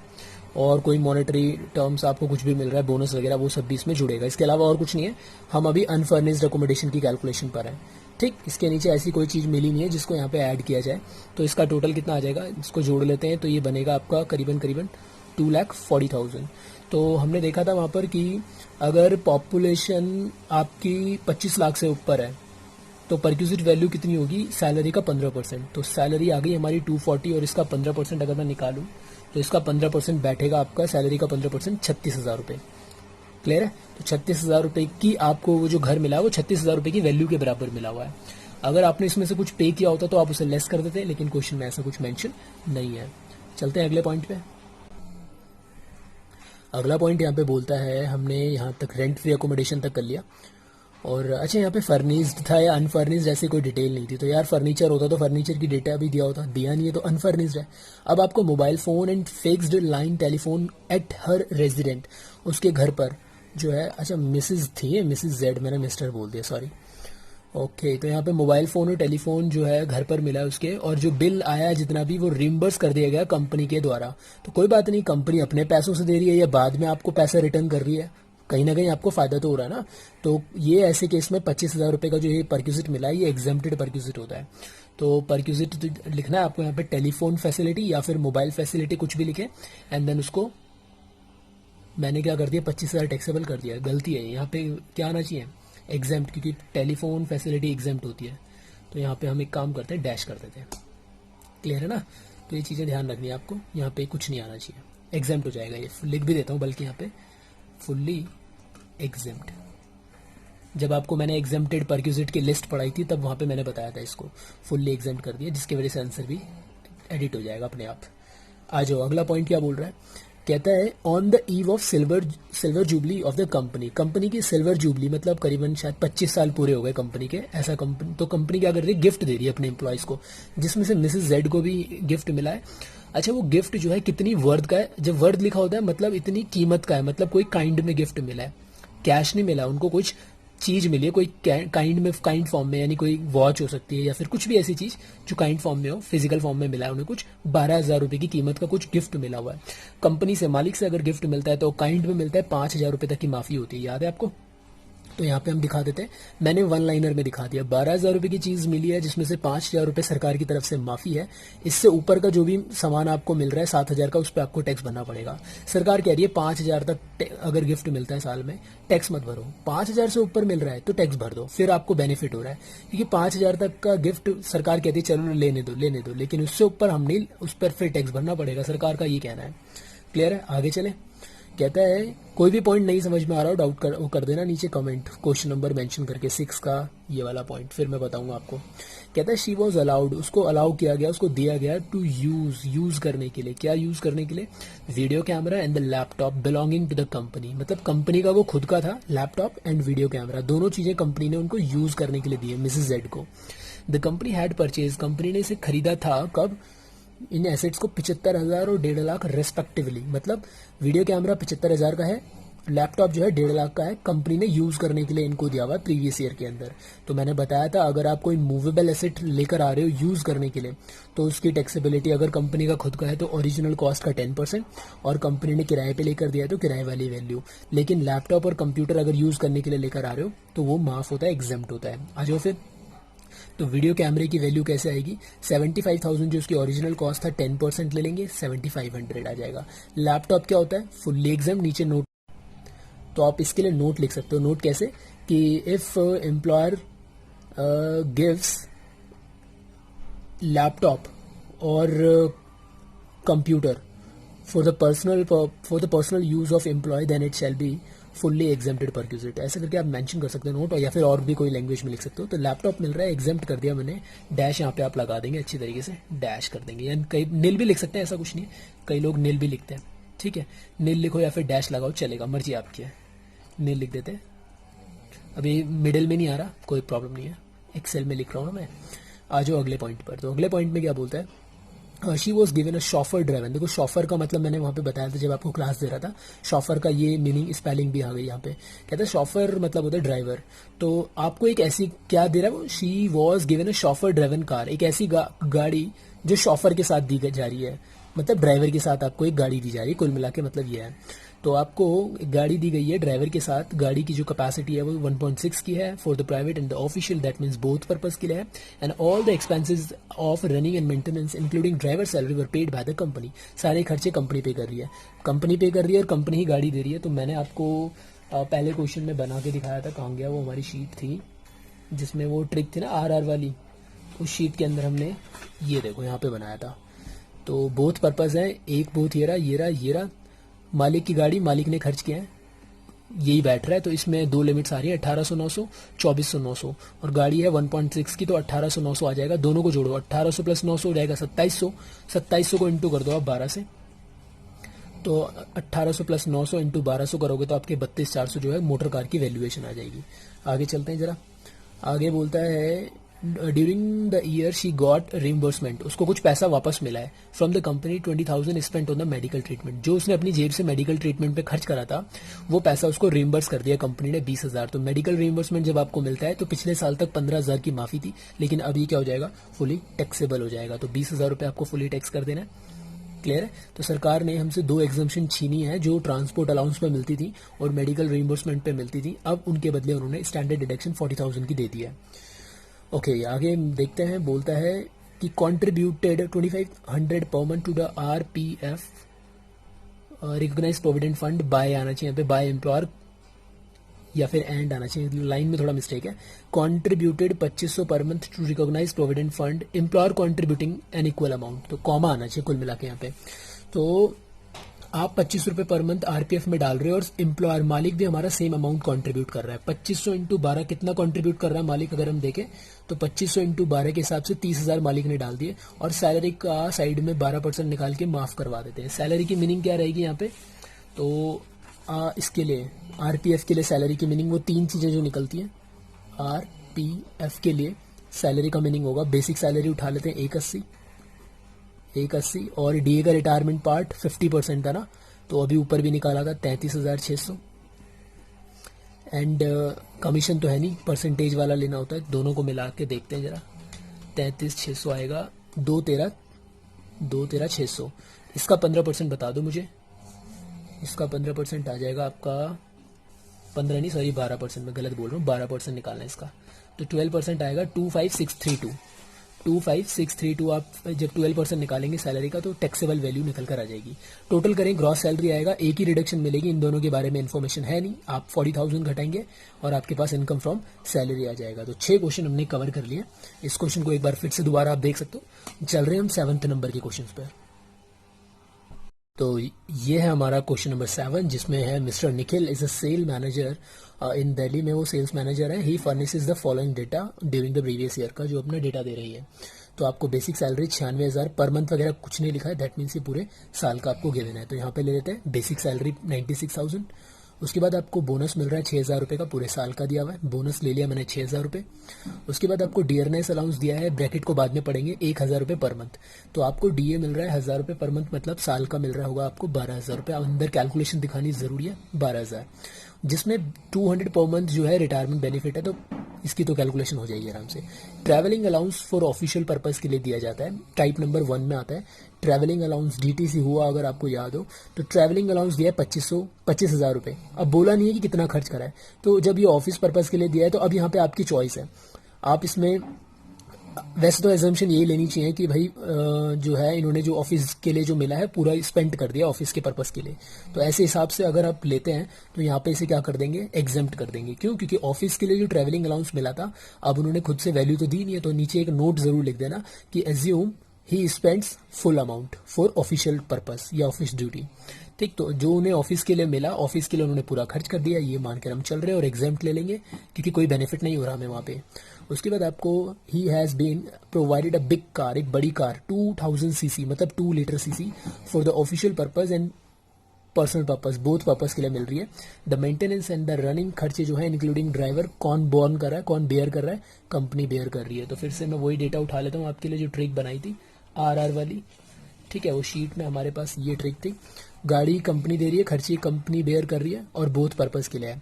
और कोई मॉनेटरी टर्म्स आपको कुछ भी मिल रहा है, बोनस वगैरह, वो सब भी इसमें जुड़ेगा। इसके अलावा और कुछ नहीं है। हम अभी अनफर्निश्ड एकोमोडेशन की कैलकुलेशन पर हैं, ठीक। इसके नीचे ऐसी कोई चीज़ मिली नहीं है जिसको यहाँ पे ऐड किया जाए। तो इसका टोटल कितना आ जाएगा, इसको जोड़ लेते हैं तो ये बनेगा आपका करीबन 2,40,000। तो हमने देखा था वहाँ पर कि अगर पॉपुलेशन आपकी 25 लाख से ऊपर है तो परक्यूजिट वैल्यू कितनी होगी? सैलरी का 15%। तो सैलरी आ गई हमारी 240 और इसका 15% अगर मैं निकालूं तो इसका 15% बैठेगा आपका, सैलरी का 15% 36,000 रुपये। क्लियर है? तो 36,000 रुपये की आपको वो जो घर मिला है वो 36,000 रुपये की वैल्यू के बराबर मिला हुआ है। अगर आपने इसमें से कुछ पे किया होता तो आप उसे लेस कर देते, लेकिन क्वेश्चन में ऐसा कुछ मेंशन नहीं है। चलते हैं अगले पॉइंट पे। अगला पॉइंट यहाँ पे बोलता है, हमने यहाँ तक रेंट फ्री अकोमोडेशन तक कर लिया, और अच्छा यहाँ पे फर्निश्ड था या अनफर्निश्ड ऐसी कोई डिटेल नहीं थी। तो यार फर्नीचर होता तो फर्नीचर की डेटा भी दिया होता, दिया नहीं है तो अनफर्निश्ड है। अब आपको mobile phone and fixed line telephone at her resident, उसके घर पर जो है, अच्छा मिसिज थी, मिसिज जेड, मैंने मिस्टर बोल दिया, सॉरी। ओके, तो यहाँ पे मोबाइल फ़ोन और टेलीफोन जो है घर पर मिला है उसके, और जो बिल आया है जितना भी वो रिम्बर्स कर दिया गया कंपनी के द्वारा। तो कोई बात नहीं, कंपनी अपने पैसों से दे रही है या बाद में आपको पैसा रिटर्न कर रही है, कहीं ना कहीं आपको फायदा तो हो रहा है ना। तो ये ऐसे केस में 25,000 रुपये का जो ये परक्यूजिट मिला है, ये एग्जेम्प्टेड परक्यूजिट होता है। तो परक्यूजिट लिखना है आपको यहाँ पे टेलीफोन फैसिलिटी या फिर मोबाइल फैसिलिटी, कुछ भी लिखे, एंड देन उसको मैंने क्या कर दिया, 25,000 टैक्सेबल कर दिया। गलती है, यहाँ पे क्या आना चाहिए, एग्जेम्प्ट, क्योंकि टेलीफोन फैसिलिटी एग्जेम्प्ट होती है। तो यहाँ पे हम एक काम करते हैं, डैश कर देते हैं। क्लियर है ना। तो ये चीज़ें ध्यान रखनी है आपको, यहाँ पे कुछ नहीं आना चाहिए, एग्जेम्प्ट हो जाएगा। ये लिख भी देता हूँ बल्कि यहाँ पे, फुल्ली एग्जेम्प्ट। जब आपको मैंने एग्जेम्प्टेड परक्यूजिट की लिस्ट पढ़ाई थी तब वहाँ पे मैंने बताया था इसको, फुल्ली एग्जेम्प्ट कर दिया, जिसकी वजह से आंसर भी एडिट हो जाएगा अपने आप। आ जाओ, अगला पॉइंट क्या बोल रहा है, कहता है on the eve of silver jubilee of the company. Company की सिल्वर जुबली मतलब करीबन शायद 25 साल पूरे हो गए कंपनी के, ऐसा कंपनी, तो कंपनी क्या कर रही है, गिफ्ट दे रही है अपने एम्प्लॉयज़ को, जिसमें से मिसेस जेड को भी गिफ्ट मिला है। अच्छा, वो गिफ्ट जो है कितनी वर्थ का है, जब वर्थ लिखा होता है मतलब इतनी कीमत का है, मतलब कोई काइंड में गिफ्ट मिला है, कैश नहीं मिला उनको, कुछ चीज़ मिली है कोई काइंड फॉर्म में, यानी कोई वॉच हो सकती है या फिर कुछ भी ऐसी चीज़ जो काइंड फॉर्म में हो, फिजिकल फॉर्म में मिला है उन्हें, कुछ 12,000 रुपये की कीमत का कुछ गिफ्ट मिला हुआ है कंपनी से। मालिक से अगर गिफ्ट मिलता है तो काइंड में मिलता है 5,000 रुपये तक की माफ़ी होती है, याद है आपको। तो यहाँ पे हम दिखा देते हैं, मैंने वन लाइनर में दिखा दिया, 12,000 रुपये की चीज़ मिली है जिसमें से 5,000 रुपये सरकार की तरफ से माफ़ी है। इससे ऊपर का जो भी सामान आपको मिल रहा है 7,000 का, उस पर आपको टैक्स भरना पड़ेगा। सरकार कह रही है 5,000 तक अगर गिफ्ट मिलता है साल में, टैक्स मत भरो, 5,000 से ऊपर मिल रहा है तो टैक्स भर दो, फिर आपको बेनिफिट हो रहा है। क्योंकि 5,000 तक का गिफ्ट सरकार कहती है चलो लेने दो, लेकिन उससे ऊपर हम नहीं, उस पर फिर टैक्स भरना पड़ेगा, सरकार का ये कहना है। क्लियर है, आगे चले। कहता है कोई भी पॉइंट नहीं समझ में आ रहा हो डाउट वो कर देना नीचे कमेंट, क्वेश्चन नंबर मेंशन करके 6 का ये वाला पॉइंट, फिर मैं बताऊंगा आपको। कहता है शी वॉज अलाउड, उसको अलाउ किया गया, उसको दिया गया टू यूज करने के लिए, क्या यूज करने के लिए, video camera and the laptop belonging to the company, मतलब कंपनी का वो खुद का था, लैपटॉप एंड वीडियो कैमरा, दोनों चीजें कंपनी ने उनको यूज करने के लिए दी है मिसेज जेड को। The company had purchase, company ने इसे खरीदा था कब, इन एसेट्स को 75,000 और 1.5 लाख रेस्पेक्टिवली, मतलब वीडियो कैमरा 75,000 का है, लैपटॉप जो है 1.5 लाख का है, कंपनी ने यूज करने के लिए इनको दिया हुआ प्रीवियस ईयर के अंदर। तो मैंने बताया था अगर आप कोई मूवेबल एसेट लेकर आ रहे हो यूज करने के लिए तो उसकी टैक्सेबिलिटी अगर कंपनी का खुद का है तो ओरिजिनल कॉस्ट का 10%, और कंपनी ने किराए पे लेकर दिया है तो किराए वाली वैल्यू। लेकिन लैपटॉप और कंप्यूटर अगर यूज करने के लिए लेकर आ रहे हो तो वो माफ होता है, एग्जेम्प्ट होता है। आ जाओ फिर। तो वीडियो कैमरे की वैल्यू कैसे आएगी, 75,000 जो उसकी ओरिजिनल कॉस्ट था 10% ले लेंगे, 7,500 आ जाएगा। लैपटॉप क्या होता है, फुल्ली एग्जाम, नीचे नोट, तो आप इसके लिए नोट लिख सकते हो। नोट कैसे कि इफ एम्प्लॉयर गिव्स लैपटॉप और computer for the personal use of employee then it shall be fully exempted perquisite, ऐसे करके आप मेंशन कर सकते हो नोट, या फिर और भी कोई लैंग्वेज में लिख सकते हो। तो लैपटॉप मिल रहा है, एग्जेम्प्ट कर दिया मैंने, डैश यहाँ पे आप लगा देंगे अच्छी तरीके से, डैश कर देंगे, या कई नील भी लिख सकते हैं, ऐसा कुछ नहीं है, कई लोग नील भी लिखते हैं, ठीक है, नील लिखो या फिर डैश लगाओ, चलेगा, मर्जी आपकी है। नील लिख देते हैं, अभी मिडिल में नहीं आ रहा, कोई प्रॉब्लम नहीं है, एक्सेल में लिख रहा हूँ ना मैं। आ जाओ अगले पॉइंट पर। तो अगले पॉइंट में क्या बोलता है, she was given a chauffeur driven. देखो शॉफर का मतलब मैंने वहाँ पे बताया था जब आपको क्लास दे रहा था, शॉफर का ये मीनिंग स्पेलिंग भी आ गई यहाँ पे। कहता है शॉफर मतलब होता है ड्राइवर, तो आपको एक ऐसी क्या दे रहा है वो, she was given a chauffeur driven car, एक ऐसी गाड़ी जो शॉफर के साथ दी जा रही है, मतलब ड्राइवर के साथ आपको एक गाड़ी दी जा रही है, कुल मिला के मतलब ये है। तो आपको एक गाड़ी दी गई है ड्राइवर के साथ, गाड़ी की जो कैपेसिटी है वो 1.6 की है for the private and the official, that means both purpose के लिए है, and all the expenses of running and maintenance including driver salary were paid by the company, सारे खर्चे कंपनी पे कर रही है, कंपनी पे कर रही है और कंपनी ही गाड़ी दे रही है। तो मैंने आपको पहले क्वेश्चन में बना के दिखाया था, कहाँ गया वो हमारी शीट थी जिसमें वो ट्रिक थी ना RR वाली, उस शीट के अंदर हमने ये देखो यहाँ पे बनाया था। तो बोथ पर्पज है, एक बोथ ये रहा, मालिक की गाड़ी मालिक ने खर्च किया है, यही बैठ रहा है, तो इसमें दो लिमिट्स आ रही है 1800 900 2400 900, और गाड़ी है 1.6 की, तो 1800 900 आ जाएगा। दोनों को जोड़ो, 1800 प्लस 900 हो जाएगा 2700, 2700 को इंटू कर दो आप 12 से, तो 1800 प्लस 900 इंटू 1200 करोगे तो आपके 32,400 जो है मोटर कार की वैल्यूएशन आ जाएगी। आगे चलते हैं जरा। आगे बोलता है during the year she got reimbursement, उसको कुछ पैसा वापस मिला है from the company 20,000 spent on the medical treatment, जो उसने अपनी जेब से मेडिकल ट्रीटमेंट पे खर्च करा था वो पैसा उसको रिम्बर्स कर दिया कंपनी ने 20,000। तो मेडिकल रिम्बर्समेंट जब आपको मिलता है तो पिछले साल तक 15,000 की माफी थी, लेकिन अब ये क्या हो जाएगा, फुली टैक्सेबल हो जाएगा। तो 20,000 रुपये आपको फुली टैक्स कर देना है। क्लियर है। तो सरकार ने हमसे दो एग्जाम्पशन छीनी है जो ट्रांसपोर्ट अलाउंस पे मिलती थी और मेडिकल रिइंबर्समेंट पे मिलती थी, अब उनके बदले उन्होंने स्टैंडर्ड डिडक्शन 40,000 की दे दी है। ओके, आगे देखते हैं। बोलता है कि contributed 2500 per month to the RPF recognise provident fund by आना चाहिए, यहाँ पे बाय एम्प्लॉयर या फिर एंड आना चाहिए, लाइन में थोड़ा मिस्टेक है। Contributed 2500 per month to recognise provident fund, employer contributing an equal amount, तो कॉमा आना चाहिए कुल मिला के यहाँ पे। तो आप 25 रुपये पर मंथ RPF में डाल रहे हो और एम्प्लॉयर मालिक भी हमारा सेम अमाउंट कंट्रीब्यूट कर रहा है। 2500 इंटू 12 कितना कंट्रीब्यूट कर रहा है मालिक, अगर हम देखें तो 2500 इंटू 12 के हिसाब से 30,000 मालिक ने डाल दिए, और सैलरी का साइड में 12% निकाल के माफ करवा देते हैं। सैलरी की मीनिंग क्या रहेगी यहाँ पे, तो इसके लिए RPF के लिए सैलरी की मीनिंग वो तीन चीज़ें जो निकलती हैं। RPF के लिए सैलरी का मीनिंग होगा, बेसिक सैलरी उठा लेते हैं 180 और DA का रिटायरमेंट पार्ट 50% था ना, तो अभी ऊपर भी निकाला था 33,600, एंड कमीशन तो है नहीं, परसेंटेज वाला लेना होता है। दोनों को मिला के देखते हैं जरा, 33,600 आएगा, 213,600, इसका 15% बता दो मुझे। इसका 15% आ जाएगा आपका 15 नहीं सॉरी 12%, मैं गलत बोल रहा हूँ, 12% निकालना है इसका, तो 12% आएगा 25,632। आप जब 12% निकालेंगे सैलरी का तो टैक्सेबल वैल्यू निकल कर आ जाएगी। टोटल करें ग्रॉस सैलरी आएगा, एक ही रिडक्शन मिलेगी, इन दोनों के बारे में इन्फॉर्मेशन है नहीं। आप 40,000 घटाएंगे और आपके पास इनकम फ्रॉम सैलरी आ जाएगा। तो 6 क्वेश्चन हमने कवर कर लिए। इस क्वेश्चन को एक बार फिर से दोबारा आप देख सकते हो। चल रहे हैं हम 7th नंबर के क्वेश्चन पर। तो ये है हमारा क्वेश्चन नंबर 7, जिसमें है mister Nikhil is a sale manager in Delhi में, वो सेल्स मैनेजर है। He furnishes the following data during the previous year का जो अपना डेटा दे रही है। तो आपको बेसिक सैलरी 96,000 पर मंथ वगैरह कुछ नहीं लिखा है, दैट मीन्स ये पूरे साल का आपको गिवन है। तो यहाँ पे ले लेते हैं बेसिक सैलरी 96,000। उसके बाद आपको बोनस मिल रहा है 6,000 रुपये का, पूरे साल का दिया हुआ है, बोनस ले लिया मैंने 6,000 रुपये। उसके बाद आपको डियरनेस अलाउंस दिया है, ब्रैकेट को बाद में पढ़ेंगे, 1,000 रुपये पर मंथ। तो आपको DA मिल रहा है 1,000 रुपये पर मंथ, मतलब साल का मिल रहा होगा आपको 12,000 रुपये। अंदर कैलकुलेशन दिखानी जरूरी है, 12,000, जिसमें 200 पर मंथ जो है रिटायरमेंट बेनिफिट है, तो इसकी तो कैलकुलेशन हो जाएगी आराम से। Travelling allowance for official purpose के लिए दिया जाता है, टाइप नंबर 1 में आता है। ट्रैवलिंग अलाउंस DTC हुआ अगर आपको याद हो, तो ट्रैवलिंग अलाउंस दिया है 25,000 रुपये। अब बोला नहीं है कि कितना खर्च करा है, तो जब ये ऑफिस पर्पस के लिए दिया है तो अब यहाँ पे आपकी चॉइस है। आप इसमें वैसे तो एजम्पशन यही लेनी चाहिए कि भाई जो है इन्होंने जो ऑफिस के लिए जो मिला है पूरा स्पेंड कर दिया ऑफिस के पर्पस के लिए। तो ऐसे हिसाब से अगर आप लेते हैं तो यहाँ पे इसे क्या कर देंगे, एग्जेम्प्ट कर देंगे। क्यों? क्योंकि ऑफिस के लिए जो ट्रैवलिंग अलाउंस मिला था अब उन्होंने खुद से वैल्यू तो दी नहीं है, तो नीचे एक नोट जरूर लिख देना कि assume he spends full amount for official purpose या ऑफिस ड्यूटी। ठीक, तो जो उन्हें ऑफिस के लिए मिला, ऑफिस के लिए उन्होंने पूरा खर्च कर दिया, ये मानकर हम चल रहे हैं और एग्जाम्प्ट ले लेंगे क्योंकि कोई बेनिफिट नहीं हो रहा हमें वहाँ पे। उसके बाद आपको he has been provided a big car, एक बड़ी कार 2000 सीसी मतलब 2 litre CC for the official purpose and personal purpose, both purpose के लिए मिल रही है। The maintenance and the running खर्चे जो है इंक्लूडिंग ड्राइवर, कौन बॉर्न कर रहा है, कौन बेयर कर रहा है, कंपनी बेयर कर रही है। तो फिर से मैं वही डेटा उठा लेता हूँ आपके लिए जो ट्रिक बनाई थी RR वाली। ठीक है, वो शीट में हमारे पास ये ट्रिक थी। गाड़ी कंपनी दे रही है, खर्चे कंपनी बेयर कर रही है और बोथ पर्पज के लिए है।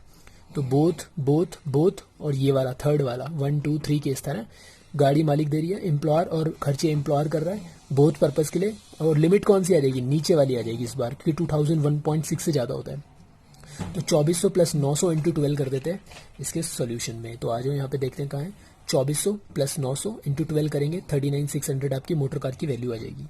तो बोथ और ये वाला थर्ड वाला 1 2 3 केस था ना, गाड़ी मालिक दे रही है, एम्प्लॉयर और खर्चे एम्प्लॉयर कर रहा है बोथ पर्पज के लिए। और लिमिट कौन सी आ जाएगी, नीचे वाली आ जाएगी इस बार, क्योंकि 2000 1.6 से ज़्यादा होता है। तो 2400 प्लस 900 इंटू 12 कर देते हैं इसके सोल्यूशन में। तो आ जाओ यहाँ पे देखते हैं कहाँ है, 2400 प्लस 900 इंटू 12 करेंगे 39,600 आपकी मोटर कार की वैल्यू आ जाएगी।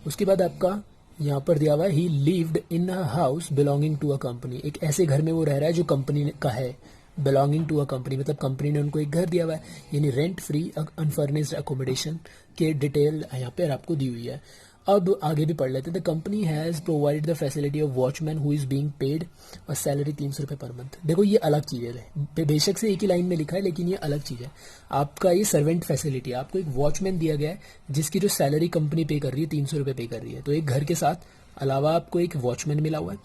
उसके बाद आपका यहाँ पर दिया हुआ है he lived in a house belonging to a company, एक ऐसे घर में वो रह रहा है जो कंपनी का है। बिलोंगिंग टू अ कंपनी मतलब कंपनी ने उनको एक घर दिया हुआ है, यानी रेंट फ्री अनफर्निश्ड अकोमोडेशन के डिटेल यहाँ पे आपको दी हुई है। अब आगे भी पढ़ लेते हैं। The company has provide the facility of watchman who is being paid और सैलरी 300 रुपये पर मंथ। देखो ये अलग चीज़ है, बेशक से एक ही लाइन में लिखा है लेकिन ये अलग चीज़ है। आपका ये सर्वेंट फैसिलिटी है, आपको एक वॉचमैन दिया गया है जिसकी जो सैलरी कंपनी पे कर रही है 300 रुपये पे कर रही है। तो एक घर के साथ अलावा आपको एक वॉचमैन मिला हुआ है।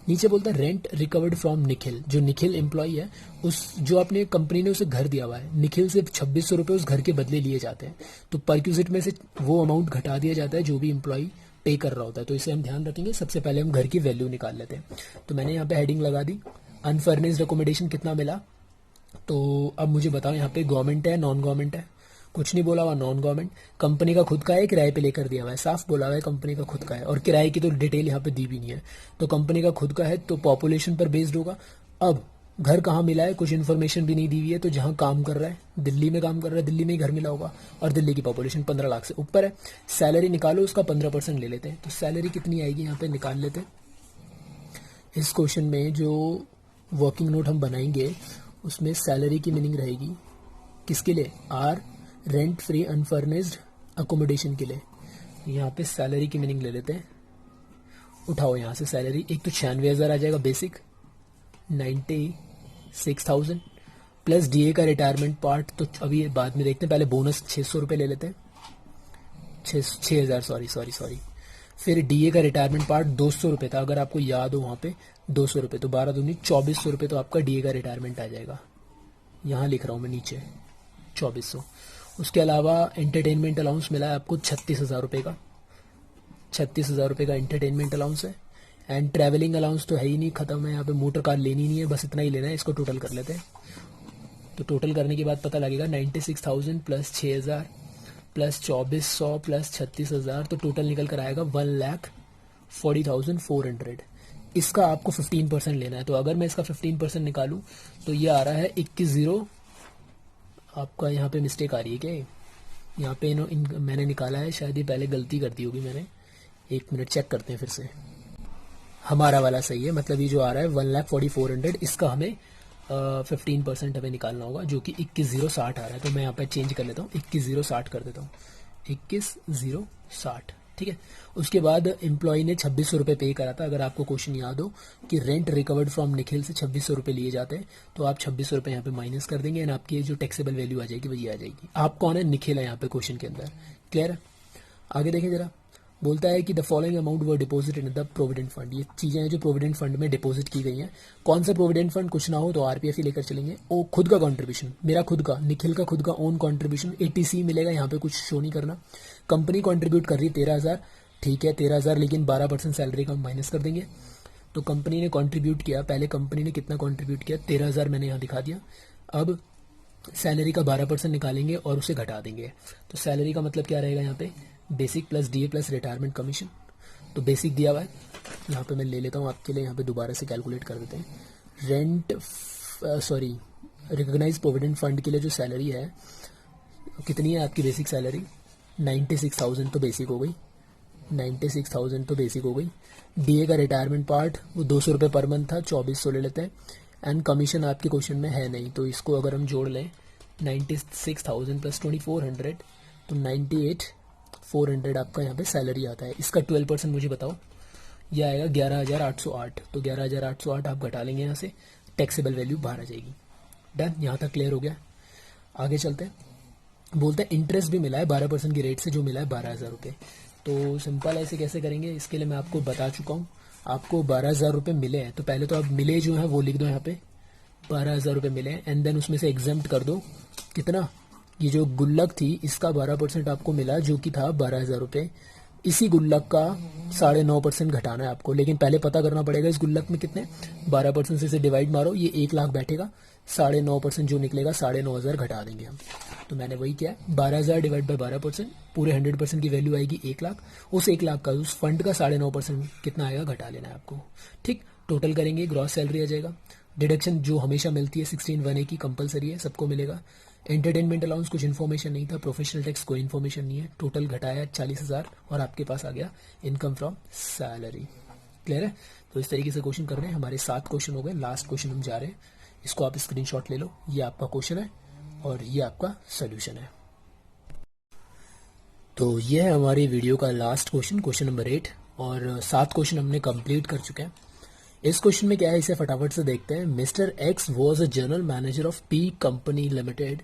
नीचे बोलता है रेंट रिकवर्ड फ्रॉम निखिल, जो निखिल एम्प्लॉय है उस जो अपने कंपनी ने उसे घर दिया हुआ है, निखिल से 2600 रुपये उस घर के बदले लिए जाते हैं। तो परक्यूजिट में से वो अमाउंट घटा दिया जाता है जो भी एम्प्लॉय पे कर रहा होता है। तो इसे हम ध्यान रखेंगे। सबसे पहले हम घर की वैल्यू निकाल लेते हैं। तो मैंने यहाँ पे हेडिंग लगा दी, अनफर्निश्ड अकोमोडेशन कितना मिला। तो अब मुझे बताओ यहाँ पे गवर्नमेंट है नॉन गवर्नमेंट है, कुछ नहीं बोला हुआ, नॉन गवर्नमेंट। कंपनी का खुद का है, किराए पे लेकर दिया हुआ है, साफ बोला हुआ है कंपनी का खुद का है। और किराए की तो डिटेल यहाँ पे दी भी नहीं है। तो कंपनी का खुद का है तो पॉपुलेशन पर बेस्ड होगा। अब घर कहाँ मिला है कुछ इन्फॉर्मेशन भी नहीं दी हुई है। तो जहाँ काम कर रहा है, दिल्ली में काम कर रहा है, दिल्ली में ही घर मिला होगा। और दिल्ली की पॉपुलेशन 15 लाख से ऊपर है। सैलरी निकालो, उसका 15% ले लेते हैं। तो सैलरी कितनी आएगी यहाँ पे निकाल लेते हैं। इस क्वेश्चन में जो वर्किंग नोट हम बनाएंगे उसमें सैलरी की मीनिंग रहेगी किसके लिए, or rent free unfurnished accommodation के लिए। यहाँ पे सैलरी की मीनिंग ले लेते हैं। उठाओ यहाँ से सैलरी, एक तो 96,000 आ जाएगा बेसिक, 96,000 प्लस डीए का रिटायरमेंट पार्ट तो अभी बाद में देखते हैं, पहले बोनस 600 रुपये ले लेते हैं। 6,000 सॉरी। फिर डीए का रिटायरमेंट पार्ट 200 रुपये था, अगर आपको याद हो वहाँ पे 200 रुपये, तो 12 दूनी 2400 रुपये तो आपका डीए का रिटायरमेंट आ जाएगा। यहाँ लिख रहा हूँ मैं नीचे 2400। उसके अलावा एंटरटेनमेंट अलाउंस मिला है आपको 36,000 रुपये का, 36,000 रुपये का एंटरटेनमेंट अलाउंस है। एंड ट्रैवलिंग अलाउंस तो है ही नहीं, खत्म है। यहाँ पे मोटर कार लेनी नहीं है, बस इतना ही लेना है। इसको टोटल कर लेते हैं। तो टोटल करने के बाद पता लगेगा 96,000 प्लस 6,000 प्लस 2400 प्लस 36,000, तो टोटल निकल कर आएगा 1,40,400। इसका आपको 15% लेना है। तो अगर मैं इसका 15% निकालूं तो ये आ रहा है 21,000। आपका यहाँ पे मिस्टेक आ रही है क्या, यहाँ पे मैंने निकाला है, शायद ये पहले गलती कर दी होगी मैंने। एक मिनट चेक करते हैं फिर से। हमारा वाला सही है, मतलब ये जो आ रहा है 1,40,400, इसका हमें 15% हमें निकालना होगा, जो कि 21,060 आ रहा है। तो मैं यहाँ पे चेंज कर लेता हूँ, 21,060 कर देता हूँ, 21,060। ठीक है। उसके बाद एम्प्लॉय ने 2600 रुपये पे करा था। अगर आपको क्वेश्चन याद हो कि रेंट रिकवर्ड फ्रॉम निखिल से 2600 रुपये लिए जाते हैं, तो आप 2600 रुपये यहाँ पे माइनस कर देंगे एंड आपकी जो टैक्सेबल वैल्यू आ जाएगी वही आ जाएगी। आप कौन है, निखिल है यहाँ पे क्वेश्चन के अंदर। क्लियर है। आगे देखें जरा, बोलता है कि the following amount were deposit in the provident fund. ये चीज़ें हैं जो प्रोविडेंट फंड में डिपॉजिट की गई हैं। कौन सा प्रोविडेंट फंड, कुछ ना हो तो आरपीएफ ही लेकर चलेंगे। ओ खुद का कंट्रीब्यूशन, मेरा खुद का, निखिल का खुद का ओन कंट्रीब्यूशन 80C मिलेगा। यहाँ पे कुछ शो नहीं करना। कंपनी कंट्रीब्यूट कर रही है 13,000, ठीक है 13,000, लेकिन 12% सैलरी का हम माइनस कर देंगे। तो कंपनी ने कंट्रीब्यूट किया, पहले कंपनी ने कितना कंट्रीब्यूट किया, 13,000 मैंने यहाँ दिखा दिया। अब सैलरी का 12% निकालेंगे और उसे घटा देंगे। तो सैलरी का मतलब क्या रहेगा यहाँ पे, basic plus DA plus retirement commission. तो बेसिक दिया हुआ है, यहाँ पे मैं ले लेता हूँ आपके लिए, यहाँ पे दोबारा से कैलकुलेट कर देते हैं। रिकॉग्नाइज प्रोविडेंट फंड के लिए जो सैलरी है कितनी है आपकी, बेसिक सैलरी 96,000 तो बेसिक हो गई, 96,000 तो बेसिक हो गई। डीए का रिटायरमेंट पार्ट वो 200 रुपये पर मंथ था, 2400 ले लेते हैं। एंड कमीशन आपके क्वेश्चन में है नहीं, तो इसको अगर हम जोड़ लें 96,000 प्लस 2,400 तो 98,400 आपका यहाँ पे सैलरी आता है। इसका 12% मुझे बताओ, यह आएगा 11,808। तो 11,808 आप घटा लेंगे यहाँ से, टैक्सेबल वैल्यू बाहर आ जाएगी। डन, यहाँ तक क्लियर हो गया। आगे चलते हैं। बोलते हैं इंटरेस्ट भी मिला है 12% की रेट से, जो मिला है 12,000 रुपये। तो सिंपल ऐसे कैसे करेंगे, इसके लिए मैं आपको बता चुका हूँ। आपको 12,000 रुपये मिले हैं, तो पहले तो आप मिले जो है वो लिख दो यहाँ पे, 12,000 रुपये मिले हैं। एंड देन उसमें से एग्जाम्प्ट कर दो कितना, ये जो गुल्लक थी इसका 12% आपको मिला, जो कि था 12,000 रुपये। इसी गुल्लक का 9.5% घटाना है आपको, लेकिन पहले पता करना पड़ेगा इस गुल्लक में कितने, 12% से इसे डिवाइड मारो, ये 1 लाख बैठेगा, 9.5% जो निकलेगा 9,500 घटा देंगे हम। तो मैंने वही किया, 12,000 डिवाइड बाय 12%, पूरे 100% की वैल्यू आएगी 1 लाख। उस 1 लाख का, उस फंड का 9.5% कितना आएगा घटा लेना है आपको। ठीक, टोटल करेंगे, ग्रॉस सैलरी आ जाएगा। डिडक्शन जो हमेशा मिलती है 16(1)(a) की कंपलसरी है, सबको मिलेगा। एंटरटेनमेंट अलाउंस कुछ इन्फॉर्मेशन नहीं था, प्रोफेशनल टैक्स कोई इन्फॉर्मेशन नहीं है। टोटल घटाया 40,000 और आपके पास आ गया इनकम फ्रॉम सैलरी। क्लियर है। तो इस तरीके से क्वेश्चन कर रहे हैं। हमारे 7 क्वेश्चन हो गए, लास्ट क्वेश्चन हम जा रहे हैं। इसको आप स्क्रीनशॉट ले लो, ये आपका क्वेश्चन है और ये आपका सोल्यूशन है। तो ये है हमारी वीडियो का लास्ट क्वेश्चन, क्वेश्चन नंबर 8, और 7 क्वेश्चन हमने कंप्लीट कर चुके हैं। इस क्वेश्चन में क्या है, इसे फटाफट से देखते हैं। Mister x was a general manager of P company limited.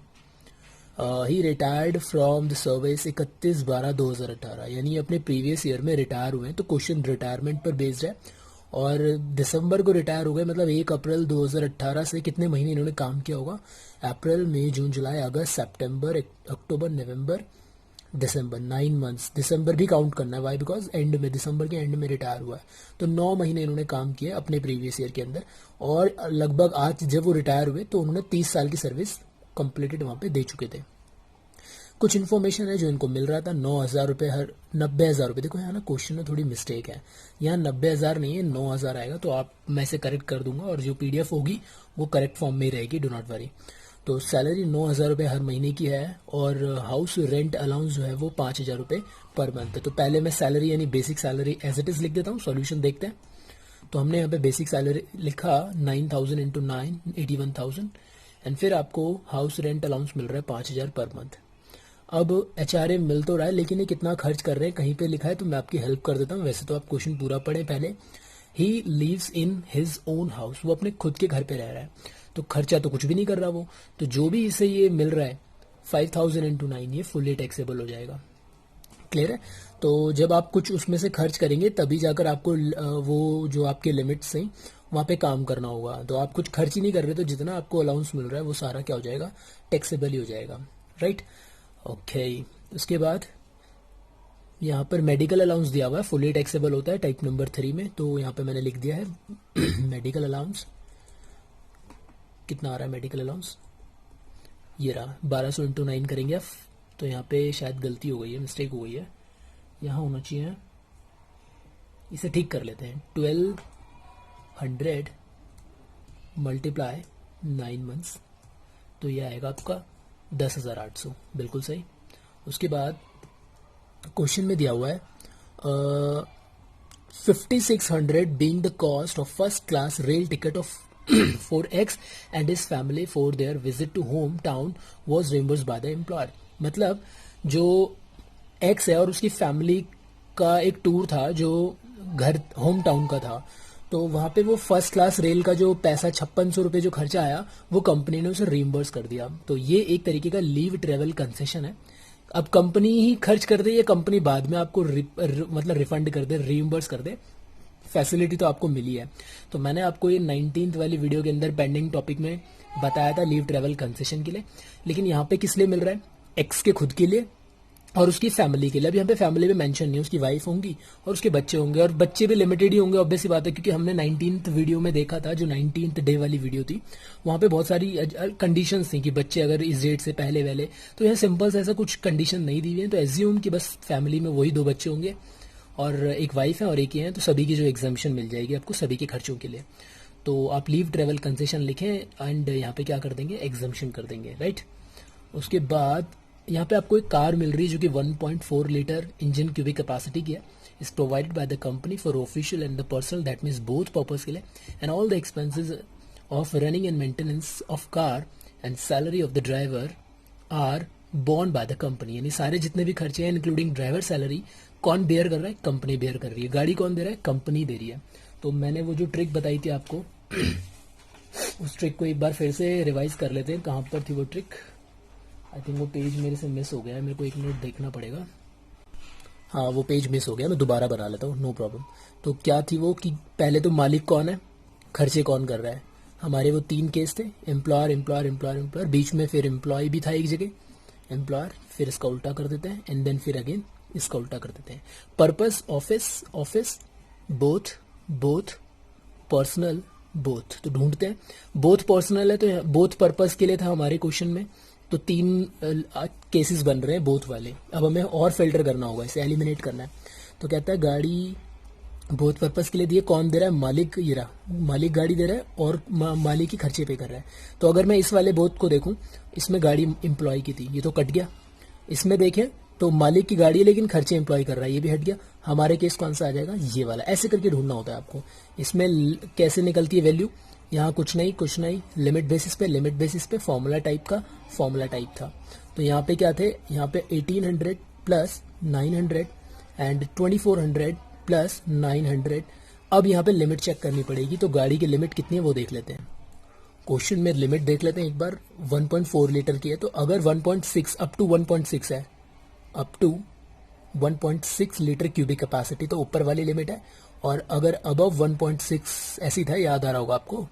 He retired from the service 31/12/2018, यानी अपने प्रीवियस ईयर में रिटायर हुए हैं। तो क्वेश्चन रिटायरमेंट पर बेस्ड है और दिसंबर को रिटायर हो गए, मतलब 1 अप्रैल 2018 से कितने महीने इन्होंने काम किया होगा? अप्रैल, मई, जून, जुलाई, अगस्त, सितंबर, अक्टूबर, नवंबर, दिसंबर, 9 मंथ्स। दिसंबर भी काउंट करना है, वाई? बिकॉज एंड में, दिसंबर के एंड में रिटायर हुआ है। तो 9 महीने इन्होंने काम किया अपने प्रीवियस ईयर के अंदर, और लगभग आज जब वो रिटायर हुए तो उन्होंने 30 साल की सर्विस कंप्लीटेड वहां पे दे चुके थे। कुछ इन्फॉर्मेशन है जो इनको मिल रहा था। 9,000 रुपये, हर 90,000 रुपये। देखो यहाँ ना क्वेश्चन में थोड़ी मिस्टेक है, यहाँ 90,000 नहीं है, 9,000 आएगा। तो आप, मैं इसे करेक्ट कर दूंगा और जो पीडीएफ होगी वो करेक्ट फॉर्म में ही रहेगी, डो नॉट वरी। तो सैलरी 9,000 रुपये हर महीने की है, और हाउस रेंट अलाउंस जो है वो 5,000 रुपये पर मंथ है। तो पहले मैं सैलरी यानी basic salary as it is लिख देता हूँ, सॉल्यूशन देखते हैं। तो हमने यहाँ पे बेसिक सैलरी लिखा 9,000 इंटू 9, 81,000, एंड फिर आपको हाउस रेंट अलाउंस मिल रहा है 5,000 पर मंथ। अब एचआरए मिल तो रहा है, लेकिन ये कितना खर्च कर रहे हैं कहीं पे लिखा है, तो मैं आपकी हेल्प कर देता हूँ। वैसे तो आप क्वेश्चन पूरा पढ़ें पहले। He leaves in his own house, वो अपने खुद के घर पे रह रहा है, तो खर्चा तो कुछ भी नहीं कर रहा वो। तो जो भी इसे ये मिल रहा है 5,000 इंटू 9, ये फुल्ली टैक्सेबल हो जाएगा। क्लियर है? तो जब आप कुछ उसमें से खर्च करेंगे तभी जाकर आपको वो जो आपके लिमिट्स हैं वहाँ पे काम करना होगा। तो आप कुछ खर्च ही नहीं कर रहे, तो जितना आपको अलाउंस मिल रहा है वो सारा क्या हो जाएगा? टैक्सेबल ही हो जाएगा, राइट? ओके, उसके बाद यहाँ पर मेडिकल अलाउंस दिया हुआ है, फुली टैक्सेबल होता है टाइप नंबर 3 में। तो यहाँ पे मैंने लिख दिया है मेडिकल अलाउंस कितना आ रहा है। मेडिकल अलाउंस ये रहा 1200 इंटू 9 करेंगे आप। तो यहाँ पे शायद गलती हो गई है, मिस्टेक हो गई है, यहाँ होना चाहिए, इसे ठीक कर लेते हैं। 1200 मल्टीप्लाई 9 मंथ्स, तो ये आएगा आपका 10,800, बिल्कुल सही। उसके बाद क्वेश्चन में दिया हुआ है 5,600 being the cost of first class rail ticket of for X and his family for their visit to home town was reimbursed by the employer। मतलब जो X है और उसकी फैमिली का एक टूर था जो घर होम टाउन का था, तो वहाँ पे वो फर्स्ट क्लास रेल का जो पैसा 5600 रुपये जो खर्चा आया वो कंपनी ने उसे रीइंबर्स कर दिया। तो ये एक तरीके का लीव ट्रेवल कंसेशन है। अब कंपनी ही खर्च कर दे या कंपनी बाद में आपको मतलब रिफंड कर दे, रीइंबर्स कर दे, फैसिलिटी तो आपको मिली है। तो मैंने आपको ये 19th वाली वीडियो के अंदर पेंडिंग टॉपिक में बताया था लीव ट्रेवल कंसेशन के लिए, लेकिन यहाँ पे किस लिए मिल रहा है? एक्स के खुद के लिए और उसकी फैमिली के लिए। अब यहाँ पे फैमिली में मेंशन नहीं है, उसकी वाइफ होंगी और उसके बच्चे होंगे, और बच्चे भी लिमिटेड ही होंगे, ऑब्वियस सी बात है, क्योंकि हमने 19th वीडियो में देखा था, जो 19th डे वाली वीडियो थी, वहाँ पे बहुत सारी कंडीशंस थी कि बच्चे अगर इस डेट से पहले वाले, तो यहाँ सिंपल ऐसा कुछ कंडीशन नहीं दी हुई है। तो एज्यूम कि बस फैमिली में वही 2 बच्चे होंगे और एक वाइफ है और एक ही है, तो सभी की जो एग्जाम्पशन मिल जाएगी आपको सभी के खर्चों के लिए। तो आप लीव ट्रेवल कंसेशन लिखें एंड यहाँ पे क्या कर देंगे? एग्जाम्पशन कर देंगे, राइट? उसके बाद यहाँ पे आपको एक कार मिल रही है जो कि 1.4 लीटर इंजन क्यूबिक कैपेसिटी की है। Is provided by the company for official and the personal, that means both purpose के लिए, and all the expenses of running and maintenance of car and salary of the driver are borne by the company. यानी सारे जितने भी खर्चे हैं including driver salary कौन bear कर रहा है? कंपनी बेयर कर रही है। गाड़ी कौन दे रहा है? कंपनी दे रही है। तो मैंने वो जो ट्रिक बताई थी आपको उस ट्रिक को एक बार फिर से रिवाइज कर लेते हैं। कहाँ पर थी वो ट्रिक? आई थिंक वो पेज मेरे से मिस हो गया है, मेरे को 1 मिनट देखना पड़ेगा। हाँ, वो पेज मिस हो गया, मैं दोबारा बना लेता हूँ, नो प्रॉब्लम। तो क्या थी वो कि पहले तो मालिक कौन है, खर्चे कौन कर रहा है। हमारे वो 3 केस थे, एम्प्लॉयर एम्प्लॉयर एम्प्लॉयर एम्प्लॉयर, बीच में फिर एम्प्लॉय भी था एक जगह, एम्प्लॉयर, फिर इसका उल्टा कर देते हैं एंड देन फिर अगेन इसका उल्टा कर देते हैं। Purpose office office, both both, personal both. तो ढूंढते हैं, बोथ पर्सनल है तो बोथ पर्पस के लिए था हमारे क्वेश्चन में, तो 3 केसेस बन रहे हैं बोथ वाले। अब हमें और फिल्टर करना होगा, इसे एलिमिनेट करना है। तो कहता है गाड़ी बोथ पर्पस के लिए दिए, कौन दे रहा है? मालिक। ये रहा, मालिक गाड़ी दे रहा है और मालिक ही खर्चे पे कर रहा है। तो अगर मैं इस वाले बोथ को देखूं, इसमें गाड़ी एम्प्लॉय की थी, ये तो कट गया। इसमें देखें तो मालिक की गाड़ी है लेकिन खर्चे एम्प्लॉय कर रहा है, ये भी हट गया। हमारे केस कौन सा आ जाएगा? ये वाला। ऐसे करके ढूंढना होता है आपको। इसमें कैसे निकलती है वैल्यू? यहाँ कुछ नहीं, लिमिट बेसिस पे फॉर्मूला टाइप का फॉर्मूला टाइप था। तो यहाँ पे क्या थे? यहाँ पे 1800 प्लस 900 एंड 2400 प्लस 900। अब यहाँ पे लिमिट चेक करनी पड़ेगी, तो गाड़ी की लिमिट कितनी है वो देख लेते हैं। क्वेश्चन में लिमिट देख लेते हैं एक बार। 1.4 लीटर की है, तो अगर 1.6 अप टू 1.6 है, up to 1.6 litre cubic capacity, तो ऊपर वाली लिमिट है। और अगर अबव 1.6 ऐसी था, याद आ रहा होगा आपको,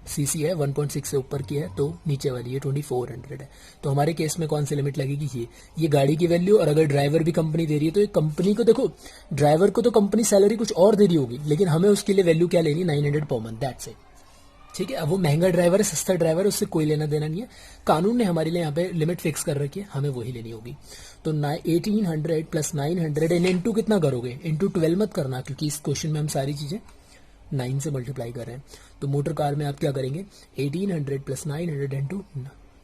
सीसी है 1.6 से ऊपर की है, तो नीचे वाली है 2400 है। तो हमारे केस में कौन सी लिमिट लगेगी, ये गाड़ी की वैल्यू। और अगर ड्राइवर भी कंपनी दे रही है, तो ये कंपनी को देखो, ड्राइवर को तो कंपनी सैलरी कुछ और दे रही होगी, लेकिन हमें उसके लिए वैल्यू क्या लेनी, 900 पर मंथ, दैट्स इट। ठीक है, अब वो महंगा ड्राइवर है, सस्ता ड्राइवर है, उससे कोई लेना देना नहीं है। कानून ने हमारे लिए यहाँ पे लिमिट फिक्स कर रखी है, हमें वही लेनी होगी। तो 1800 प्लस 900 एंड इंटू कितना करोगे, इंटू 12 मत करना, क्योंकि इस क्वेश्चन में हम सारी चीजें 9 से मल्टीप्लाई कर रहे हैं। तो मोटर कार में आप क्या करेंगे, 1800 प्लस 900 इंटू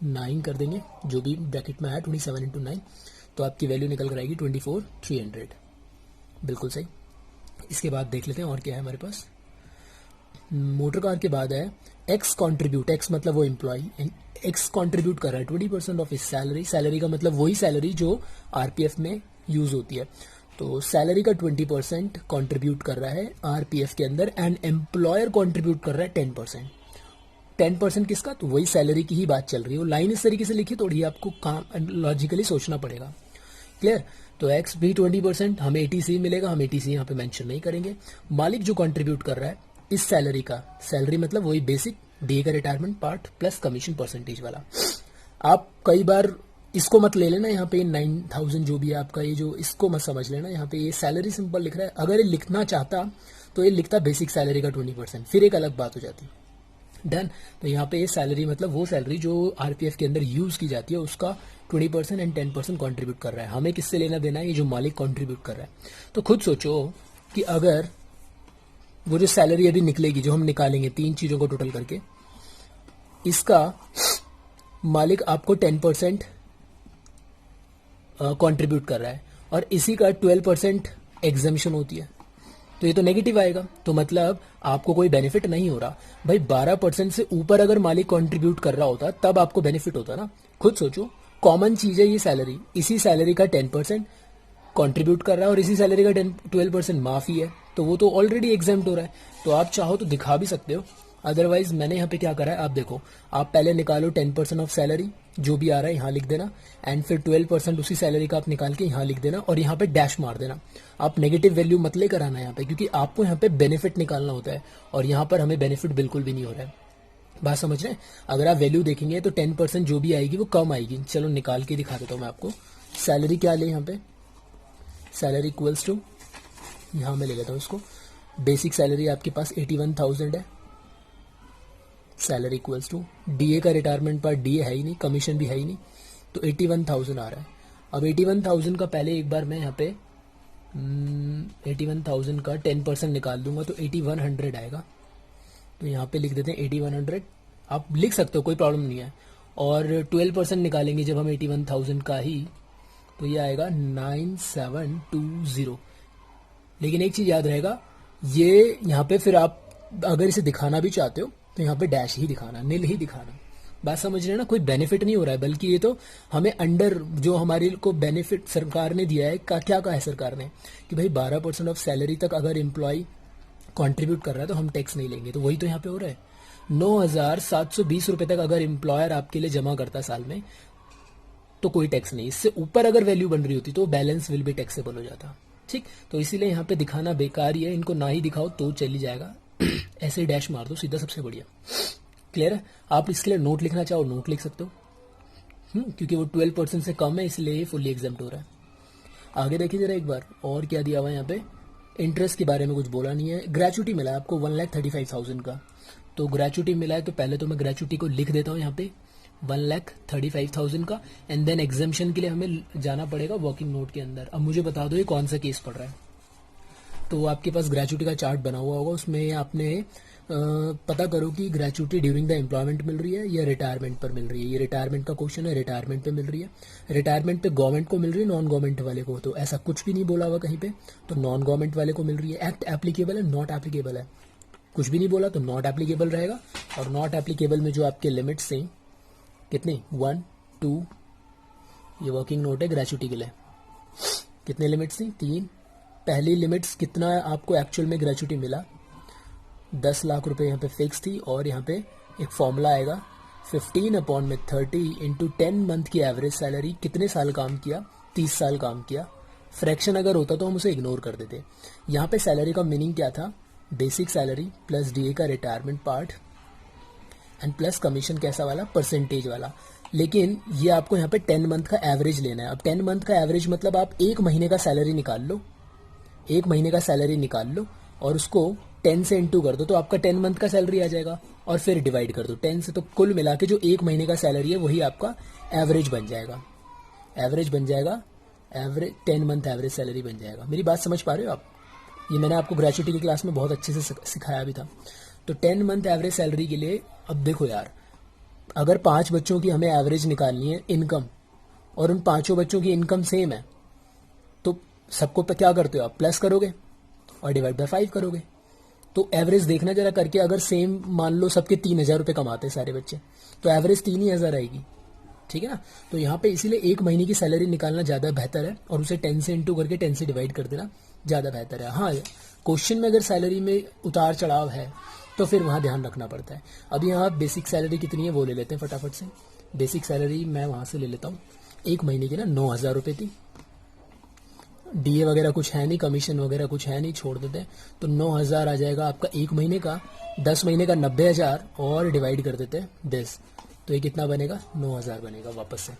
9 कर देंगे, जो भी ब्रैकेट में आया 27 इंटू 9, तो आपकी वैल्यू निकल कर आएगी 24,300। बिल्कुल सही। इसके बाद देख लेते हैं और क्या है हमारे पास। मोटर कार के बाद है एक्स कॉन्ट्रीब्यूट, एक्स मतलब वो एम्प्लॉय, एक्स कॉन्ट्रीब्यूट कर रहा है 20% ऑफ इस सैलरी। सैलरी का मतलब वही सैलरी जो आरपीएफ में यूज होती है। तो सैलरी का 20% कॉन्ट्रीब्यूट कर रहा है आरपीएफ के अंदर, एंड एम्प्लॉयर कॉन्ट्रीब्यूट कर रहा है 10%। 10% किसका, तो वही सैलरी की ही बात चल रही है। वो लाइन इस तरीके से लिखी, थोड़ी आपको काम लॉजिकली सोचना पड़ेगा। क्लियर। तो एक्स भी 20%, हमें एटीसी मिलेगा, हम एटीसी यहाँ पे मेंशन नहीं करेंगे। मालिक जो कंट्रीब्यूट कर रहा है इस सैलरी का, सैलरी मतलब वही बेसिक, डीए का retirement part plus commission percentage वाला। आप कई बार इसको मत ले लेना, यहाँ पे 9000 जो भी है आपका, ये जो इसको मत समझ लेना, यहाँ पे ये सैलरी सिंपल लिख रहा है। अगर ये लिखना चाहता तो ये लिखता बेसिक सैलरी का 20%, फिर एक अलग बात हो जाती। डन। तो यहाँ पे ये सैलरी मतलब वो सैलरी जो आरपीएफ के अंदर यूज की जाती है, उसका 20% एंड 10% कॉन्ट्रीब्यूट कर रहा है। हमें किससे लेना देना है, ये जो मालिक कॉन्ट्रीब्यूट कर रहा है। तो खुद सोचो कि अगर वो जो सैलरी अभी निकलेगी, जो हम निकालेंगे तीन चीजों को टोटल करके, इसका मालिक आपको 10% कंट्रीब्यूट कर रहा है और इसी का 12% एग्जम्पशन होती है, तो ये तो नेगेटिव आएगा। तो मतलब आपको कोई बेनिफिट नहीं हो रहा भाई। 12% से ऊपर अगर मालिक कंट्रीब्यूट कर रहा होता तब आपको बेनिफिट होता ना। खुद सोचो, कॉमन चीज है ये सैलरी, इसी सैलरी का 10% कंट्रीब्यूट कर रहा है और इसी सैलरी का 12% माफी है, तो वो तो ऑलरेडी एग्जाम्प्ट हो रहा है। तो आप चाहो तो दिखा भी सकते हो, अदरवाइज मैंने यहाँ पे क्या करा है, आप देखो, आप पहले निकालो 10% ऑफ सैलरी, जो भी आ रहा है यहाँ लिख देना, एंड फिर 12% उसी सैलरी का आप निकाल के यहाँ लिख देना और यहाँ पे डैश मार देना। आप नेगेटिव वैल्यू मत लेकर आना यहाँ पे, क्योंकि आपको यहाँ पे बेनिफिट निकालना होता है और यहाँ पर हमें बेनिफिट बिल्कुल भी नहीं हो रहा है। बात समझ रहे हैं। अगर आप वैल्यू देखेंगे तो 10% जो भी आएगी वो कम आएगी। चलो निकाल के दिखा देता हूँ मैं आपको। सैलरी क्या ले यहाँ पे, सैलरी इक्वल्स टू, यहाँ मैं ले लेता हूँ इसको, बेसिक सैलरी आपके पास 81,000 है, सैलरी इक्वल्स टू डीए का रिटायरमेंट पार्ट, डीए है ही नहीं, कमीशन भी है ही नहीं, तो 81,000 आ रहा है। अब 81,000 का पहले एक बार मैं यहाँ पे 81,000 का 10% निकाल दूंगा तो 8100 आएगा। तो यहाँ पे लिख देते हैं 8100, आप लिख सकते हो, कोई प्रॉब्लम नहीं है। और 12% निकालेंगे जब हम 81,000 का ही, तो ये आएगा 9720। लेकिन एक चीज याद रहेगा, ये यहाँ पे फिर आप अगर इसे दिखाना भी चाहते हो तो यहाँ पे डैश ही दिखाना, नील ही दिखाना। बात समझ रहे हैं ना, कोई बेनिफिट नहीं हो रहा है, बल्कि ये तो हमें अंडर जो हमारे को बेनिफिट सरकार ने दिया है, क्या कहा है सरकार ने कि भाई 12% ऑफ सैलरी तक अगर एम्प्लॉय कंट्रीब्यूट कर रहा है तो हम टैक्स नहीं लेंगे। तो वही तो यहाँ पे हो रहा है। 9,720 रुपए तक अगर एम्प्लॉयर आपके लिए जमा करता है साल में तो कोई टैक्स नहीं। इससे ऊपर अगर वैल्यू बन रही होती तो बैलेंस विल भी टैक्सेबल हो जाता। ठीक, तो इसीलिए यहाँ पे दिखाना बेकार ही है, इनको ना ही दिखाओ तो चली जाएगा। ऐसे ही डैश मार दो सीधा, सबसे बढ़िया। क्लियर है। आप इसके लिए नोट लिखना चाहो नोट लिख सकते हो, क्योंकि वो 12% से कम है इसलिए फुल्ली एग्जाम्प्ट हो रहा है। आगे देखिए जरा एक बार और क्या दिया हुआ है यहाँ पे। इंटरेस्ट के बारे में कुछ बोला नहीं है। ग्रेचुटी मिला है आपको 1,35,000 का, तो ग्रेचुटी मिला है तो पहले तो मैं ग्रेचुटी को लिख देता हूँ यहाँ पे 1,35,000 का, एंड देन एग्जाम्पशन के लिए हमें जाना पड़ेगा वर्किंग नोट के अंदर। अब मुझे बता दो ये कौन सा केस पड़ रहा है। तो आपके पास ग्रेचुटी का चार्ट बना हुआ होगा, उसमें आपने पता करो कि ग्रेचुटी ड्यूरिंग द एम्प्लॉयमेंट मिल रही है या रिटायरमेंट पर मिल रही है। ये रिटायरमेंट का क्वेश्चन है, रिटायरमेंट पे मिल रही है। रिटायरमेंट पे गवर्नमेंट को मिल रही है, नॉन गवर्नमेंट वाले को, तो ऐसा कुछ भी नहीं बोला हुआ कहीं पे, तो नॉन गवर्नमेंट वाले को मिल रही है। एक्ट एप्लीकेबल है, नॉट एप्लीकेबल है, कुछ भी नहीं बोला तो नॉट एप्लीकेबल रहेगा। और नॉट एप्लीकेबल में जो आपके लिमिट्स हैं कितनी, 1, 2, ये वर्किंग नोट है ग्रेचुटी के लिए। कितने लिमिट्स थी? 3। पहली लिमिट्स कितना आपको एक्चुअल में ग्रेचुटी मिला, 10 लाख रुपए यहाँ पे फिक्स थी, और यहाँ पे एक फॉर्मूला आएगा 15/30 इंटू 10 मंथ की एवरेज सैलरी। कितने साल काम किया? 30 साल काम किया। फ्रैक्शन अगर होता तो हम उसे इग्नोर कर देते। यहाँ पे सैलरी का मीनिंग क्या था? बेसिक सैलरी प्लस डीए का retirement part and plus commission कैसा वाला? परसेंटेज वाला। लेकिन ये आपको यहाँ पे 10 मंथ का एवरेज लेना है। अब 10 मंथ का एवरेज मतलब आप एक महीने का सैलरी निकाल लो, एक महीने का सैलरी निकाल लो और उसको 10 से इंटू कर दो तो आपका 10 मंथ का सैलरी आ जाएगा, और फिर डिवाइड कर दो 10 से, तो कुल मिला के जो एक महीने का सैलरी है वही आपका एवरेज बन जाएगा। एवरेज बन जाएगा, एवरेज 10 मंथ एवरेज सैलरी बन जाएगा। मेरी बात समझ पा रहे हो आप? ये मैंने आपको ग्रेचुटी की क्लास में बहुत अच्छे से सिखाया भी था। तो 10 मंथ एवरेज सैलरी के लिए अब देखो यार, अगर 5 बच्चों की हमें एवरेज निकालनी है इनकम, और उन 5 बच्चों की इनकम सेम है, तो सबको पे क्या करते हो आप? प्लस करोगे और डिवाइड बाय 5 करोगे। तो एवरेज देखना जरा करके, अगर सेम मान लो सबके 3,000 रुपये कमाते हैं सारे बच्चे, तो एवरेज 3,000 आएगी, ठीक है ना? तो यहाँ पे इसीलिए एक महीने की सैलरी निकालना ज़्यादा बेहतर है, और उसे 10 से इंटू करके 10 से डिवाइड कर देना ज़्यादा बेहतर है। हाँ, क्वेश्चन में अगर सैलरी में उतार चढ़ाव है तो फिर वहाँ ध्यान रखना पड़ता है। अब यहाँ बेसिक सैलरी कितनी है वो ले लेते हैं फटाफट से। बेसिक सैलरी मैं वहाँ से ले लेता हूँ, एक महीने की ना 9,000 रुपये थी। डीए वगैरह कुछ है नहीं, कमीशन वगैरह कुछ है नहीं, छोड़ देते हैं। तो 9,000 आ जाएगा आपका एक महीने का, 10 महीने का 90,000 और डिवाइड कर देते हैं 10, तो ये कितना बनेगा? 9,000 बनेगा वापस से।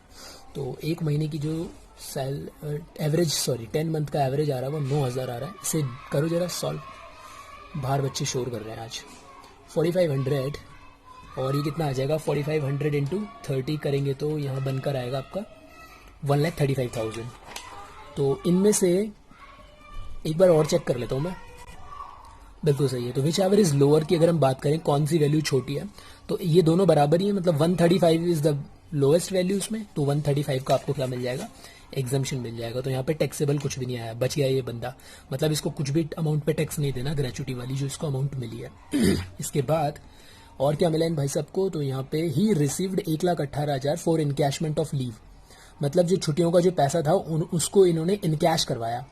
तो एक महीने की जो एवरेज 10 मंथ का एवरेज आ रहा है वो 9,000 आ रहा है। इसे करो जरा सॉल्व, बाहर बच्चे शोर कर रहे हैं आज। 4,500 और ये कितना आ जाएगा? 4,500 इंटू 30 करेंगे तो यहाँ बनकर आएगा आपका 1,35,000। तो इनमें से एक बार और चेक कर लेता हूँ मैं, बिल्कुल सही है। तो विच एवर इज लोअर की अगर हम बात करें, कौन सी वैल्यू छोटी है, तो ये दोनों बराबर ही है, मतलब 135 इज द लोएस्ट वैल्यू उसमें, तो 135 का आपको क्या मिल जाएगा? एग्जाम्शन मिल जाएगा। तो यहाँ पे टैक्सेबल कुछ भी नहीं आया, बच गया ये बंदा, मतलब इसको कुछ भी अमाउंट पे टैक्स नहीं देना, ग्रेचुटी वाली जो इसको अमाउंट मिली है। इसके बाद और क्या मिला इन भाई साहब को? तो यहाँ पे he received 1,18,000 for encashment of leave, मतलब जो छुट्टियों का जो पैसा था उसको इन्होंने इनकैश करवाया,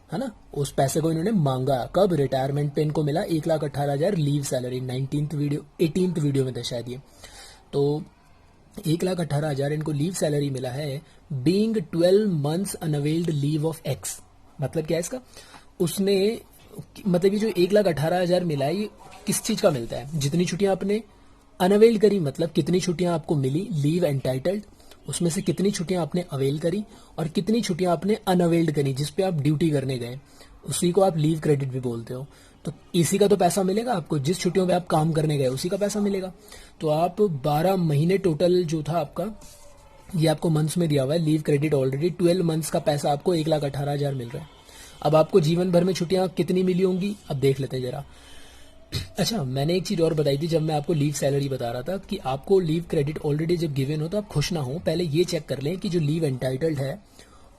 है ना? उस पैसे को इन्होंने मांगा कब? रिटायरमेंट पे इनको मिला 1,18,000 लीव सैलरी। 18th वीडियो में था शायद ये। तो 1,18,000 इनको लीव सैलरी मिला है, being 12 months unavailed leave of x. मतलब क्या है इसका? उसने, मतलब ये जो 1,18,000 मिला है ये किस चीज का मिलता है? जितनी छुट्टियां आपने अनअवेल करी, मतलब कितनी छुट्टियां आपको मिली लीव एंटाइटल्ड, उसमें से कितनी छुट्टियां आपने अवेल करी और कितनी छुट्टियां आपने अनअवेल्ड करी जिस पे आप ड्यूटी करने गए, उसी को आप लीव क्रेडिट भी बोलते हो। तो इसी का तो पैसा मिलेगा आपको, जिस छुट्टियों पे आप काम करने गए उसी का पैसा मिलेगा। तो आप 12 महीने टोटल जो था आपका, ये आपको मंथ्स में दिया हुआ है लीव क्रेडिट ऑलरेडी, 12 मंथ्स का पैसा आपको 1,18,000 मिल रहा है। अब आपको जीवन भर में छुट्टियां कितनी मिली होंगी अब देख लेते हैं जरा। अच्छा, मैंने एक चीज और बताई थी जब मैं आपको लीव सैलरी बता रहा था कि आपको लीव क्रेडिट ऑलरेडी जब गिवन हो तो आप खुश ना हो, पहले ये चेक कर लें कि जो लीव एंटाइटल्ड है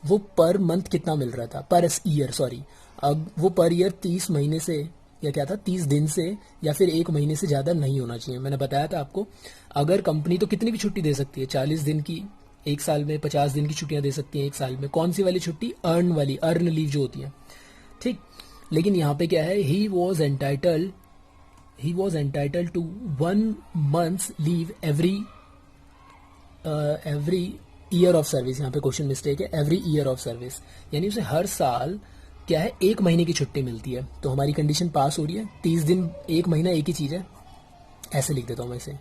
वो पर मंथ कितना मिल रहा था, पर ईयर सॉरी। अब वो पर ईयर 30 महीने से या क्या था 30 दिन से या फिर एक महीने से ज्यादा नहीं होना चाहिए। मैंने बताया था आपको, अगर कंपनी तो कितनी भी छुट्टी दे सकती है, 40 दिन की एक साल में, 50 दिन की छुट्टियां दे सकती है एक साल में। कौन सी वाली छुट्टी? अर्न वाली, अर्न लीव जो होती है, ठीक। लेकिन यहाँ पे क्या है, he was entitled to 1 month's leave every year of service. यहाँ पे क्वेश्चन मिस्टेक है, एवरी ईयर ऑफ सर्विस, यानी उसे हर साल क्या है, एक महीने की छुट्टी मिलती है। तो हमारी कंडीशन पास हो रही है, 30 दिन एक महीना एक ही चीज है, ऐसे लिख देता हूं मैं इसे।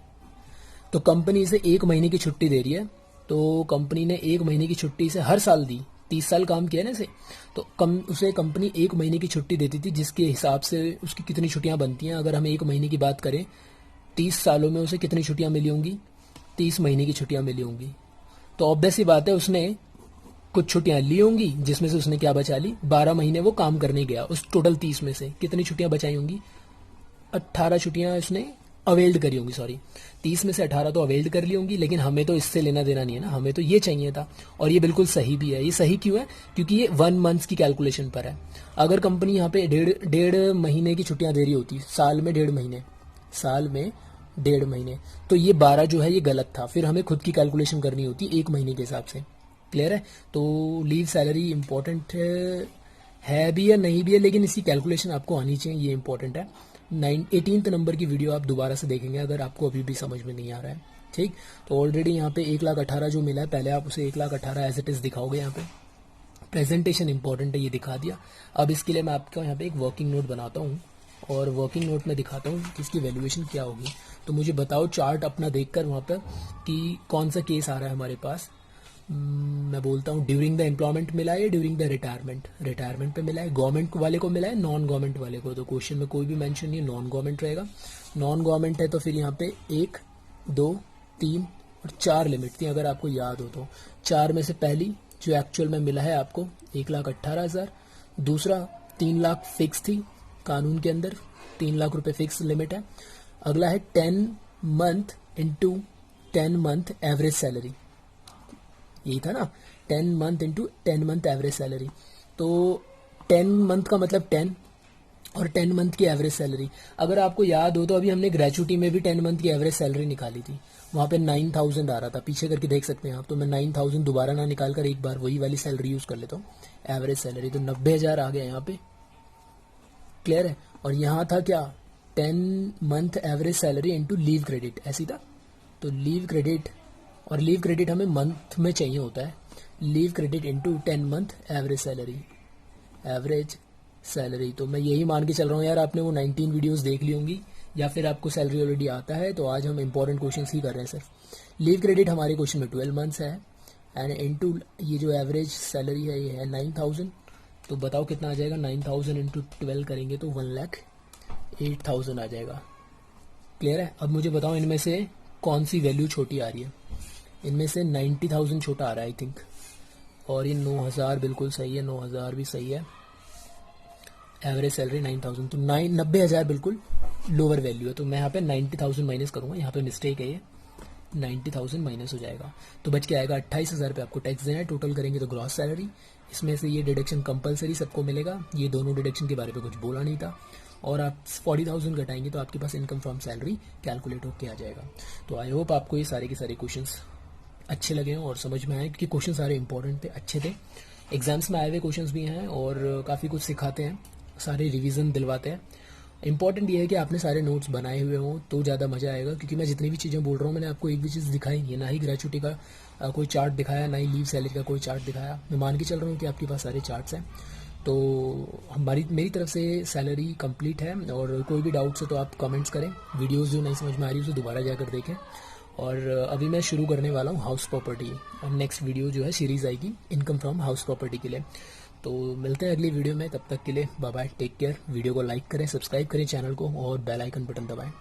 तो कंपनी इसे एक महीने की छुट्टी दे रही है, तो कंपनी ने एक महीने की छुट्टी इसे हर साल दी, 30 साल काम किया ना इसे, तो उसे कंपनी एक महीने की छुट्टी देती थी, जिसके हिसाब से उसकी कितनी छुट्टियां बनती हैं। अगर हम एक महीने की बात करें, 30 सालों में उसे कितनी छुट्टियां मिली होंगी? 30 महीने की छुट्टियां मिली होंगी। तो ऑब्वियस सी बात है उसने कुछ छुट्टियां ली होंगी, जिसमें से उसने क्या बचा ली? 12 महीने वो काम करने गया, उस टोटल 30 में से कितनी छुट्टियां बचाई होंगी? 18 छुट्टियां उसने अवेल्ड करी होंगी, सॉरी 30 में से 18 तो अवेल्ड कर ली होंगी। लेकिन हमें तो इससे लेना देना नहीं है ना, हमें तो ये चाहिए था, और ये बिल्कुल सही भी है। ये सही क्यों है? क्योंकि ये 1 मंथ की कैलकुलेशन पर है। अगर कंपनी यहाँ पे डेढ़ महीने की छुट्टियां दे रही होती, साल में 1.5 महीने, तो ये 12 जो है ये गलत था, फिर हमें खुद की कैलकुलेशन करनी होती एक महीने के हिसाब से। क्लियर है। तो लीव सैलरी इंपॉर्टेंट है भी या नहीं भी है, लेकिन इसकी कैलकुलेशन आपको आनी चाहिए, ये इंपॉर्टेंट है। 18th नंबर की वीडियो आप दोबारा से देखेंगे अगर आपको अभी भी समझ में नहीं आ रहा है, ठीक। तो ऑलरेडी यहाँ पे 1,18,000 जो मिला है, पहले आप उसे 1,18,000 एज इट इज़ दिखाओगे। यहाँ पे प्रेजेंटेशन इंपॉर्टेंट है, ये दिखा दिया। अब इसके लिए मैं आपको यहाँ पे एक वर्किंग नोट बनाता हूँ और वर्किंग नोट में दिखाता हूँ कि इसकी वैल्यूएशन क्या होगी। तो मुझे बताओ चार्ट अपना देखकर वहाँ पर कि कौन सा केस आ रहा है हमारे पास। मैं बोलता हूँ ड्यूरिंग द एम्प्लॉयमेंट मिला है या ड्यूरिंग द रिटायरमेंट। रिटायरमेंट पे मिला है, गवर्नमेंट वाले को मिला है, नॉन गवर्नमेंट वाले को। तो क्वेश्चन में कोई भी मेंशन नहीं है, नॉन गवर्नमेंट रहेगा। नॉन गवर्नमेंट है तो फिर यहाँ पे 1, 2, 3 और 4 लिमिट थी, अगर आपको याद हो तो। 4 में से पहली जो एक्चुअल में मिला है आपको 1,18,000, दूसरा 3 लाख फिक्स थी कानून के अंदर, 3 लाख रुपए फिक्स लिमिट है। अगला है 10 month into 10 month average salary, यही था ना, 10 month into 10 month average salary. तो 10 मंथ का मतलब 10 और 10 मंथ की एवरेज सैलरी। अगर आपको याद हो तो अभी हमने ग्रेचुटी में भी 10 मंथ की एवरेज सैलरी निकाली थी, वहाँ पे 9,000 आ रहा था, पीछे करके देख सकते हैं आप। तो मैं 9,000 दोबारा ना निकाल कर एक बार वही वाली सैलरी यूज़ कर लेता हूँ, एवरेज सैलरी। तो 90,000 आ गया यहाँ पे, क्लियर है। और यहाँ था क्या, 10 month average salary into leave credit, ऐसी था। तो लीव क्रेडिट, और लीव क्रेडिट हमें मंथ में चाहिए होता है, leave credit into 10 month average salary, average salary. तो मैं यही मान के चल रहा हूँ यार, आपने वो 19 वीडियोस देख ली होंगी या फिर आपको सैलरी ऑलरेडी आता है। तो आज हम इंपॉर्टेंट क्वेश्चन ही कर रहे हैं सिर्फ। लीव क्रेडिट हमारे क्वेश्चन में 12 मंथ्स है, एंड इंटू ये जो एवरेज सैलरी है ये है 9,000। तो बताओ कितना आ जाएगा, 9,000 इंटू 12 करेंगे तो 1,08,000 आ जाएगा, क्लियर है। अब मुझे बताओ इनमें से कौन सी वैल्यू छोटी आ रही है। इनमें से 90,000 छोटा आ रहा है आई थिंक, और ये 9,000 बिल्कुल सही है, 9,000 भी सही है। एवरेज सैलरी 9,000, तो 90,000 बिल्कुल लोअर वैल्यू है। तो मैं यहाँ पे 90,000 माइनस करूँगा, यहाँ पे मिस्टेक है, ये 90,000 माइनस हो जाएगा। तो बच के आएगा 28,000 पे आपको टैक्स देना है। टोटल करेंगे तो ग्रॉस सैलरी, इसमें से ये डिडक्शन कंपलसरी सबको मिलेगा, ये दोनों डिडक्शन के बारे में कुछ बोला नहीं था। और आप 40,000 घटाएंगे तो आपके पास इनकम फ्रॉम सैलरी कैलकुलेट होके आ जाएगा। तो आई होप आपको ये सारे के सारे क्वेश्चंस अच्छे लगे हों और समझ में आए, क्योंकि क्वेश्चन सारे इंपॉर्टेंट थे, अच्छे थे, एग्जाम्स में आए हुए क्वेश्चंस भी हैं और काफ़ी कुछ सिखाते हैं, सारे रिवीजन दिलवाते हैं। इंपॉर्टेंट ये है कि आपने सारे नोट्स बनाए हुए हों तो ज़्यादा मज़ा आएगा, क्योंकि मैं जितनी भी चीज़ें बोल रहा हूँ मैंने आपको एक भी चीज़ दिखाई नहीं है, ना ही ग्रेचुटी का कोई चार्ट दिखाया, ना ही लीव सैलरी का कोई चार्ट दिखाया। मैं मान के चल रहा हूँ कि आपके पास सारे चार्ट्स हैं। तो मेरी तरफ से सैलरी कंप्लीट है, और कोई भी डाउट्स है तो आप कमेंट्स करें, वीडियोस जो नहीं समझ में आ रही है उसे दोबारा जाकर देखें। और अभी मैं शुरू करने वाला हूँ हाउस प्रॉपर्टी, और नेक्स्ट वीडियो जो है सीरीज़ आएगी इनकम फ्रॉम हाउस प्रॉपर्टी के लिए। तो मिलते हैं अगली वीडियो में, तब तक के लिए bye bye, take care. Video को लाइक करें, सब्सक्राइब करें चैनल को और बेल आइकन बटन दबाएं।